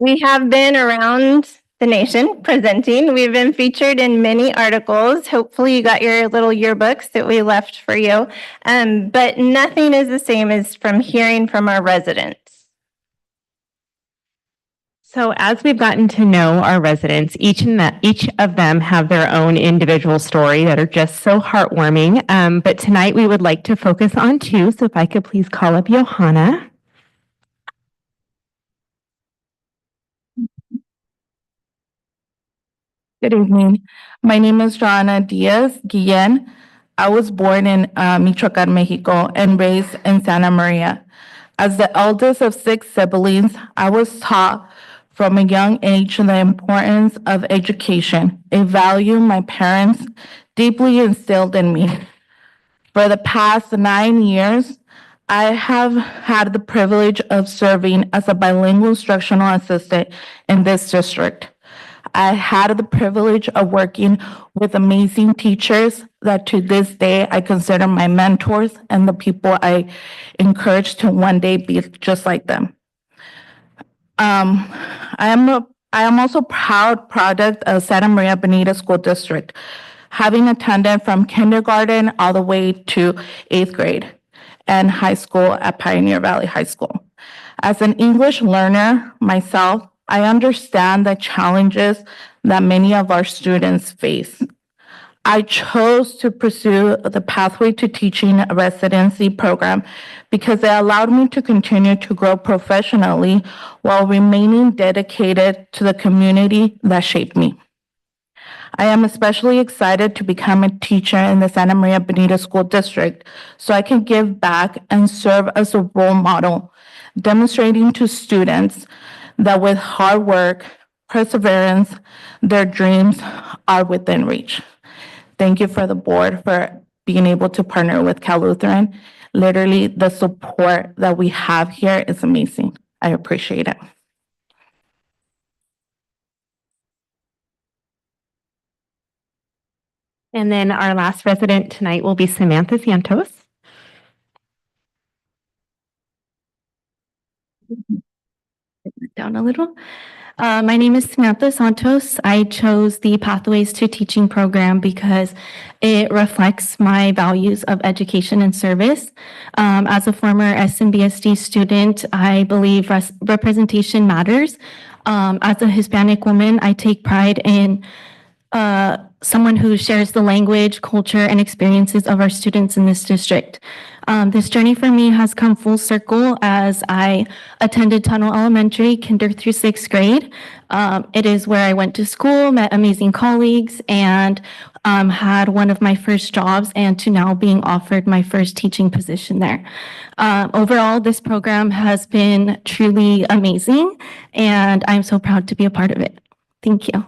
We have been around the nation presenting. We've been featured in many articles. Hopefully you got your little yearbooks that we left for you. But nothing is the same as from hearing from our residents. So as we've gotten to know our residents, each of them have their own individual story that are just so heartwarming. But tonight we would like to focus on two. So if I could please call up Johanna. Good evening. My name is Joanna Diaz Guillen. I was born in Michoacan, Mexico, and raised in Santa Maria. As the eldest of 6 siblings, I was taught from a young age the importance of education, a value my parents deeply instilled in me. For the past 9 years, I have had the privilege of serving as a bilingual instructional assistant in this district. I had the privilege of working with amazing teachers that to this day I consider my mentors and the people I encourage to one day be just like them. I am also proud product of Santa Maria Bonita School District, having attended from kindergarten all the way to 8th grade and high school at Pioneer Valley High School. As an English learner myself, I understand the challenges that many of our students face. I chose to pursue the Pathway to Teaching residency program because it allowed me to continue to grow professionally while remaining dedicated to the community that shaped me. I am especially excited to become a teacher in the Santa Maria Bonita School District so I can give back and serve as a role model, demonstrating to students that with hard work, perseverance, their dreams are within reach. Thank you for the board for being able to partner with Cal Lutheran. Literally, the support that we have here is amazing. I appreciate it. And then our last resident tonight will be Samantha Santos. Down a little. My name is Samantha Santos. I chose the Pathways to Teaching program because it reflects my values of education and service. As a former SMBSD student, I believe representation matters. As a Hispanic woman, I take pride in someone who shares the language, culture, and experiences of our students in this district. This journey for me has come full circle as I attended Tunnel Elementary, kinder through 6th grade. It is where I went to school, met amazing colleagues, and had one of my first jobs, and to now being offered my first teaching position there. Overall, this program has been truly amazing, and I'm so proud to be a part of it. Thank you.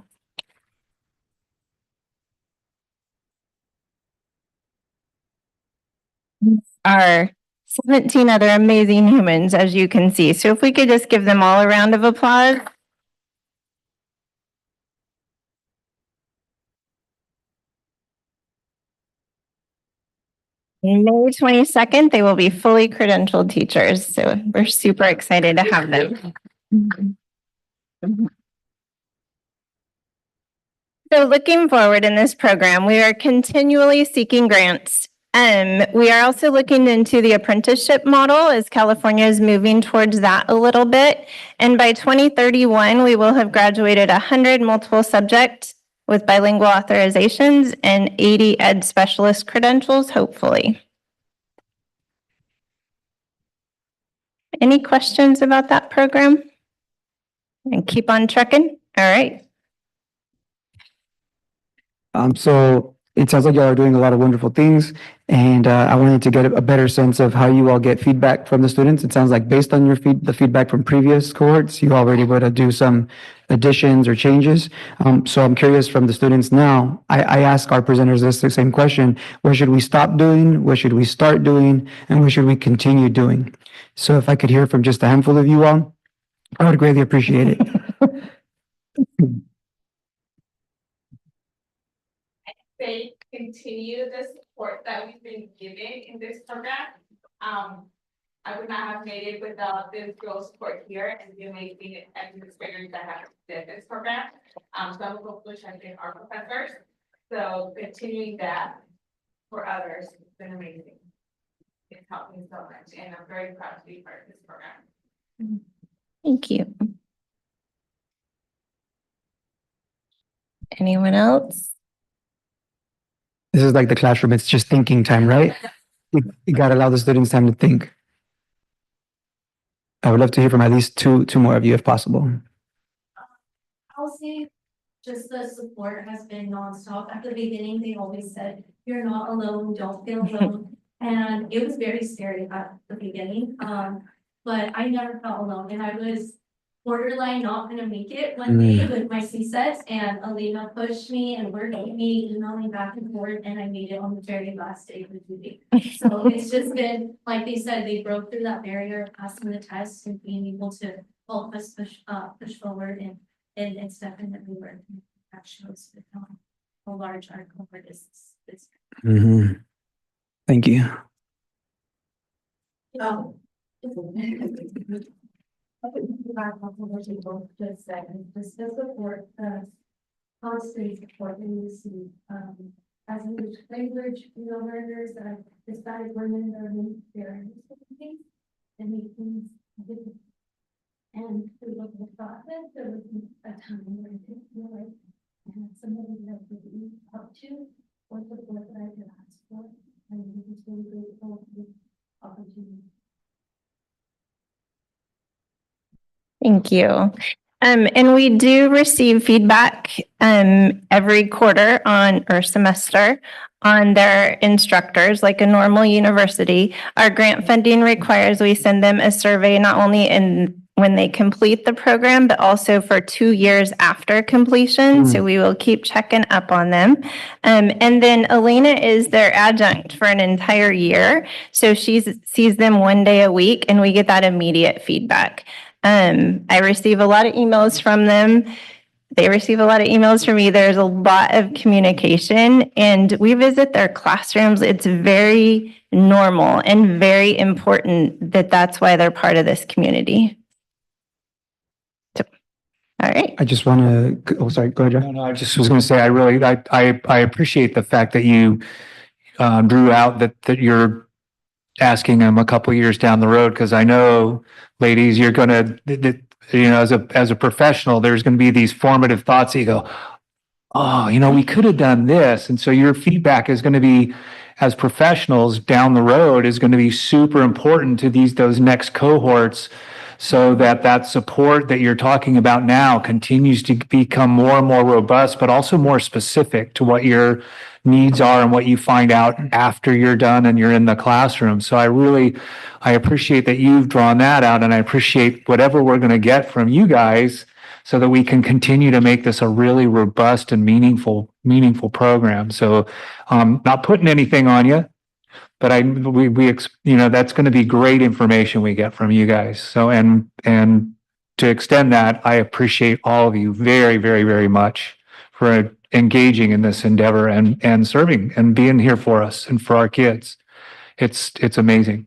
Are 17 other amazing humans, as you can see. So if we could just give them all a round of applause. May 22nd, they will be fully credentialed teachers. So we're super excited to have them. So looking forward in this program, we are continually seeking grants. We are also looking into the apprenticeship model as California is moving towards that a little bit. And by 2031, we will have graduated 100 multiple subject with bilingual authorizations and 80 ed specialist credentials, hopefully. Any questions about that program? And keep on trucking. All right. So it sounds like y'all are doing a lot of wonderful things, and I wanted to get a better sense of how you all get feedback from the students. It sounds like based on your the feedback from previous cohorts, you all were able to do some additions or changes. So I'm curious from the students now, I ask our presenters this the same question: what should we stop doing? What should we start doing? And what should we continue doing? So if I could hear from just a handful of you all, I would greatly appreciate it. They continue the support that we've been given in this program. I would not have made it without this girl support here and the amazing experience that I have with this program. So I'm hopefully thanking our professors. So continuing that for others has been amazing. It's helped me so much, and I'm very proud to be part of this program. Thank you. Anyone else? This is like the classroom. It's just thinking time, right? You got to allow the students time to think. I would love to hear from at least two more of you if possible. I'll say just the support has been nonstop. At the beginning, they always said, "You're not alone, don't feel alone." And it was very scary at the beginning. But I never felt alone, and I was borderline not gonna make it one day with my C-sets, and Alina pushed me and worked with me, emailing back and forth, and I made it on the very last day of the due date. So it's just been, like they said, they broke through that barrier of passing the test and being able to help us push forward, and it's definitely worth it. That shows how large our cohort is. Thank you. Just second, just the support, constant support that we receive, as English language, learners, Hispanic women learning their things and make things different. And through the process, there was a time where I didn't feel like I had somebody that I could reach out to or support that I could ask for. And I'm just really grateful for the opportunity. Thank you. And we do receive feedback every quarter or semester on their instructors, like a normal university. Our grant funding requires we send them a survey not only when they complete the program, but also for 2 years after completion. So we will keep checking up on them. And then Elena is their adjunct for an entire year. So she sees them 1 day a week, and we get that immediate feedback. I receive a lot of emails from them. They receive a lot of emails from me. There's a lot of communication, and we visit their classrooms. It's very normal and very important that that's why they're part of this community. So, all right. I just want to, sorry, go ahead, Jeff. No, I just was going to say, I appreciate the fact that you drew out that you're asking them a couple years down the road, because I know, ladies, you're going to, as a professional, there's going to be these formative thoughts that you go, oh, we could have done this. And so your feedback is going to be, as professionals down the road, is going to be super important to those next cohorts, so that support that you're talking about now continues to become more and more robust, but also more specific to what your needs are and what you find out after you're done and you're in the classroom. So I appreciate that you've drawn that out, and I appreciate whatever we're going to get from you guys so that we can continue to make this a really robust and meaningful program. So not putting anything on you, but that's going to be great information we get from you guys. So, and to extend that, I appreciate all of you very, very, very much for engaging in this endeavor and serving and being here for us and for our kids. It's amazing.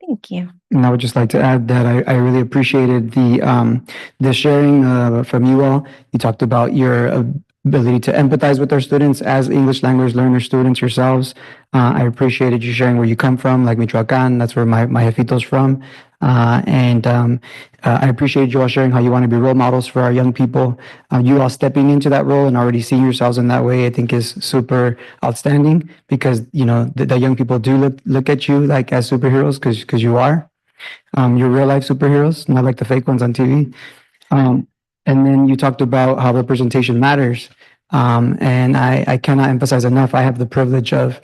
Thank you. And I would just like to add that I really appreciated the sharing from you all. You talked about your ability to empathize with our students as English language learner students yourselves. I appreciated you sharing where you come from, like Michoacan. That's where my jefito's from. I appreciate you all sharing how you want to be role models for our young people. You all stepping into that role and already seeing yourselves in that way, I think is super outstanding, because, the young people do look at you like as superheroes, because you are. You're real life superheroes, not like the fake ones on TV. And then you talked about how representation matters. And I cannot emphasize enough, I have the privilege of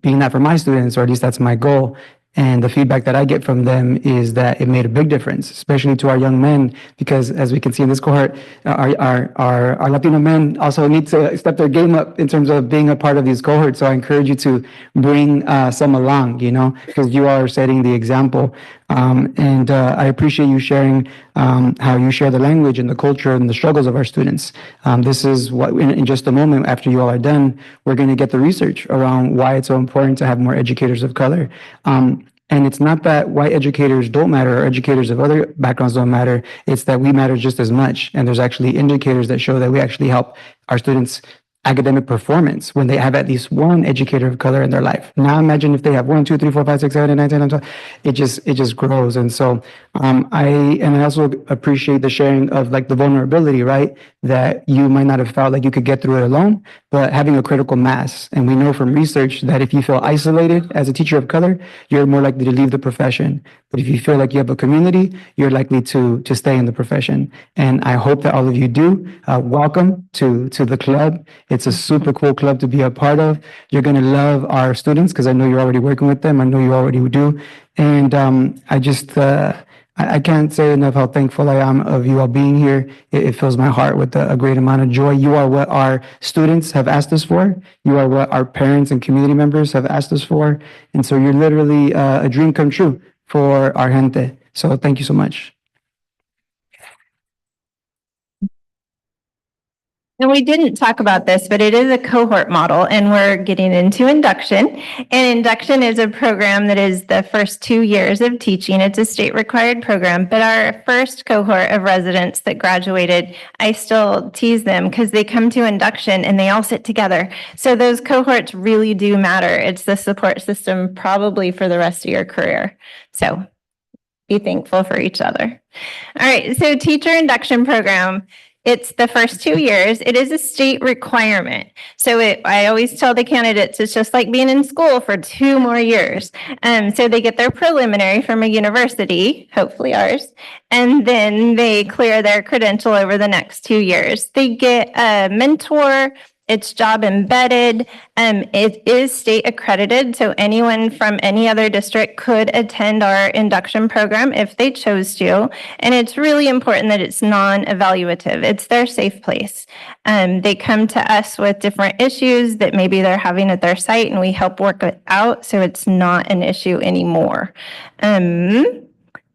being that for my students, or at least that's my goal. And the feedback that I get from them is that it made a big difference, especially to our young men, because as we can see in this cohort, our Latino men also need to step their game up in terms of being a part of these cohorts. So I encourage you to bring some along, because you are setting the example. And I appreciate you sharing how you share the language and the culture and the struggles of our students. This is what, in just a moment after you all are done, we're going to get the research around why it's so important to have more educators of color. And it's not that white educators don't matter or educators of other backgrounds don't matter. It's that we matter just as much. And there's actually indicators that show that we actually help our students academic performance when they have at least one educator of color in their life. Now imagine if they have 1, 2, 3, 4, 5, 6, 7, 8, 9, 10, 11, 12. It just grows. And so I also appreciate the sharing of like the vulnerability, right? That you might not have felt like you could get through it alone, but having a critical mass. And we know from research that if you feel isolated as a teacher of color, you're more likely to leave the profession. But if you feel like you have a community, you're likely to stay in the profession. And I hope that all of you do. Welcome to the club. It's a super cool club to be a part of. You're going to love our students because I know you're already working with them. I know you already do. And I can't say enough how thankful I am of you all being here. It fills my heart with a great amount of joy. You are what our students have asked us for. You are what our parents and community members have asked us for. And so you're literally a dream come true for our gente. So thank you so much. And we didn't talk about this, but it is a cohort model and we're getting into induction. And induction is a program that is the first 2 years of teaching. It's a state required program, but our first cohort of residents that graduated, I still tease them because they come to induction and they all sit together. So those cohorts really do matter. It's the support system probably for the rest of your career. So be thankful for each other. All right, so teacher induction program. It's the first 2 years. It is a state requirement. So I always tell the candidates, it's just like being in school for 2 more years. So they get their preliminary from a university, hopefully ours, and then they clear their credential over the next 2 years. They get a mentor. It's job embedded. It is state accredited, so anyone from any other district could attend our induction program if they chose to. And it's really important that it's non-evaluative. It's their safe place. They come to us with different issues that maybe they're having at their site, and we help work it out so it's not an issue anymore.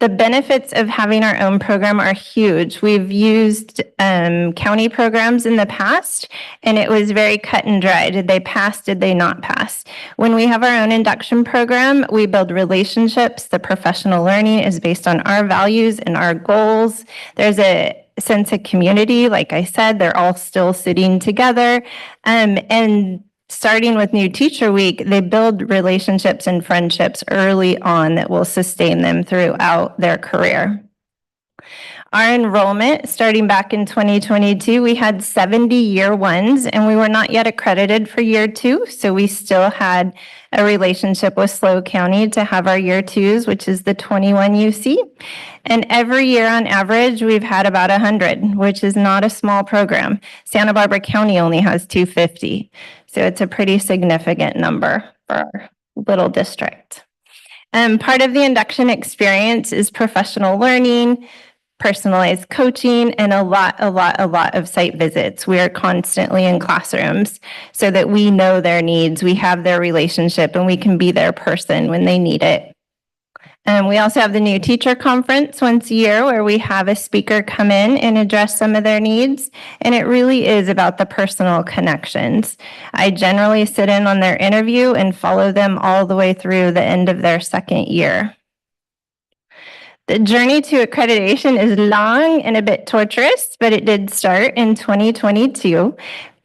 The benefits of having our own program are huge. We've used county programs in the past, and it was very cut and dry. Did they pass? Did they not pass? When we have our own induction program, we build relationships. The professional learning is based on our values and our goals. There's a sense of community. Like I said, they're all still sitting together. And starting with New Teacher Week, they build relationships and friendships early on that will sustain them throughout their career. Our enrollment, starting back in 2022, we had 70 year ones, and we were not yet accredited for year 2, so we still had a relationship with SLO County to have our year 2s, which is the 21 UC. And every year on average, we've had about 100, which is not a small program. Santa Barbara County only has 250. So it's a pretty significant number for our little district. Part of the induction experience is professional learning, personalized coaching, and a lot of site visits. We are constantly in classrooms so that we know their needs, we have their relationship, and we can be their person when they need it. We also have the New Teacher Conference once a year where we have a speaker come in and address some of their needs. And it really is about the personal connections. I generally sit in on their interview and follow them all the way through the end of their second year. The journey to accreditation is long and a bit torturous, but it did start in 2022.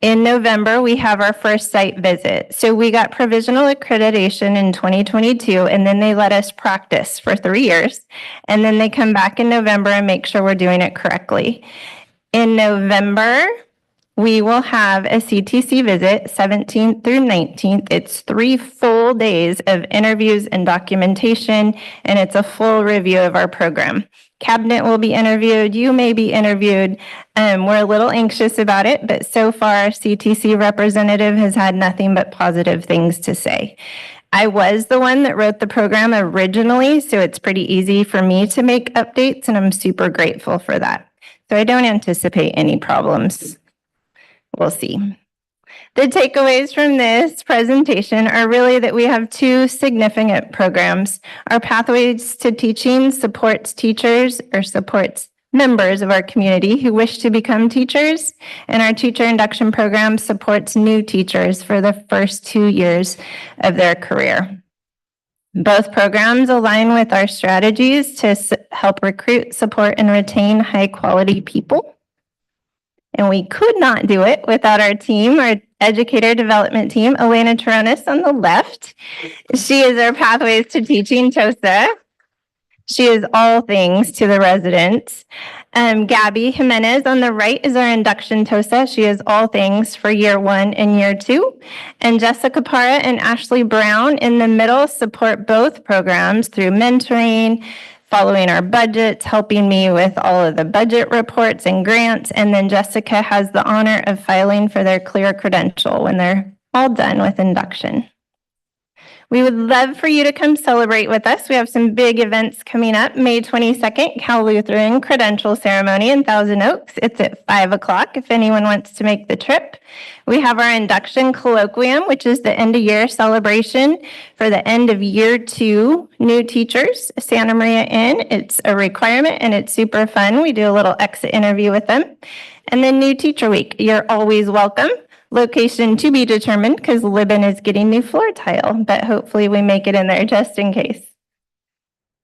In November, we have our first site visit. So we got provisional accreditation in 2022, and then they let us practice for 3 years. And then they come back in November and make sure we're doing it correctly. In November, we will have a CTC visit, 17th through 19th. It's 3 full days of interviews and documentation, and it's a full review of our program. Cabinet will be interviewed. You may be interviewed. We're a little anxious about it, but so far our CTC representative has had nothing but positive things to say. I was the one that wrote the program originally, so it's pretty easy for me to make updates, and I'm super grateful for that. So I don't anticipate any problems. We'll see. The takeaways from this presentation are really that we have 2 significant programs. Our Pathways to Teaching supports teachers or supports members of our community who wish to become teachers, and our teacher induction program supports new teachers for the first 2 years of their career. Both programs align with our strategies to help recruit, support, and retain high-quality people. And we could not do it without our team, our educator development team, Elena Taronis on the left. She is our Pathways to Teaching TOSA. She is all things to the residents. Gabby Jimenez on the right is our induction TOSA. She is all things for year 1 and year 2. And Jessica Parra and Ashley Brown in the middle support both programs through mentoring, following our budgets, helping me with all of the budget reports and grants. And then Jessica has the honor of filing for their clear credential when they're all done with induction. We would love for you to come celebrate with us. We have some big events coming up. May 22nd, Cal Lutheran Credential Ceremony in Thousand Oaks. It's at 5 o'clock if anyone wants to make the trip. We have our induction colloquium, which is the end of year celebration for the end of year 2 new teachers, Santa Maria Inn. It's a requirement and it's super fun. We do a little exit interview with them. And then new teacher week. You're always welcome. Location to be determined because Libin is getting new floor tile, but hopefully we make it in there just in case.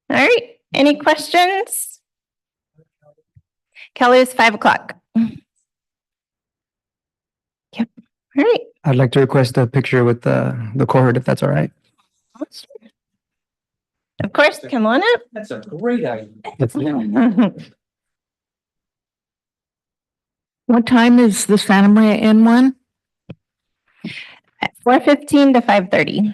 All right, any questions? Kelly is 5 o'clock. Yep, all right. I'd like to request a picture with the cohort, if that's all right. Of course, come on up. That's a great idea. What time is the Santa Maria Inn one? At 4:15 to 5:30.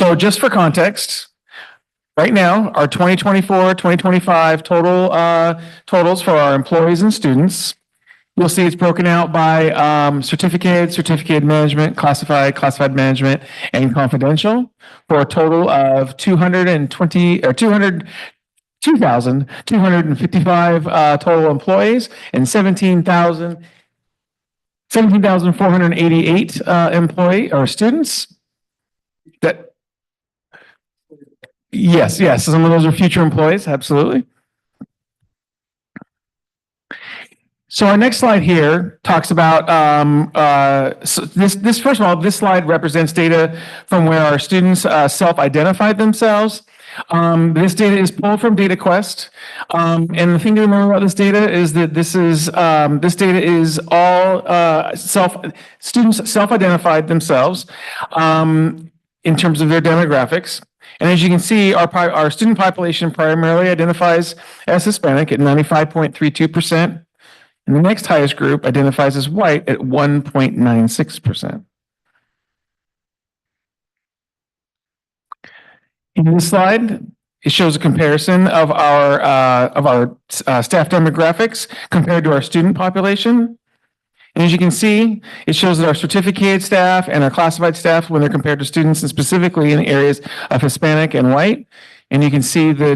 So just for context, right now, our 2024, 2025 totals for our employees and students, you'll see it's broken out by certificate management, classified management, and confidential for a total of 2,255 total employees and 17,488 employee or students. That yes, some of those are future employees, absolutely. So our next slide here talks about so this first of all, this slide represents data from where our students self-identified themselves. This data is pulled from DataQuest, and the thing to remember about this data is that this data is all students self-identified themselves in terms of their demographics. And as you can see, our student population primarily identifies as Hispanic at 95.32%. And the next highest group identifies as white at 1.96%. In this slide, it shows a comparison of our staff demographics compared to our student population. And as you can see, it shows that our certificated staff and our classified staff, when they're compared to students, and specifically in the areas of Hispanic and white, and you can see the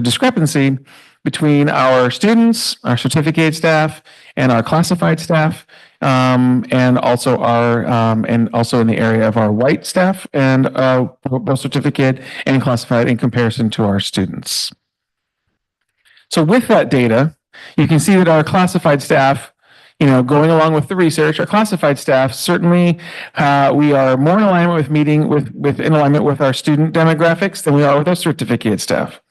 discrepancy between our students, our certificated staff, and our classified staff, and also in the area of our white staff and both certificate and classified in comparison to our students. So with that data, you can see that our classified staff, going along with the research, our classified staff certainly we are more in alignment in alignment with our student demographics than we are with our certificate staff.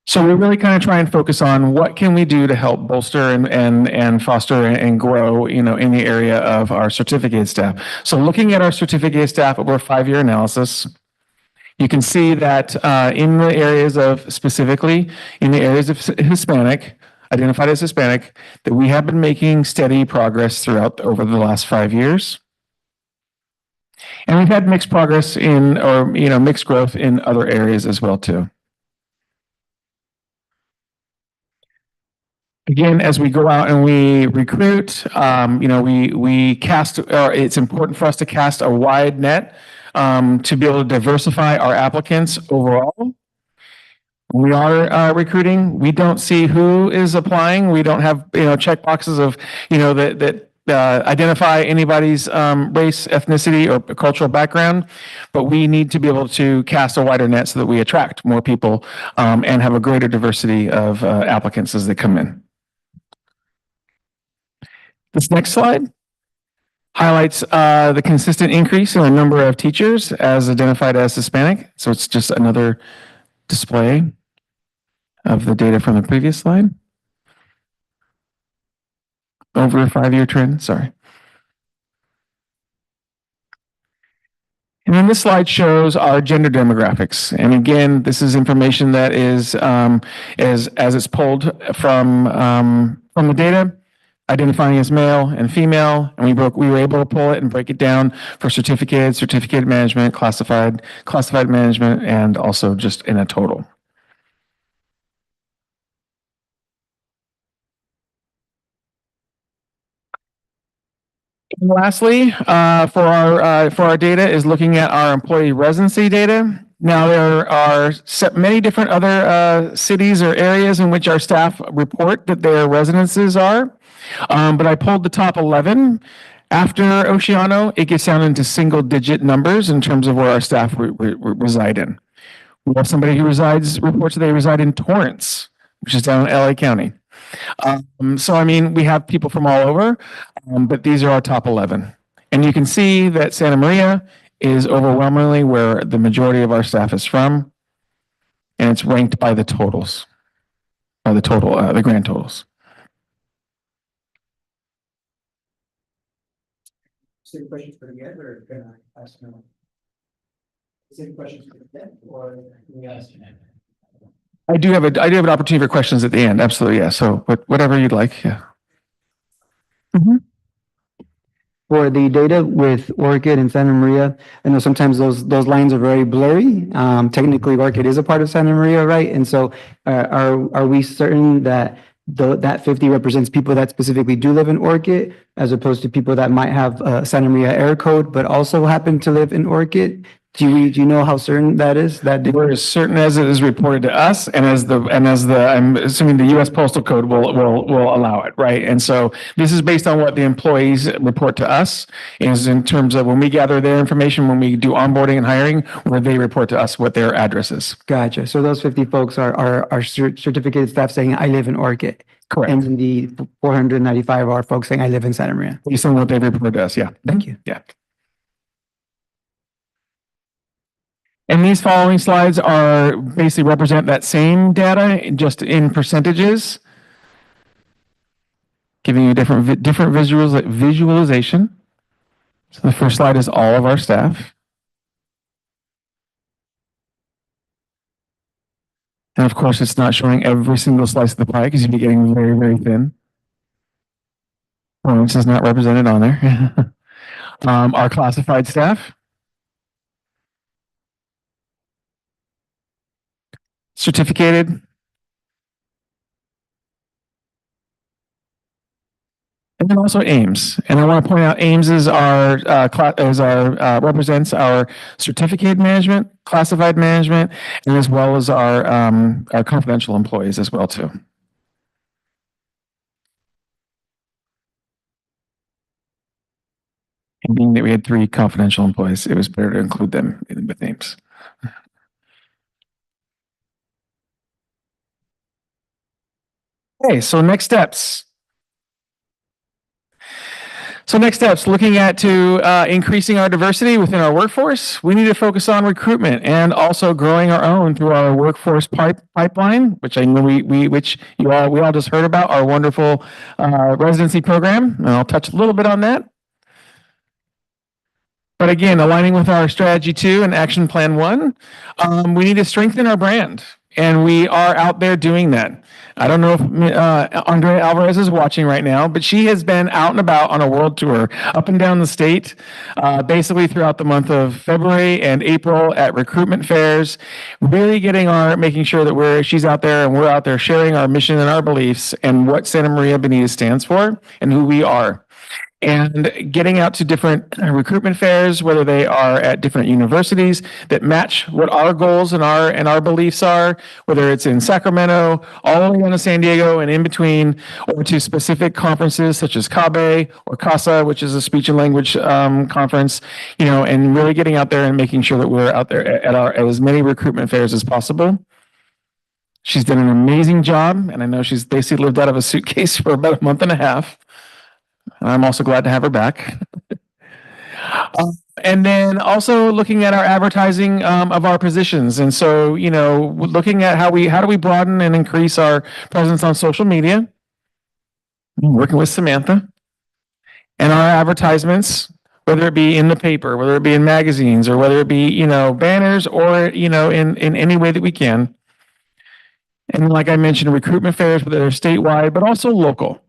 So we really kind of try and focus on what can we do to help bolster and foster and grow, in the area of our certificate staff. So looking at our certificate staff over a 5-year analysis, you can see that specifically in the areas of Hispanic, identified as Hispanic, that we have been making steady progress over the last 5 years. And we've had mixed progress mixed growth in other areas as well too. Again, as we go out and we recruit, we cast, or it's important for us to cast a wide net to be able to diversify our applicants overall. We are recruiting. We don't see who is applying. We don't have, check boxes of, that identify anybody's race, ethnicity, or cultural background, but we need to be able to cast a wider net so that we attract more people and have a greater diversity of applicants as they come in. This next slide highlights the consistent increase in the number of teachers as identified as Hispanic. So it's just another display of the data from the previous slide. Over a 5-year trend, sorry. And then this slide shows our gender demographics. And again, this is information that is, as it's pulled from the data, identifying as male and female, and we were able to pull it and break it down for certificate management, classified management, and also just in a total. And lastly, for our data is looking at our employee residency data. Now there are many different other cities or areas in which our staff report that their residences are. But I pulled the top 11. After Oceano, it gets down into single-digit numbers in terms of where our staff reside in. We have somebody who reports that they reside in Torrance, which is down in LA County. So, I mean, we have people from all over, but these are our top 11. And you can see that Santa Maria is overwhelmingly where the majority of our staff is from, and it's ranked by the totals, the grand totals. Any questions for the end, or can I ask no? Any questions for the end, or can we ask? I do have an opportunity for questions at the end. Absolutely, yeah. So, whatever you'd like, yeah. For the data with Orchid and Santa Maria, I know sometimes those lines are very blurry. Technically, Orchid is a part of Santa Maria, right? And so are we certain that that 50 represents people that specifically do live in Orchid as opposed to people that might have Santa Maria air code, but also happen to live in Orchid? Do you know how certain that is? We're as certain as it is reported to us and as the, I'm assuming the US Postal Code will allow it, right? And so this is based on what the employees report to us, is in terms of when we gather their information, when we do onboarding and hiring, where they report to us what their address is. Gotcha. So those 50 folks are certificated staff saying, I live in Orchid. Correct. And then the 495 are folks saying, I live in Santa Maria. Based on what they report to us, yeah. Thank you. Yeah. And these following slides are basically represent that same data just in percentages, giving you different visualization. So the first slide is all of our staff. And of course, it's not showing every single slice of the pie because you'd be getting very, very thin. Lawrence is not represented on there. Our classified staff. Certificated. And then also Ames. And I want to point out Ames is represents our certificate management, classified management, and as well as our confidential employees as well too. And being that we had 3 confidential employees, it was better to include them with names. Okay, so next steps. Looking at increasing our diversity within our workforce, we need to focus on recruitment and also growing our own through our workforce pipeline, which I know we all just heard about, our wonderful residency program, and I'll touch a little bit on that. But again, aligning with our strategy 2 and action plan 1, we need to strengthen our brand, and we are out there doing that. I don't know if Andrea Alvarez is watching right now, but she has been out and about on a world tour up and down the state, basically throughout the month of February and April at recruitment fairs, really making sure that she's out there and we're out there sharing our mission and our beliefs and what Santa Maria Bonita stands for and who we are. And getting out to different recruitment fairs, whether they are at different universities that match what our goals and our beliefs are, whether it's in Sacramento, all the way down to San Diego and in between, or to specific conferences such as CABE or CASA, which is a speech and language conference, and really getting out there and making sure that we're out there at as many recruitment fairs as possible. She's done an amazing job, and I know she's basically lived out of a suitcase for about a month and a half. I'm also glad to have her back. And then also looking at our advertising of our positions. And so, looking at how do we broaden and increase our presence on social media, working with Samantha, and our advertisements, whether it be in the paper, whether it be in magazines, or whether it be, banners, or, in any way that we can. And like I mentioned, recruitment fairs, whether they're statewide, but also local.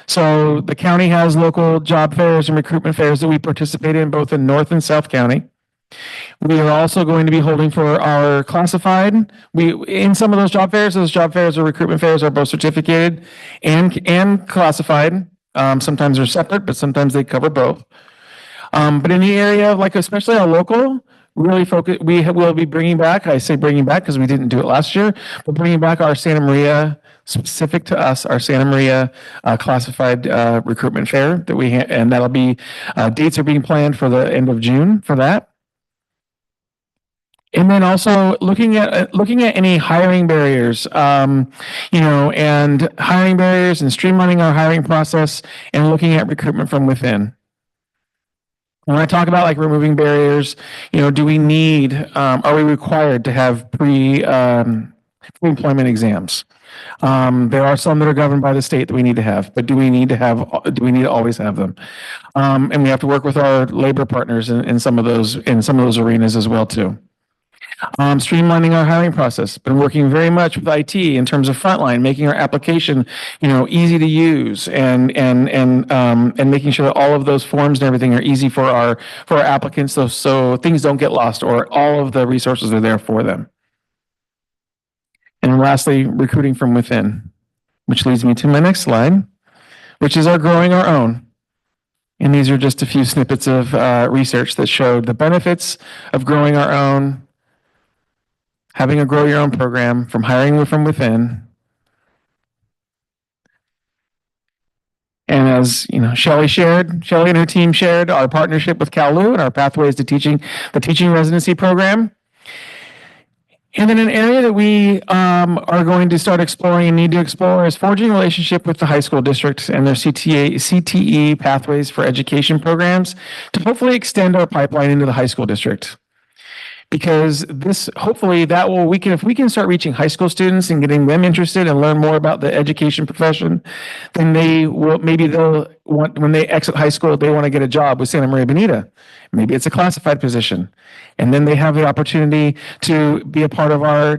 So the county has local job fairs and recruitment fairs that we participate in both in North and South County. We are also going to be holding for our classified. In some of those job fairs or recruitment fairs are both certificated and classified. Sometimes they're separate, but sometimes they cover both. But in the area of especially our local, really focus, we will be bringing back, I say bringing back because we didn't do it last year, but bringing back our Santa Maria, specific to us, our Santa Maria classified recruitment fair that and that'll be, dates are being planned for the end of June for that. And then also looking at any hiring barriers, and hiring barriers and streamlining our hiring process and looking at recruitment from within. When I talk about removing barriers, do we need, are we required to have pre-employment exams? There are some that are governed by the state that we need to have, but do we need to always have them? And we have to work with our labor partners in some of those arenas as well too. Streamlining our hiring process, been working very much with IT in terms of frontline, making our application, easy to use and making sure that all of those forms and everything are easy for our applicants so things don't get lost or all of the resources are there for them. And then lastly, recruiting from within, which leads me to my next slide, which is our growing our own. And these are just a few snippets of research that showed the benefits of growing our own, having a grow your own program, from hiring from within. And as Shelley and her team shared our partnership with CalLU and our Pathways to Teaching, the teaching residency program. And then an area that we are going to start exploring and need to explore is forging a relationship with the high school districts and their CTE Pathways for Education programs to hopefully extend our pipeline into the high school district. Because hopefully if we can start reaching high school students and getting them interested and learn more about the education profession, then when they exit high school, they want to get a job with Santa Maria Bonita. Maybe it's a classified position. And then they have the opportunity to be a part of our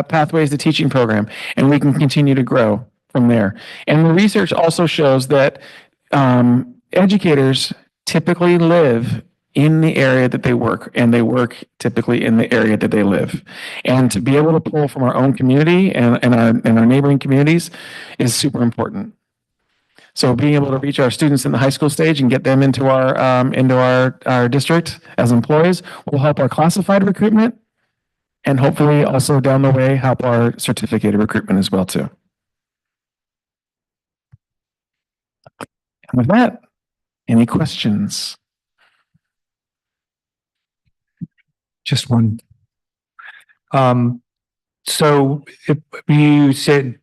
Pathways to Teaching program, and we can continue to grow from there. And the research also shows that educators typically live in the area that they work, and they work typically in the area that they live. And to be able to pull from our own community and our neighboring communities is super important. So being able to reach our students in the high school stage and get them into our district as employees will help our classified recruitment, and hopefully also down the way help our certificated recruitment as well too. And with that, any questions? Just one. So if you said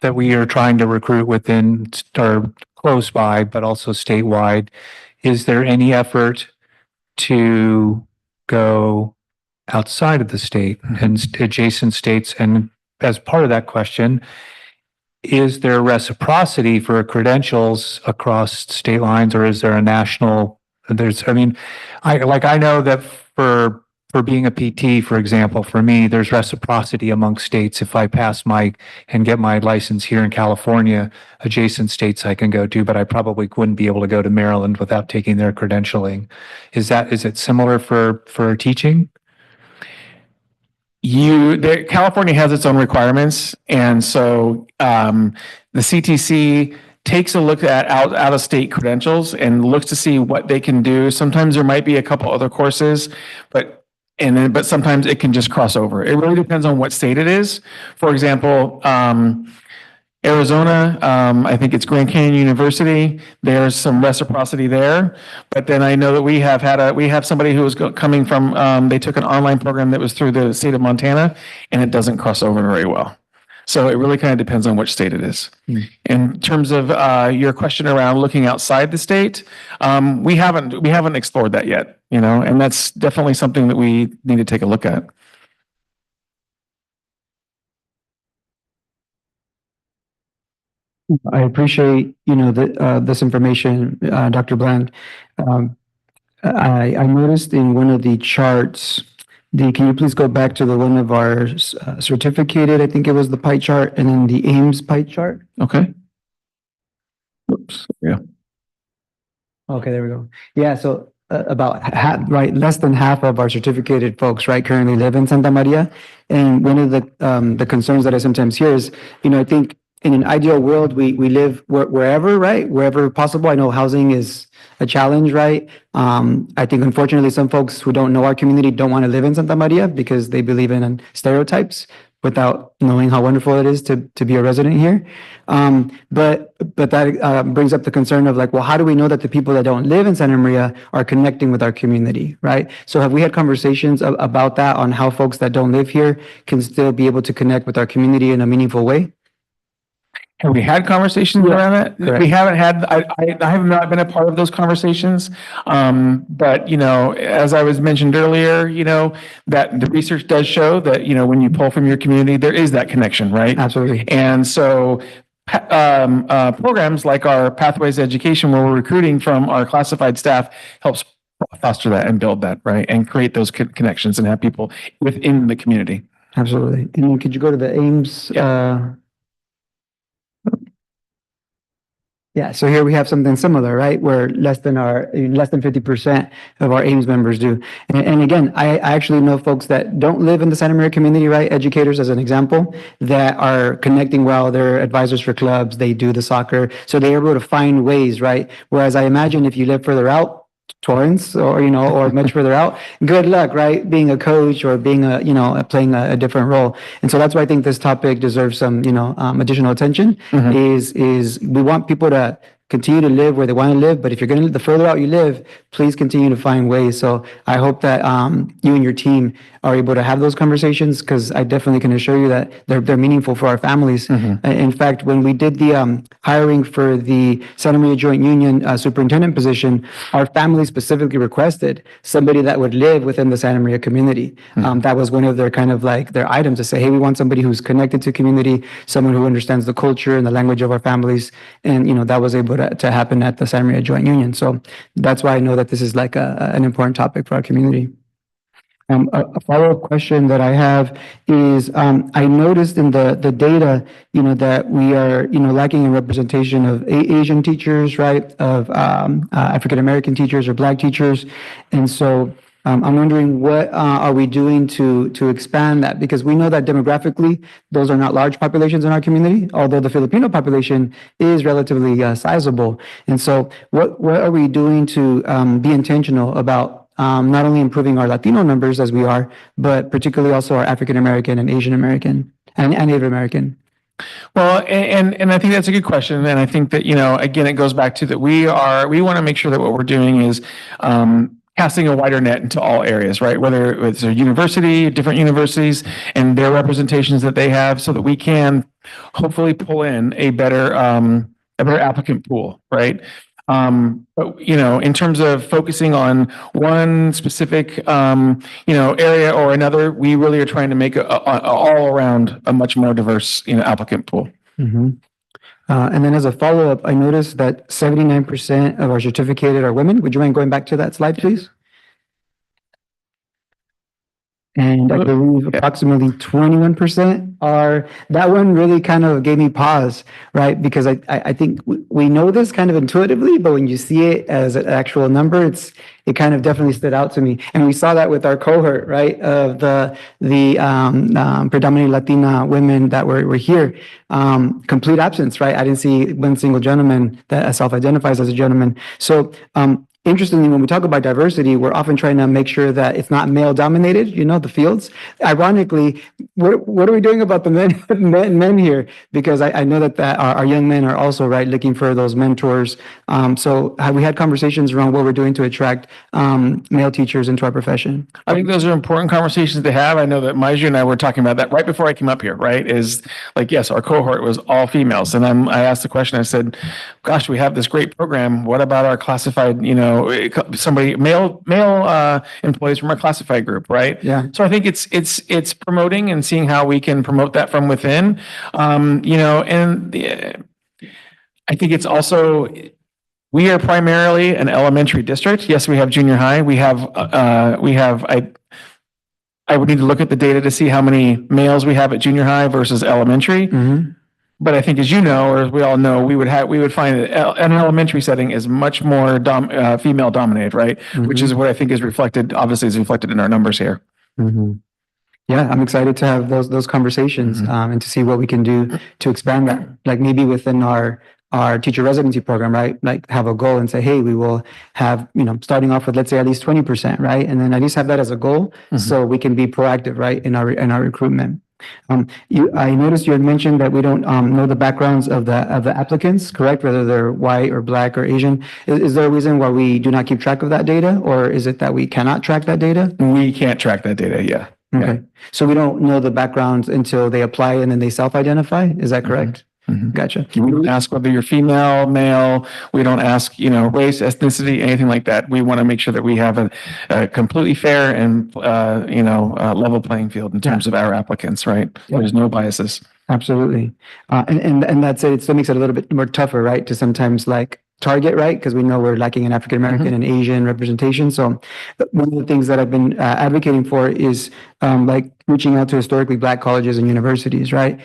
that we are trying to recruit within or close by, but also statewide. Is there any effort to go outside of the state and adjacent states? And as part of that question, is there reciprocity for credentials across state lines, or is there a national? I know that for being a PT, for example, for me, there's reciprocity among states. If I pass and get my license here in California, adjacent states I can go to, but I probably wouldn't be able to go to Maryland without taking their credentialing. Is it similar for teaching? California has its own requirements, and so the CTC takes a look at out of state credentials and looks to see what they can do. Sometimes there might be a couple other courses, but sometimes it can just cross over. It really depends on what state it is. For example, Arizona, I think it's Grand Canyon University. There's some reciprocity there, but then I know that we have somebody who was coming from. They took an online program that was through the state of Montana, and it doesn't cross over very well. So it really kind of depends on which state it is. In terms of your question around looking outside the state, we haven't explored that yet, and that's definitely something that we need to take a look at. I appreciate, this information, Dr. Bland. I noticed in one of the charts, can you please go back to the one of our certificated, I think it was the pie chart, and then the Ames pie chart? Okay. Oops, yeah. Okay, there we go. Yeah, so about half, right, less than half of our certificated folks, right, currently live in Santa Maria. And one of the concerns that I sometimes hear is, I think in an ideal world, we live wherever, right, wherever possible. I know housing is a challenge, right? I think unfortunately some folks who don't know our community don't want to live in Santa Maria because they believe in stereotypes without knowing how wonderful it is to be a resident here. But that brings up the concern of well, how do we know that the people that don't live in Santa Maria are connecting with our community, right? So have we had conversations about that, on how folks that don't live here can still be able to connect with our community in a meaningful way? Have we had conversations around that? Correct. We haven't had, I have not been a part of those conversations. But, as I was mentioned earlier, that the research does show that, when you pull from your community, there is that connection, right? Absolutely. And so programs like our Pathways Education, where we're recruiting from our classified staff, helps foster that and build that, right? And create those connections and have people within the community. Absolutely. And then could you go to the Ames? Yeah, so here we have something similar, right? Where less than 50% of our Ames members do. And again, I actually know folks that don't live in the Santa Maria community, right? Educators, as an example, that are connecting well. They're advisors for clubs. They do the soccer. So they're able to find ways, right? Whereas I imagine if you live further out, Torrance or, or much further out, good luck, right? Being a coach or being playing a different role. And so that's why I think this topic deserves some, additional attention is we want people to continue to live where they want to live. But if you're going to, the further out you live, please continue to find ways. So I hope that you and your team are able to have those conversations, because I definitely can assure you that they're meaningful for our families. In fact, when we did the hiring for the Santa Maria Joint Union superintendent position, our family specifically requested somebody that would live within the Santa Maria community. That was one of their kind of like their items to say, hey, we want somebody who's connected to community, someone who understands the culture and the language of our families. And, that was able to happen at the Santa Maria Joint Union. So that's why I know that this is like an important topic for our community. A follow-up question that I have is, I noticed in the data, that we are, lacking in representation of Asian teachers, right? Of African-American teachers or Black teachers. And so I'm wondering what are we doing to expand that? Because we know that demographically, those are not large populations in our community, although the Filipino population is relatively sizable. And so what are we doing to be intentional about not only improving our Latino numbers as we are, but particularly also our African-American and Asian American and Native American? Well, and I think that's a good question. And I think that, again, it goes back to that we want to make sure that what we're doing is casting a wider net into all areas, right? Whether it's a university, different universities, and their representations that they have, so that we can hopefully pull in a better applicant pool, right? But, in terms of focusing on one specific, area or another, we really are trying to make all around a much more diverse, applicant pool. And then as a follow-up, I noticed that 79% of our certificated are women. Would you mind going back to that slide, please? And I believe approximately 21% are, that one really kind of gave me pause, right? Because I think we know this kind of intuitively, but when you see it as an actual number, it kind of definitely stood out to me. And we saw that with our cohort, right? Of the predominantly Latina women that were here, complete absence, right? I didn't see one single gentleman that self-identifies as a gentleman. So, interestingly, when we talk about diversity, we're often trying to make sure that it's not male dominated, the fields. Ironically, what are we doing about the men here? Because I know that our young men are also, right, looking for those mentors. So have we had conversations around what we're doing to attract male teachers into our profession? I think those are important conversations to have. I know that Maiju and I were talking about that right before I came up here, right? Is like, yes, our cohort was all females. And I asked the question, I said, gosh, we have this great program. What about our classified, somebody male employees from our classified group, right? Yeah. So I think it's promoting and seeing how we can promote that from within, I think it's also, we are primarily an elementary district. Yes, we have junior high. I would need to look at the data to see how many males we have at junior high versus elementary. But I think, as you know, or as we all know, we would find that an elementary setting is much more female dominated, right? Which is what I think is reflected in our numbers here. Yeah, I'm excited to have those conversations and to see what we can do to expand that. Like maybe within our teacher residency program, right? Like have a goal and say, hey, we will have, starting off with, let's say, at least 20%, right? And then at least have that as a goal so we can be proactive, right, in our recruitment. I noticed you had mentioned that we don't know the backgrounds of the applicants, correct? Whether they're white or Black or Asian. Is there a reason why we do not keep track of that data, or is it that we cannot track that data? We can't track that data, yeah. Okay. So we don't know the backgrounds until they apply and then they self-identify? Is that correct? Gotcha. We don't ask whether you're female, male. We don't ask, race, ethnicity, anything like that. We want to make sure that we have a completely fair and, level playing field in terms of our applicants, right? There's no biases. Absolutely. And that's it. It still makes it a little bit more tougher, right? To sometimes like target, right? Because we know we're lacking in African American and Asian representation. So one of the things that I've been advocating for is like reaching out to historically Black colleges and universities, right?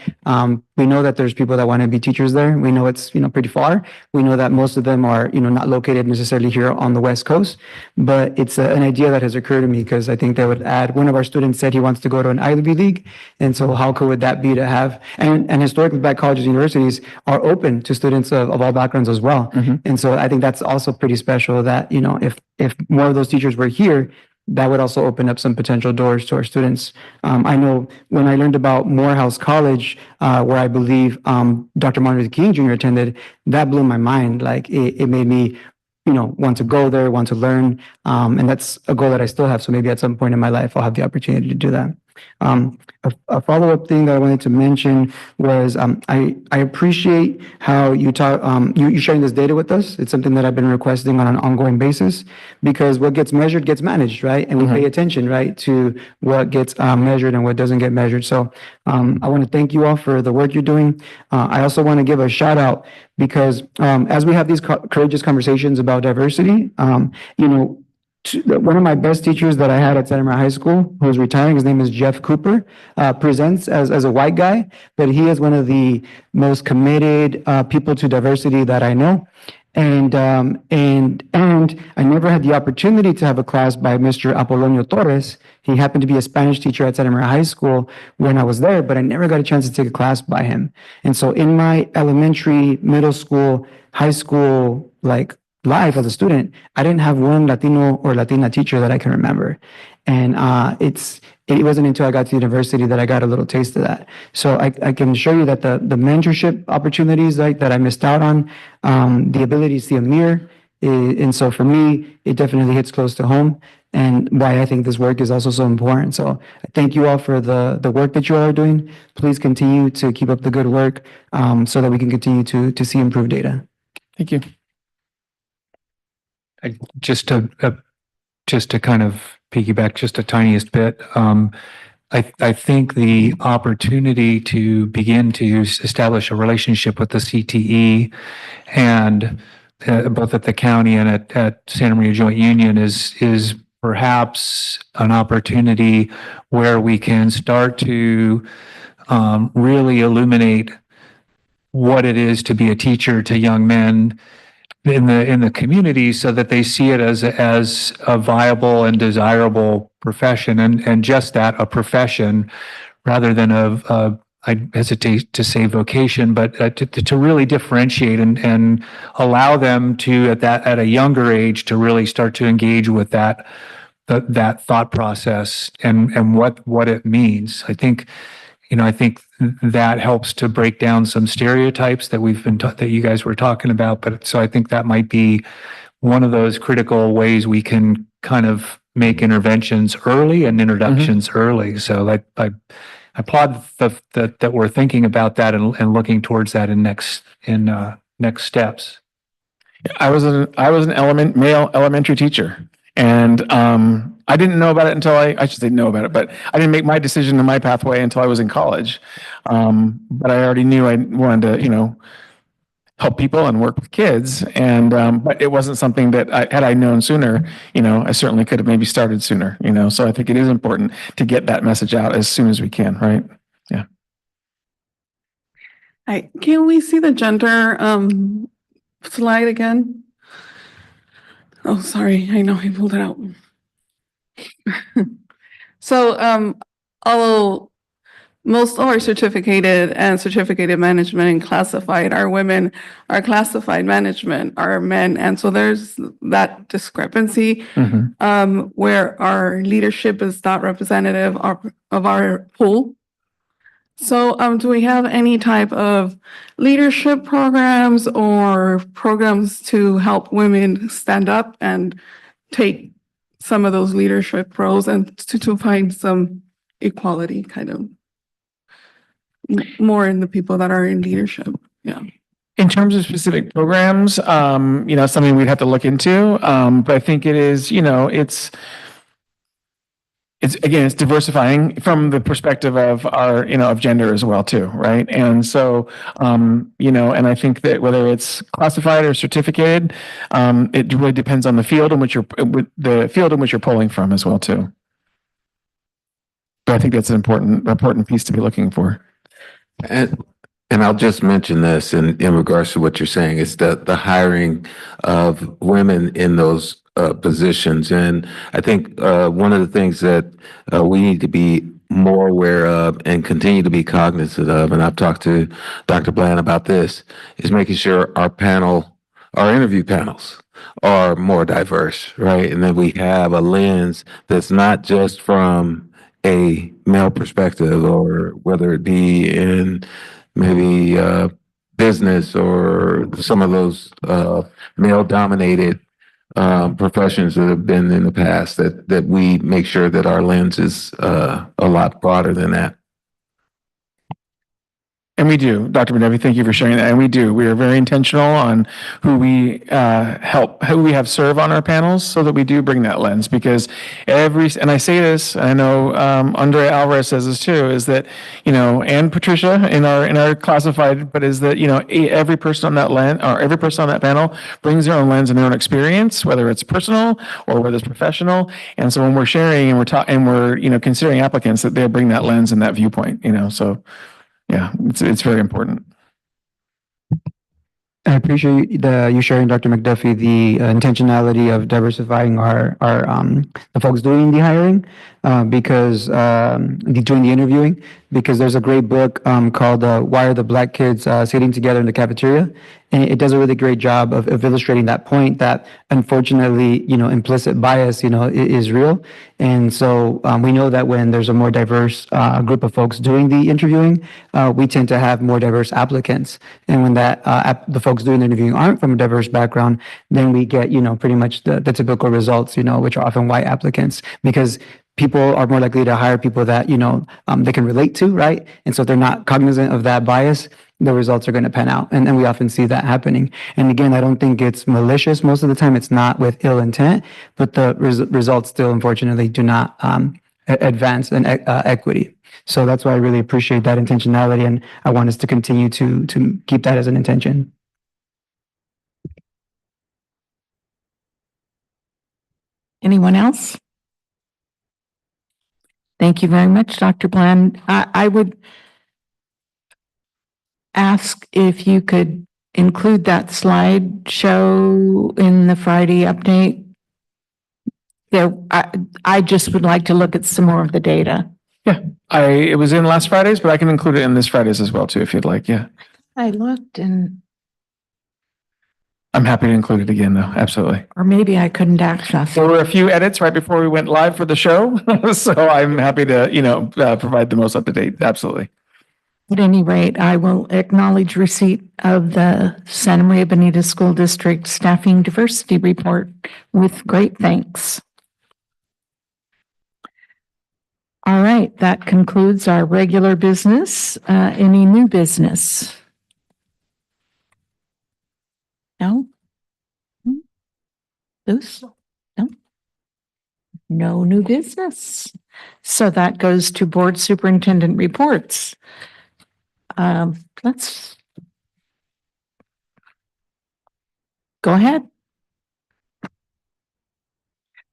We know that there's people that want to be teachers there. We know it's, pretty far. We know that most of them are, not located necessarily here on the West Coast, but it's an idea that has occurred to me because I think that would add, one of our students said he wants to go to an Ivy League. And so how cool would that be to have, and historically Black colleges and universities are open to students of all backgrounds as well. And so I think that's also pretty special that, if more of those teachers were here, that would also open up some potential doors to our students. I know when I learned about Morehouse College, where I believe Dr. Martin Luther King Jr. attended, that blew my mind. Like it made me, want to go there, want to learn. And that's a goal that I still have. So maybe at some point in my life, I'll have the opportunity to do that. A follow-up thing that I wanted to mention was I appreciate how you talk, you sharing this data with us. It's something that I've been requesting on an ongoing basis because what gets measured gets managed, right? And we pay attention, right, to what gets measured and what doesn't get measured. So I want to thank you all for the work you're doing. I also want to give a shout out because as we have these courageous conversations about diversity, one of my best teachers that I had at Santa Maria High School, who's retiring, his name is Jeff Cooper, presents as a white guy, but he is one of the most committed people to diversity that I know. And I never had the opportunity to have a class by Mr. Apolonio Torres. He happened to be a Spanish teacher at Santa Maria High School when I was there, but I never got a chance to take a class by him. And so in my elementary, middle school, high school, life as a student, I didn't have one Latino or Latina teacher that I can remember. And it wasn't until I got to university that I got a little taste of that. So I can show you that the mentorship opportunities that I missed out on, the ability to see a mirror. And so for me, it definitely hits close to home and why I think this work is also so important. So thank you all for the work that you all are doing. Please continue to keep up the good work so that we can continue to see improved data. Thank you. Just to kind of piggyback just a tiniest bit, I think the opportunity to begin to establish a relationship with the CTE and both at the county and at Santa Maria Joint Union is perhaps an opportunity where we can start to really illuminate what it is to be a teacher to young men in the community so that they see it as a viable and desirable profession and just that, a profession rather than I hesitate to say vocation, but to really differentiate and allow them to at a younger age to really start to engage with that thought process and what it means. I think that helps to break down some stereotypes that that you guys were talking about. But so I think that might be one of those critical ways we can kind of make interventions early and introductions early. So I applaud that we're thinking about that and looking towards that in next steps. I was an male elementary teacher, and I didn't know about it until I should say know about it, but I didn't make my decision in my pathway until I was in college. But I already knew I wanted to, help people and work with kids, and but it wasn't something that had I known sooner, I certainly could have maybe started sooner. So I think it is important to get that message out as soon as we can, right? Yeah. Hi, can we see the gender slide again? Oh, sorry, I know I pulled it out. So, although most of our certificated and certificated management and classified are women, our classified management are men. And so there's that discrepancy where our leadership is not representative of our pool. So do we have any type of leadership programs or programs to help women stand up and take some of those leadership roles and to find some equality kind of more in the people that are in leadership? Yeah. In terms of specific programs, something we'd have to look into. But I think it is, it's diversifying from the perspective of our, of gender as well too, right? And so, and I think that whether it's classified or certificated, it really depends on the field in which you're pulling from as well too. But I think that's an important piece to be looking for. And I'll just mention this in regards to what you're saying. It's the hiring of women in those positions. And I think one of the things that we need to be more aware of and continue to be cognizant of, and I've talked to Dr. Bland about this, is making sure our interview panels are more diverse, right? And that we have a lens that's not just from a male perspective, or whether it be in maybe business or some of those male-dominated professions that have been in the past, that we make sure that our lens is a lot broader than that. And we do, Dr. Benevi, thank you for sharing that. And we do. We are very intentional on who we who we have serve on our panels, so that we do bring that lens. Because and I say this, I know Andre Alvarez says this too, is that, and Patricia in our classified, but is that, every person on that every person on that panel brings their own lens and their own experience, whether it's personal or whether it's professional. And so when we're sharing and we're considering applicants, that they bring that lens and that viewpoint, so. Yeah, it's very important. I appreciate you sharing, Dr. McDuffie, the intentionality of diversifying the folks doing the hiring, because doing the interviewing, because there's a great book called "Why Are the Black Kids Sitting Together in the Cafeteria?" And it does a really great job of illustrating that point, that unfortunately, implicit bias, is real. And so we know that when there's a more diverse group of folks doing the interviewing, we tend to have more diverse applicants. And when the folks doing the interviewing aren't from a diverse background, then we get, pretty much the typical results, which are often white applicants, because people are more likely to hire people that, they can relate to, right? And so if they're not cognizant of that bias, the results are going to pan out. And we often see that happening. And again, I don't think it's malicious. Most of the time, it's not with ill intent, but the results still, unfortunately, do not advance in equity. So that's why I really appreciate that intentionality. And I want us to continue to keep that as an intention. Anyone else? Thank you very much, Dr. Bland. I would ask if you could include that slideshow in the Friday update. I just would like to look at some more of the data. Yeah, it was in last Friday's, but I can include it in this Friday's as well too, if you'd like. Yeah, I looked, and I'm happy to include it again, though. Absolutely. Or maybe I couldn't access. There were a few edits right before we went live for the show, so I'm happy to provide the most up to date. Absolutely. At any rate, I will acknowledge receipt of the Santa Maria Bonita School District Staffing Diversity Report with great thanks. All right, that concludes our regular business. Any new business? No? Loose? No? No new business. So that goes to board superintendent reports. Let's go ahead.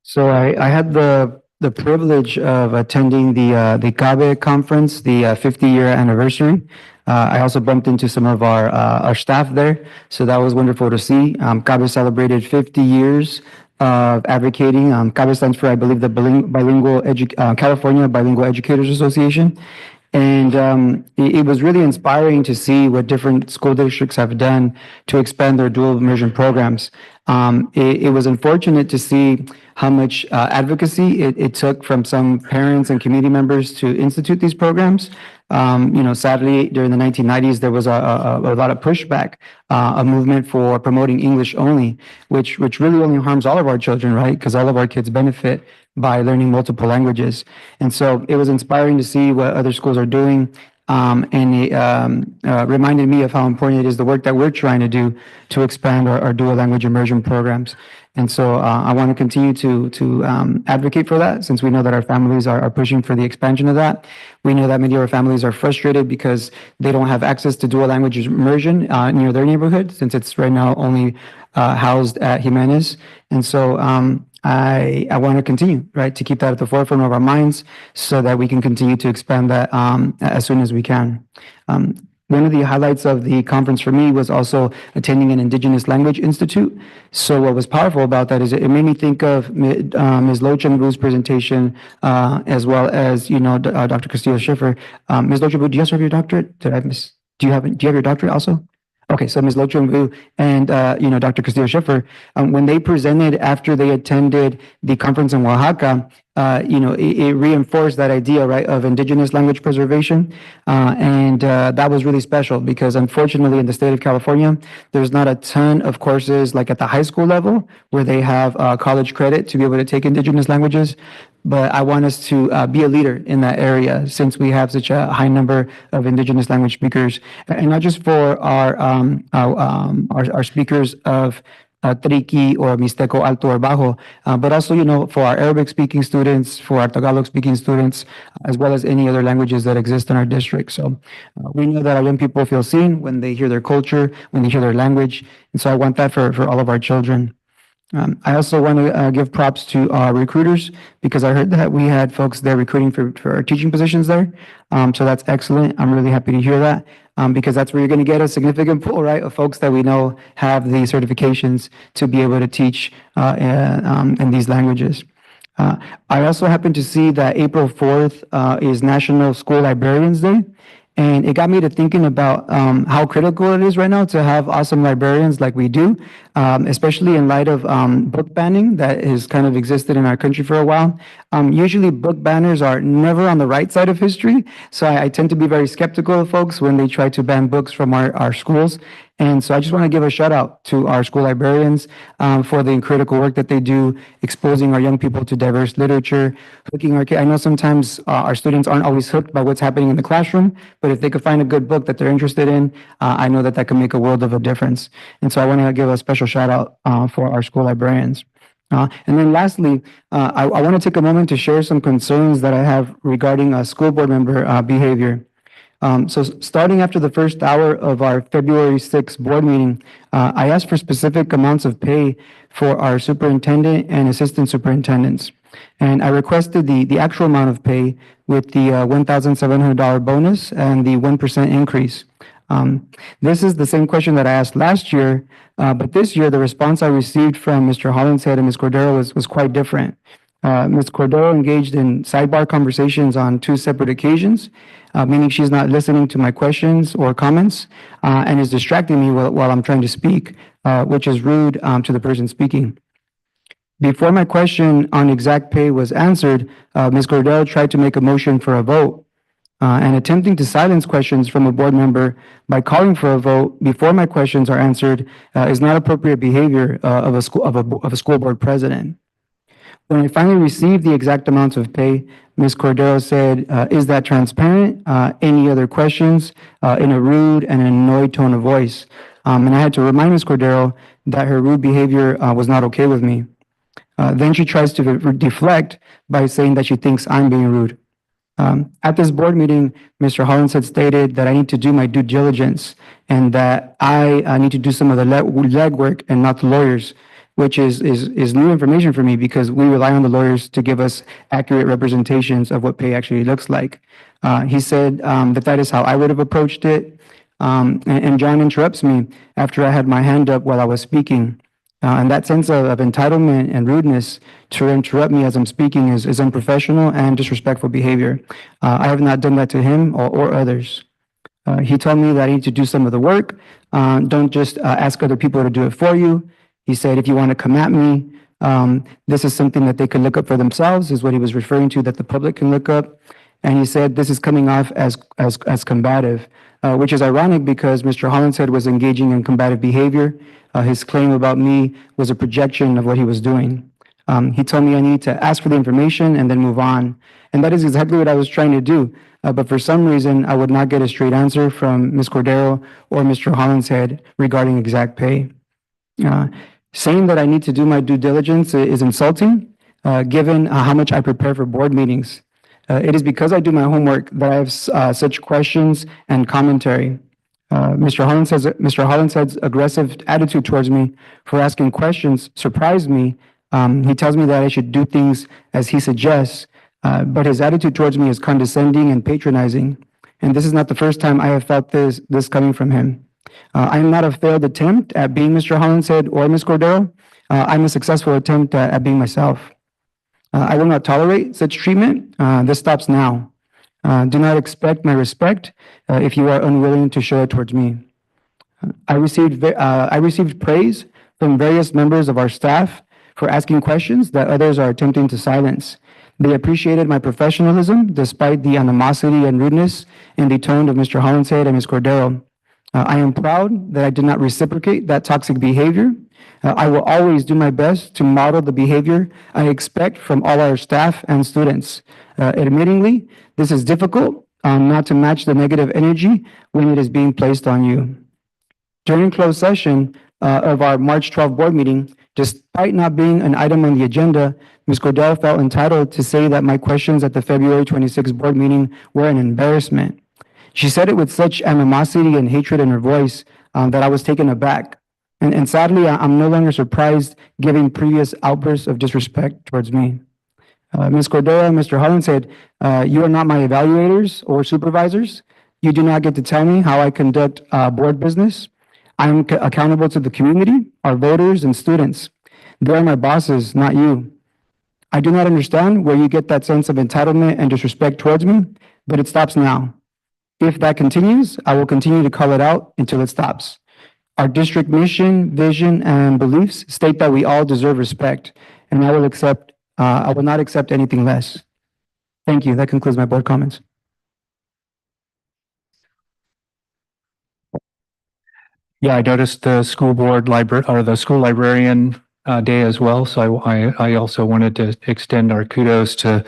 So I had the privilege of attending the CABE conference, the 50-year anniversary. I also bumped into some of our staff there, so that was wonderful to see. CABE celebrated 50 years of advocating. CABE stands for, I believe, the California Bilingual Educators Association. And it was really inspiring to see what different school districts have done to expand their dual immersion programs. It was unfortunate to see how much advocacy it took from some parents and community members to institute these programs. Sadly, during the 1990s, there was a lot of pushback, a movement for promoting English only, which really only harms all of our children, right? Because all of our kids benefit by learning multiple languages. And so it was inspiring to see what other schools are doing. And it reminded me of how important it is, the work that we're trying to do to expand our dual language immersion programs. And so I want to continue to advocate for that, since we know that our families are pushing for the expansion of that. We know that many of our families are frustrated because they don't have access to dual language immersion near their neighborhood, since it's right now only housed at Jimenez. And so I want to continue, right, to keep that at the forefront of our minds so that we can continue to expand that as soon as we can. One of the highlights of the conference for me was also attending an Indigenous Language Institute. So what was powerful about that is it made me think of Ms. Lo Chen-Wu's presentation, as well as, Dr. Castillo Schiffer. Ms. Lo Chen-Wu, do you also have your doctorate? Do you have your doctorate also? Okay, so Ms. Lo Chen-Wu and, Dr. Castillo Schiffer, when they presented after they attended the conference in Oaxaca, it reinforced that idea, right, of indigenous language preservation. And that was really special because unfortunately in the state of California, there's not a ton of courses like at the high school level where they have college credit to be able to take indigenous languages. But I want us to be a leader in that area since we have such a high number of indigenous language speakers, and not just for our speakers of Triqui or Mixteco Alto or Bajo, but also, for our Arabic speaking students, for our Tagalog speaking students, as well as any other languages that exist in our district. So we know that our young people feel seen when they hear their culture, when they hear their language. And so I want that for all of our children. I also want to give props to our recruiters because I heard that we had folks there recruiting for our teaching positions there. So that's excellent. I'm really happy to hear that because that's where you're going to get a significant pool, right, of folks that we know have the certifications to be able to teach in these languages. I also happen to see that April 4th is National School Librarians Day. And it got me to thinking about how critical it is right now to have awesome librarians like we do, especially in light of book banning that has kind of existed in our country for a while. Usually book banners are never on the right side of history, so I tend to be very skeptical of folks when they try to ban books from our schools. And so I just want to give a shout out to our school librarians for the critical work that they do, exposing our young people to diverse literature, hooking our kids. I know sometimes our students aren't always hooked by what's happening in the classroom, but if they could find a good book that they're interested in, I know that can make a world of a difference. And so I want to give a special shout out for our school librarians. And then lastly, I want to take a moment to share some concerns that I have regarding school board member behavior. So starting after the first hour of our February 6th board meeting, I asked for specific amounts of pay for our superintendent and assistant superintendents. And I requested the actual amount of pay with the $1,700 bonus and the 1% increase. This is the same question that I asked last year, but this year the response I received from Mr. Hollinshead and Ms. Cordero was quite different. Ms. Cordero engaged in sidebar conversations on 2 separate occasions, meaning she's not listening to my questions or comments and is distracting me while I'm trying to speak, which is rude to the person speaking. Before my question on exact pay was answered, Ms. Cordero tried to make a motion for a vote. And attempting to silence questions from a board member by calling for a vote before my questions are answered is not appropriate behavior of a school board president. When I finally received the exact amounts of pay, Ms. Cordero said, "Is that transparent? Any other questions?" In a rude and an annoyed tone of voice. And I had to remind Ms. Cordero that her rude behavior was not okay with me. Then she tries to deflect by saying that she thinks I'm being rude. At this board meeting, Mr. Hollins had stated that I need to do my due diligence and that I need to do some of the legwork and not the lawyers, which is new information for me because we rely on the lawyers to give us accurate representations of what pay actually looks like. He said that is how I would have approached it. And John interrupts me after I had my hand up while I was speaking. And that sense of entitlement and rudeness to interrupt me as I'm speaking is unprofessional and disrespectful behavior. I have not done that to him or others. He told me that I need to do some of the work. Don't just ask other people to do it for you. He said, if you want to come at me, this is something that they can look up for themselves, is what he was referring to, that the public can look up. And he said, this is coming off as combative, which is ironic because Mr. Hollinshead was engaging in combative behavior. His claim about me was a projection of what he was doing. He told me I need to ask for the information and then move on. And that is exactly what I was trying to do. But for some reason, I would not get a straight answer from Ms. Cordero or Mr. Hollinshead regarding exact pay. Saying that I need to do my due diligence is insulting, given how much I prepare for board meetings. It is because I do my homework that I have such questions and commentary. Mr. Hollinshead's aggressive attitude towards me for asking questions surprised me. He tells me that I should do things as he suggests, but his attitude towards me is condescending and patronizing. And this is not the first time I have felt this coming from him. I am not a failed attempt at being Mr. Hollinshead or Ms. Cordero. I'm a successful attempt at being myself. I will not tolerate such treatment. This stops now. Do not expect my respect if you are unwilling to show it towards me. I received praise from various members of our staff for asking questions that others are attempting to silence. They appreciated my professionalism despite the animosity and rudeness in the tone of Mr. Hollinshead and Ms. Cordero. I am proud that I did not reciprocate that toxic behavior. I will always do my best to model the behavior I expect from all our staff and students. Admittingly, this is difficult not to match the negative energy when it is being placed on you. During closed session of our March 12th board meeting, despite not being an item on the agenda, Ms. Cordell felt entitled to say that my questions at the February 26th board meeting were an embarrassment. She said it with such animosity and hatred in her voice that I was taken aback. And sadly, I'm no longer surprised given previous outbursts of disrespect towards me. Ms. Cordero and Mr. Hollinshead, you are not my evaluators or supervisors. You do not get to tell me how I conduct board business. I'm accountable to the community, our voters, and students. They are my bosses, not you. I do not understand where you get that sense of entitlement and disrespect towards me, but it stops now. If that continues, I will continue to call it out until it stops. Our district mission, vision, and beliefs state that we all deserve respect, and I will not accept anything less. Thank you. That concludes my board comments. Yeah, I noticed the school board library or the school librarian day as well. So I also wanted to extend our kudos to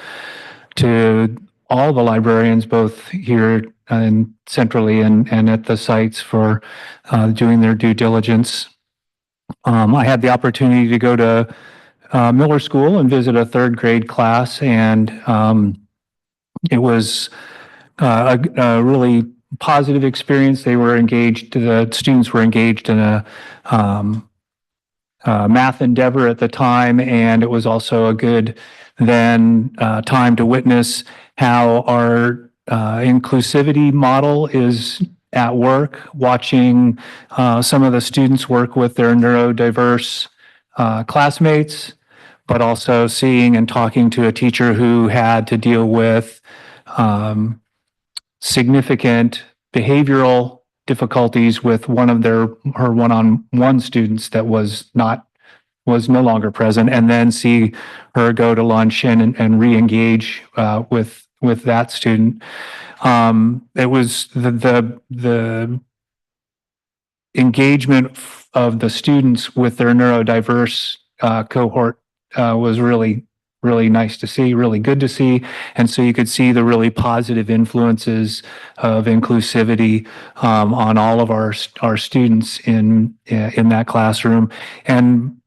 all the librarians, both here and centrally and at the sites for doing their due diligence. I had the opportunity to go to Miller School and visit a third grade class, and it was a really positive experience. They were engaged, the students were engaged in a math endeavor at the time, and it was also a good time to witness how our inclusivity model is at work, watching some of the students work with their neurodiverse classmates, but also seeing and talking to a teacher who had to deal with significant behavioral difficulties with one of her one-on-one students that was no longer present, and then see her go to lunch and re-engage with that student. It was the engagement of the students with their neurodiverse cohort was really nice to see, really good to see. And so you could see the really positive influences of inclusivity on all of our students in that classroom. And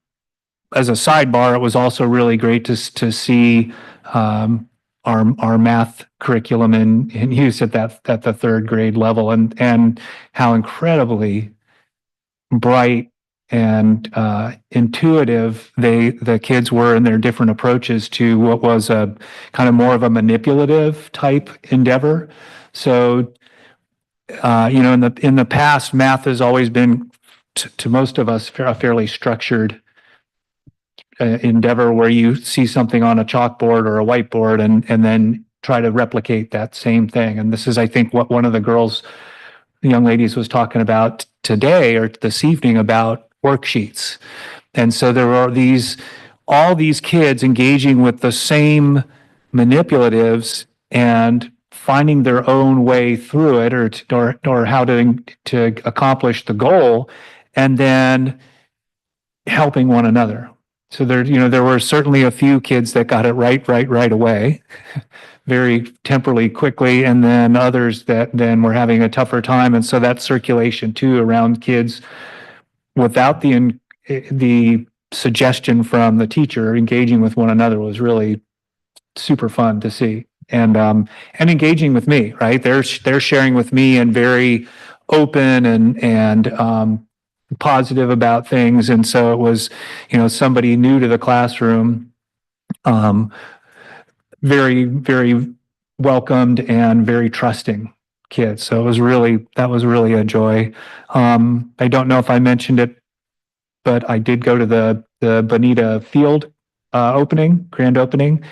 as a sidebar, it was also really great to see our math curriculum in use at the third grade level, and how incredibly bright and intuitive the kids were in their different approaches to what was a kind of more of a manipulative type endeavor. So in the past, math has always been to most of us a fairly structured endeavor where you see something on a chalkboard or a whiteboard and then try to replicate that same thing. And this is, I think, what one of the young ladies was talking about today or this evening about worksheets. And so there are all these kids engaging with the same manipulatives and finding their own way through it or how to accomplish the goal, and then helping one another. So there were certainly a few kids that got it right away, very temporally quickly, and then others that then were having a tougher time. And so that circulation too around kids without the the suggestion from the teacher engaging with one another was really super fun to see. And engaging with me, right? They're sharing with me and very open and positive about things. And so it was, somebody new to the classroom, very, very welcomed and very trusting kids. So that was really a joy. I don't know if I mentioned it, but I did go to the Bonita Field grand opening.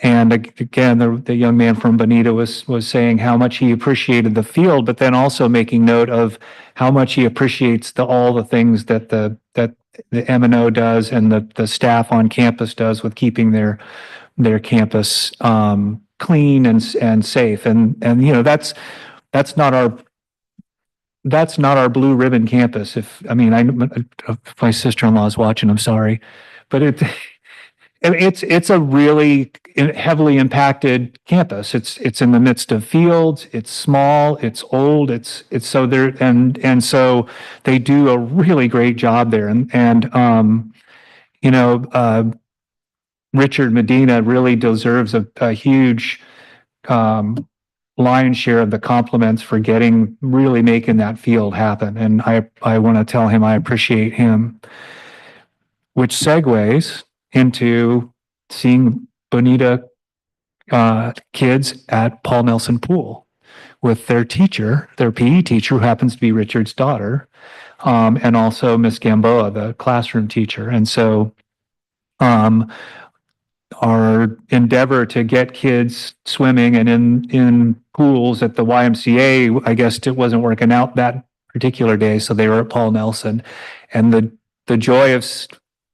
And again, the young man from Bonita was saying how much he appreciated the field, but then also making note of how much he appreciates all the things that the M&O does and the staff on campus does with keeping their campus clean and safe. And that's not our blue ribbon campus. If my sister-in-law is watching, I'm sorry, but it's a really heavily impacted campus. It's in the midst of fields. It's small. It's old. It's so there and so they do a really great job there. Richard Medina really deserves a huge lion's share of the compliments for really making that field happen. And I want to tell him I appreciate him, which segues into seeing Bonita kids at Paul Nelson Pool with their teacher, their PE teacher, who happens to be Richard's daughter, and also Miss Gamboa, the classroom teacher. And so our endeavor to get kids swimming and in pools at the YMCA, I guess it wasn't working out that particular day, so they were at Paul Nelson. And the joy of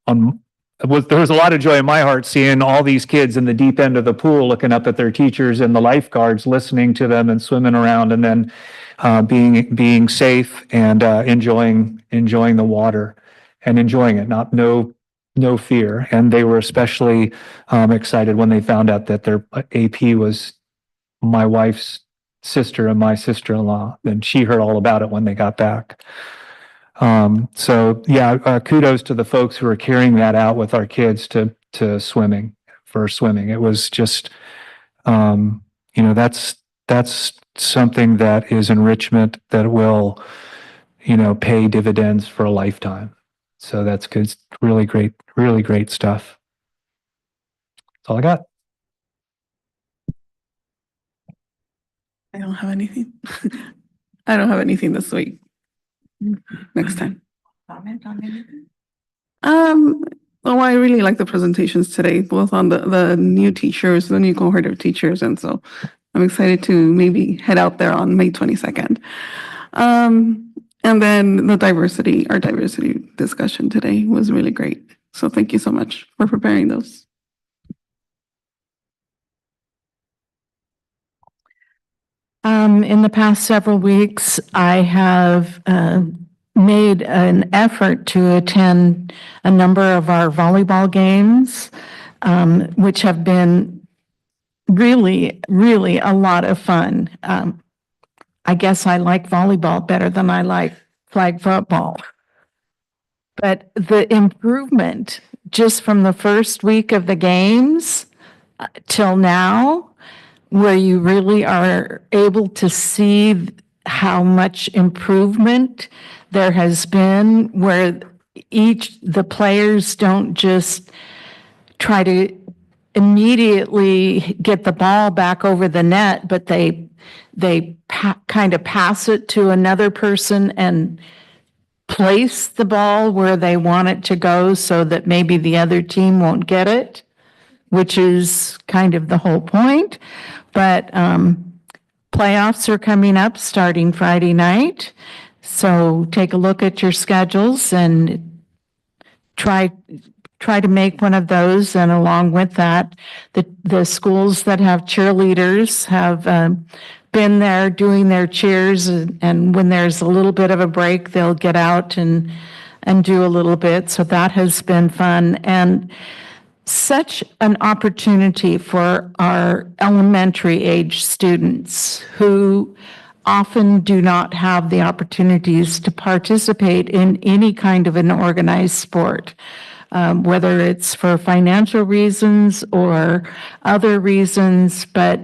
there was a lot of joy in my heart seeing all these kids in the deep end of the pool looking up at their teachers and the lifeguards listening to them and swimming around, and then being safe and enjoying the water and enjoying it, no fear. And they were especially excited when they found out that their AP was my wife's sister and my sister-in-law, and she heard all about it when they got back. Kudos to the folks who are carrying that out with our kids to swimming. It was just, that's something that is enrichment that will, pay dividends for a lifetime. So that's good. Really great stuff. That's all I got. I don't have anything. I don't have anything this week. Next time. Comment on anything? I really like the presentations today, both on the new teachers, the new cohort of teachers. And so I'm excited to maybe head out there on May 22nd. And then our diversity discussion today was really great. So thank you so much for preparing those. In the past several weeks, I have made an effort to attend a number of our volleyball games, which have been really, really a lot of fun. I guess I like volleyball better than I like flag football. But the improvement just from the first week of the games till now, where you really are able to see how much improvement there has been, where the players don't just try to immediately get the ball back over the net, but they kind of pass it to another person and place the ball where they want it to go so that maybe the other team won't get it, which is kind of the whole point. But playoffs are coming up starting Friday night. So take a look at your schedules and try to make one of those. And along with that, the schools that have cheerleaders have been there doing their cheers. And when there's a little bit of a break, they'll get out and do a little bit. So that has been fun. And such an opportunity for our elementary age students who often do not have the opportunities to participate in any kind of an organized sport, whether it's for financial reasons or other reasons. But,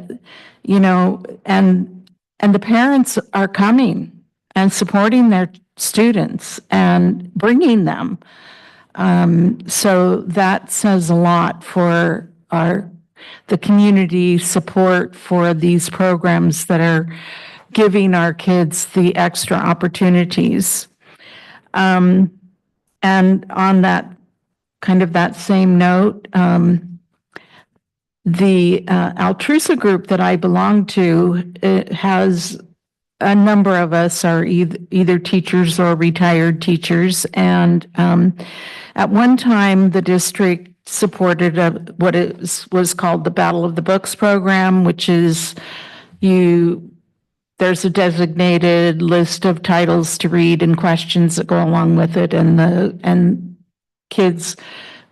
you know, and the parents are coming and supporting their students and bringing them. So that says a lot for the community support for these programs that are giving our kids the extra opportunities. And on that kind of that same note, the Altrusa group that I belong to, it has a number of us are either teachers or retired teachers. And at one time, the district supported what was called the Battle of the Books program, which is there's a designated list of titles to read and questions that go along with it, and kids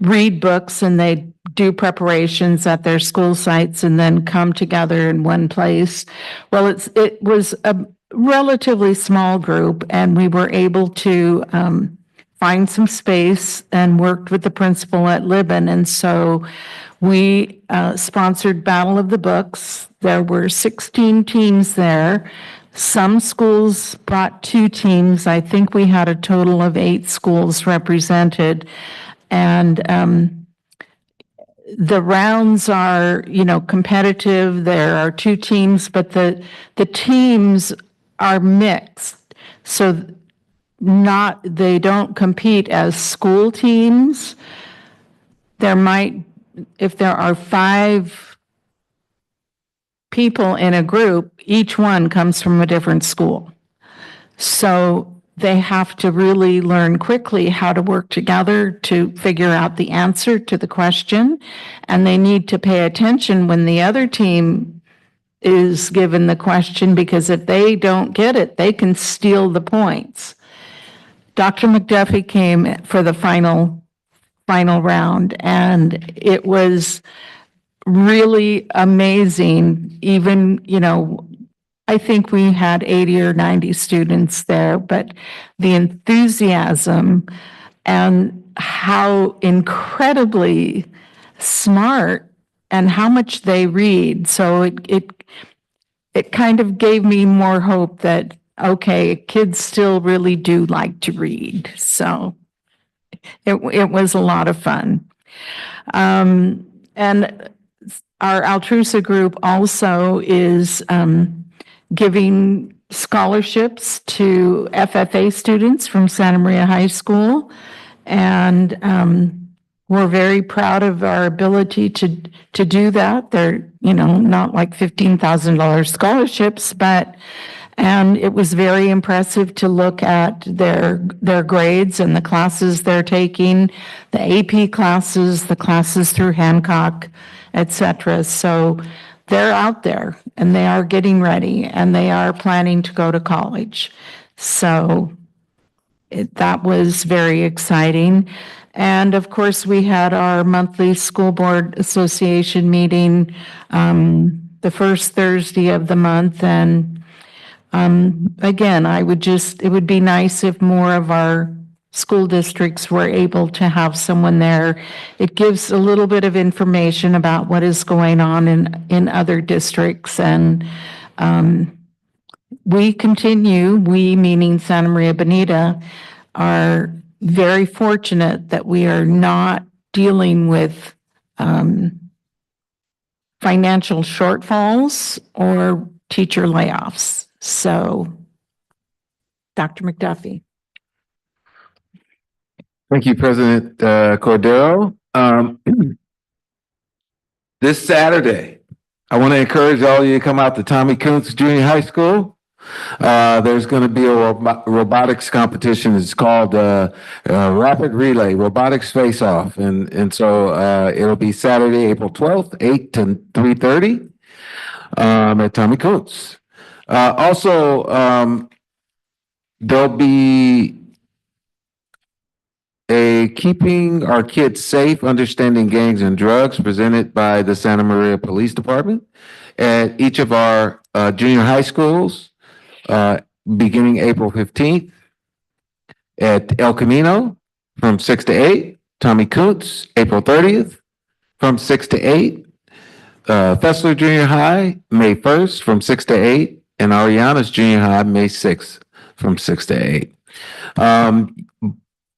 read books and they do preparations at their school sites and then come together in one place. Well, it was a relatively small group, and we were able to find some space and worked with the principal at Libin. And so we sponsored Battle of the Books. There were 16 teams there. Some schools brought 2 teams. I think we had a total of 8 schools represented. And the rounds are, competitive. There are 2 teams, but the teams are mixed. So they don't compete as school teams. If there are 5 people in a group, each one comes from a different school. So they have to really learn quickly how to work together to figure out the answer to the question. And they need to pay attention when the other team is given the question, because if they don't get it, they can steal the points. Dr. McDuffie came for the final round, and it was really amazing. Even, I think we had 80 or 90 students there, but the enthusiasm and how incredibly smart and how much they read. So it kind of gave me more hope that, okay, kids still really do like to read. So it was a lot of fun. And our Altrusa group also is giving scholarships to FFA students from Santa Maria High School. And we're very proud of our ability to do that. They're, not like $15,000 scholarships, and it was very impressive to look at their grades and the classes they're taking, the AP classes, the classes through Hancock, etc. So they're out there and they are getting ready and they are planning to go to college. So that was very exciting. And of course, we had our monthly school board association meeting the first Thursday of the month. And again, it would be nice if more of our school districts were able to have someone there. It gives a little bit of information about what is going on in other districts. And we meaning Santa Maria Bonita, are very fortunate that we are not dealing with financial shortfalls or teacher layoffs. So, Dr. McDuffie. Thank you, President Cordero. This Saturday, I want to encourage all of you to come out to Tommy Kuntz Junior High School. There's going to be a robotics competition. It's called Rapid Relay, Robotics Face Off. And so it'll be Saturday, April 12th, 8 to 3:30 at Tommy Kuntz. Also, there'll be a Keeping Our Kids Safe, Understanding Gangs and Drugs presented by the Santa Maria Police Department at each of our junior high schools. beginning April 15th at El Camino from 6 to 8. Tommy Kuntz, April 30th from 6 to 8. Fessler Junior High, May 1st from 6 to 8. And Ariana's Junior High, May 6th from 6 to 8.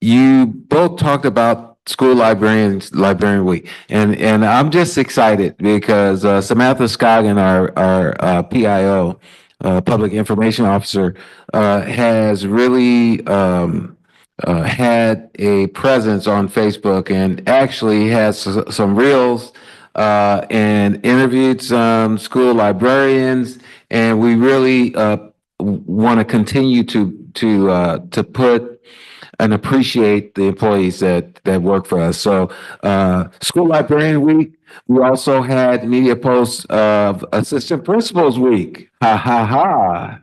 You both talked about school librarian week, and I'm just excited because Samantha Scoggin, our PIO, public information officer, has really had a presence on Facebook and actually has some reels and interviewed some school librarians, and we really want to continue to put and appreciate the employees that work for us. So School Librarian Week, we also had media posts of Assistant Principals Week. Ha ha ha.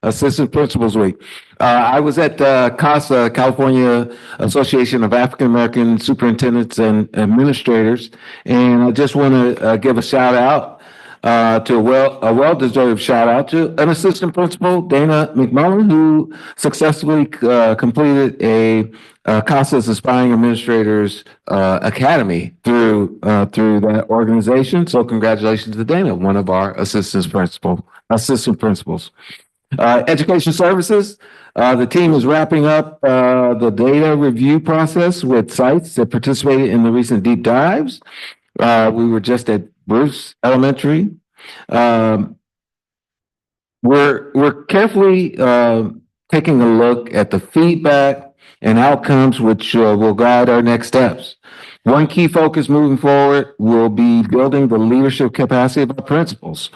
Assistant Principals Week. I was at CASA, California Association of African American Superintendents and Administrators, and I just want to give a shout out to a well-deserved shout out to an assistant principal, Dana McMullen, who successfully completed a CASA's Aspiring Administrators Academy through that organization. So congratulations to Dana, one of our assistant principals. Education Services, the team is wrapping up the data review process with sites that participated in the recent deep dives. We were just at Bruce Elementary. We're carefully taking a look at the feedback and outcomes which will guide our next steps. One key focus moving forward will be building the leadership capacity of our principals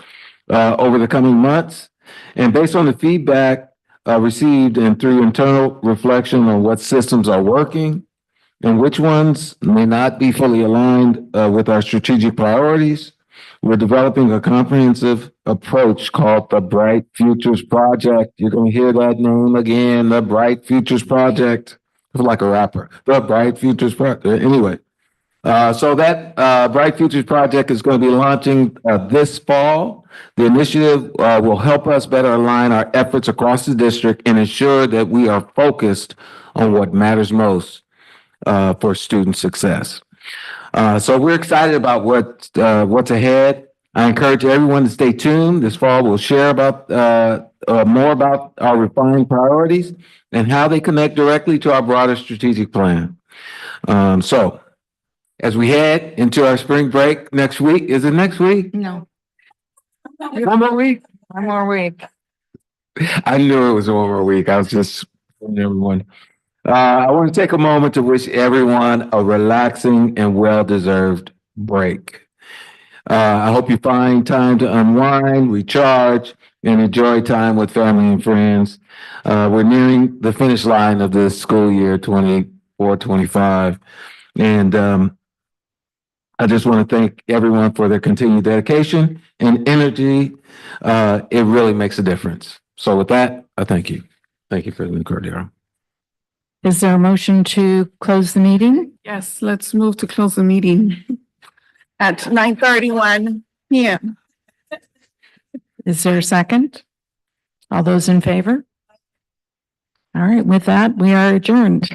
over the coming months. And based on the feedback received and through internal reflection on what systems are working and which ones may not be fully aligned with our strategic priorities, we're developing a comprehensive approach called the Bright Futures Project. You're going to hear that name again, the Bright Futures Project. I feel like a rapper. The Bright Futures Project. Anyway, so that Bright Futures Project is going to be launching this fall. The initiative will help us better align our efforts across the district and ensure that we are focused on what matters most for student success. So we're excited about what's ahead. I encourage everyone to stay tuned. This fall, we'll share about more about our refined priorities and how they connect directly to our broader strategic plan. So as we head into our spring break next week, is it next week? No. One more week? One more week. I knew it was one more week. I was just everyone. I want to take a moment to wish everyone a relaxing and well-deserved break. I hope you find time to unwind, recharge, and enjoy time with family and friends. We're nearing the finish line of this school year 24-25. And I just want to thank everyone for their continued dedication and energy. It really makes a difference. So with that, I thank you. Thank you, President Cordero. Is there a motion to close the meeting? Yes, let's move to close the meeting at 9:31 p.m. Is there a second? All those in favor? All right, with that, we are adjourned.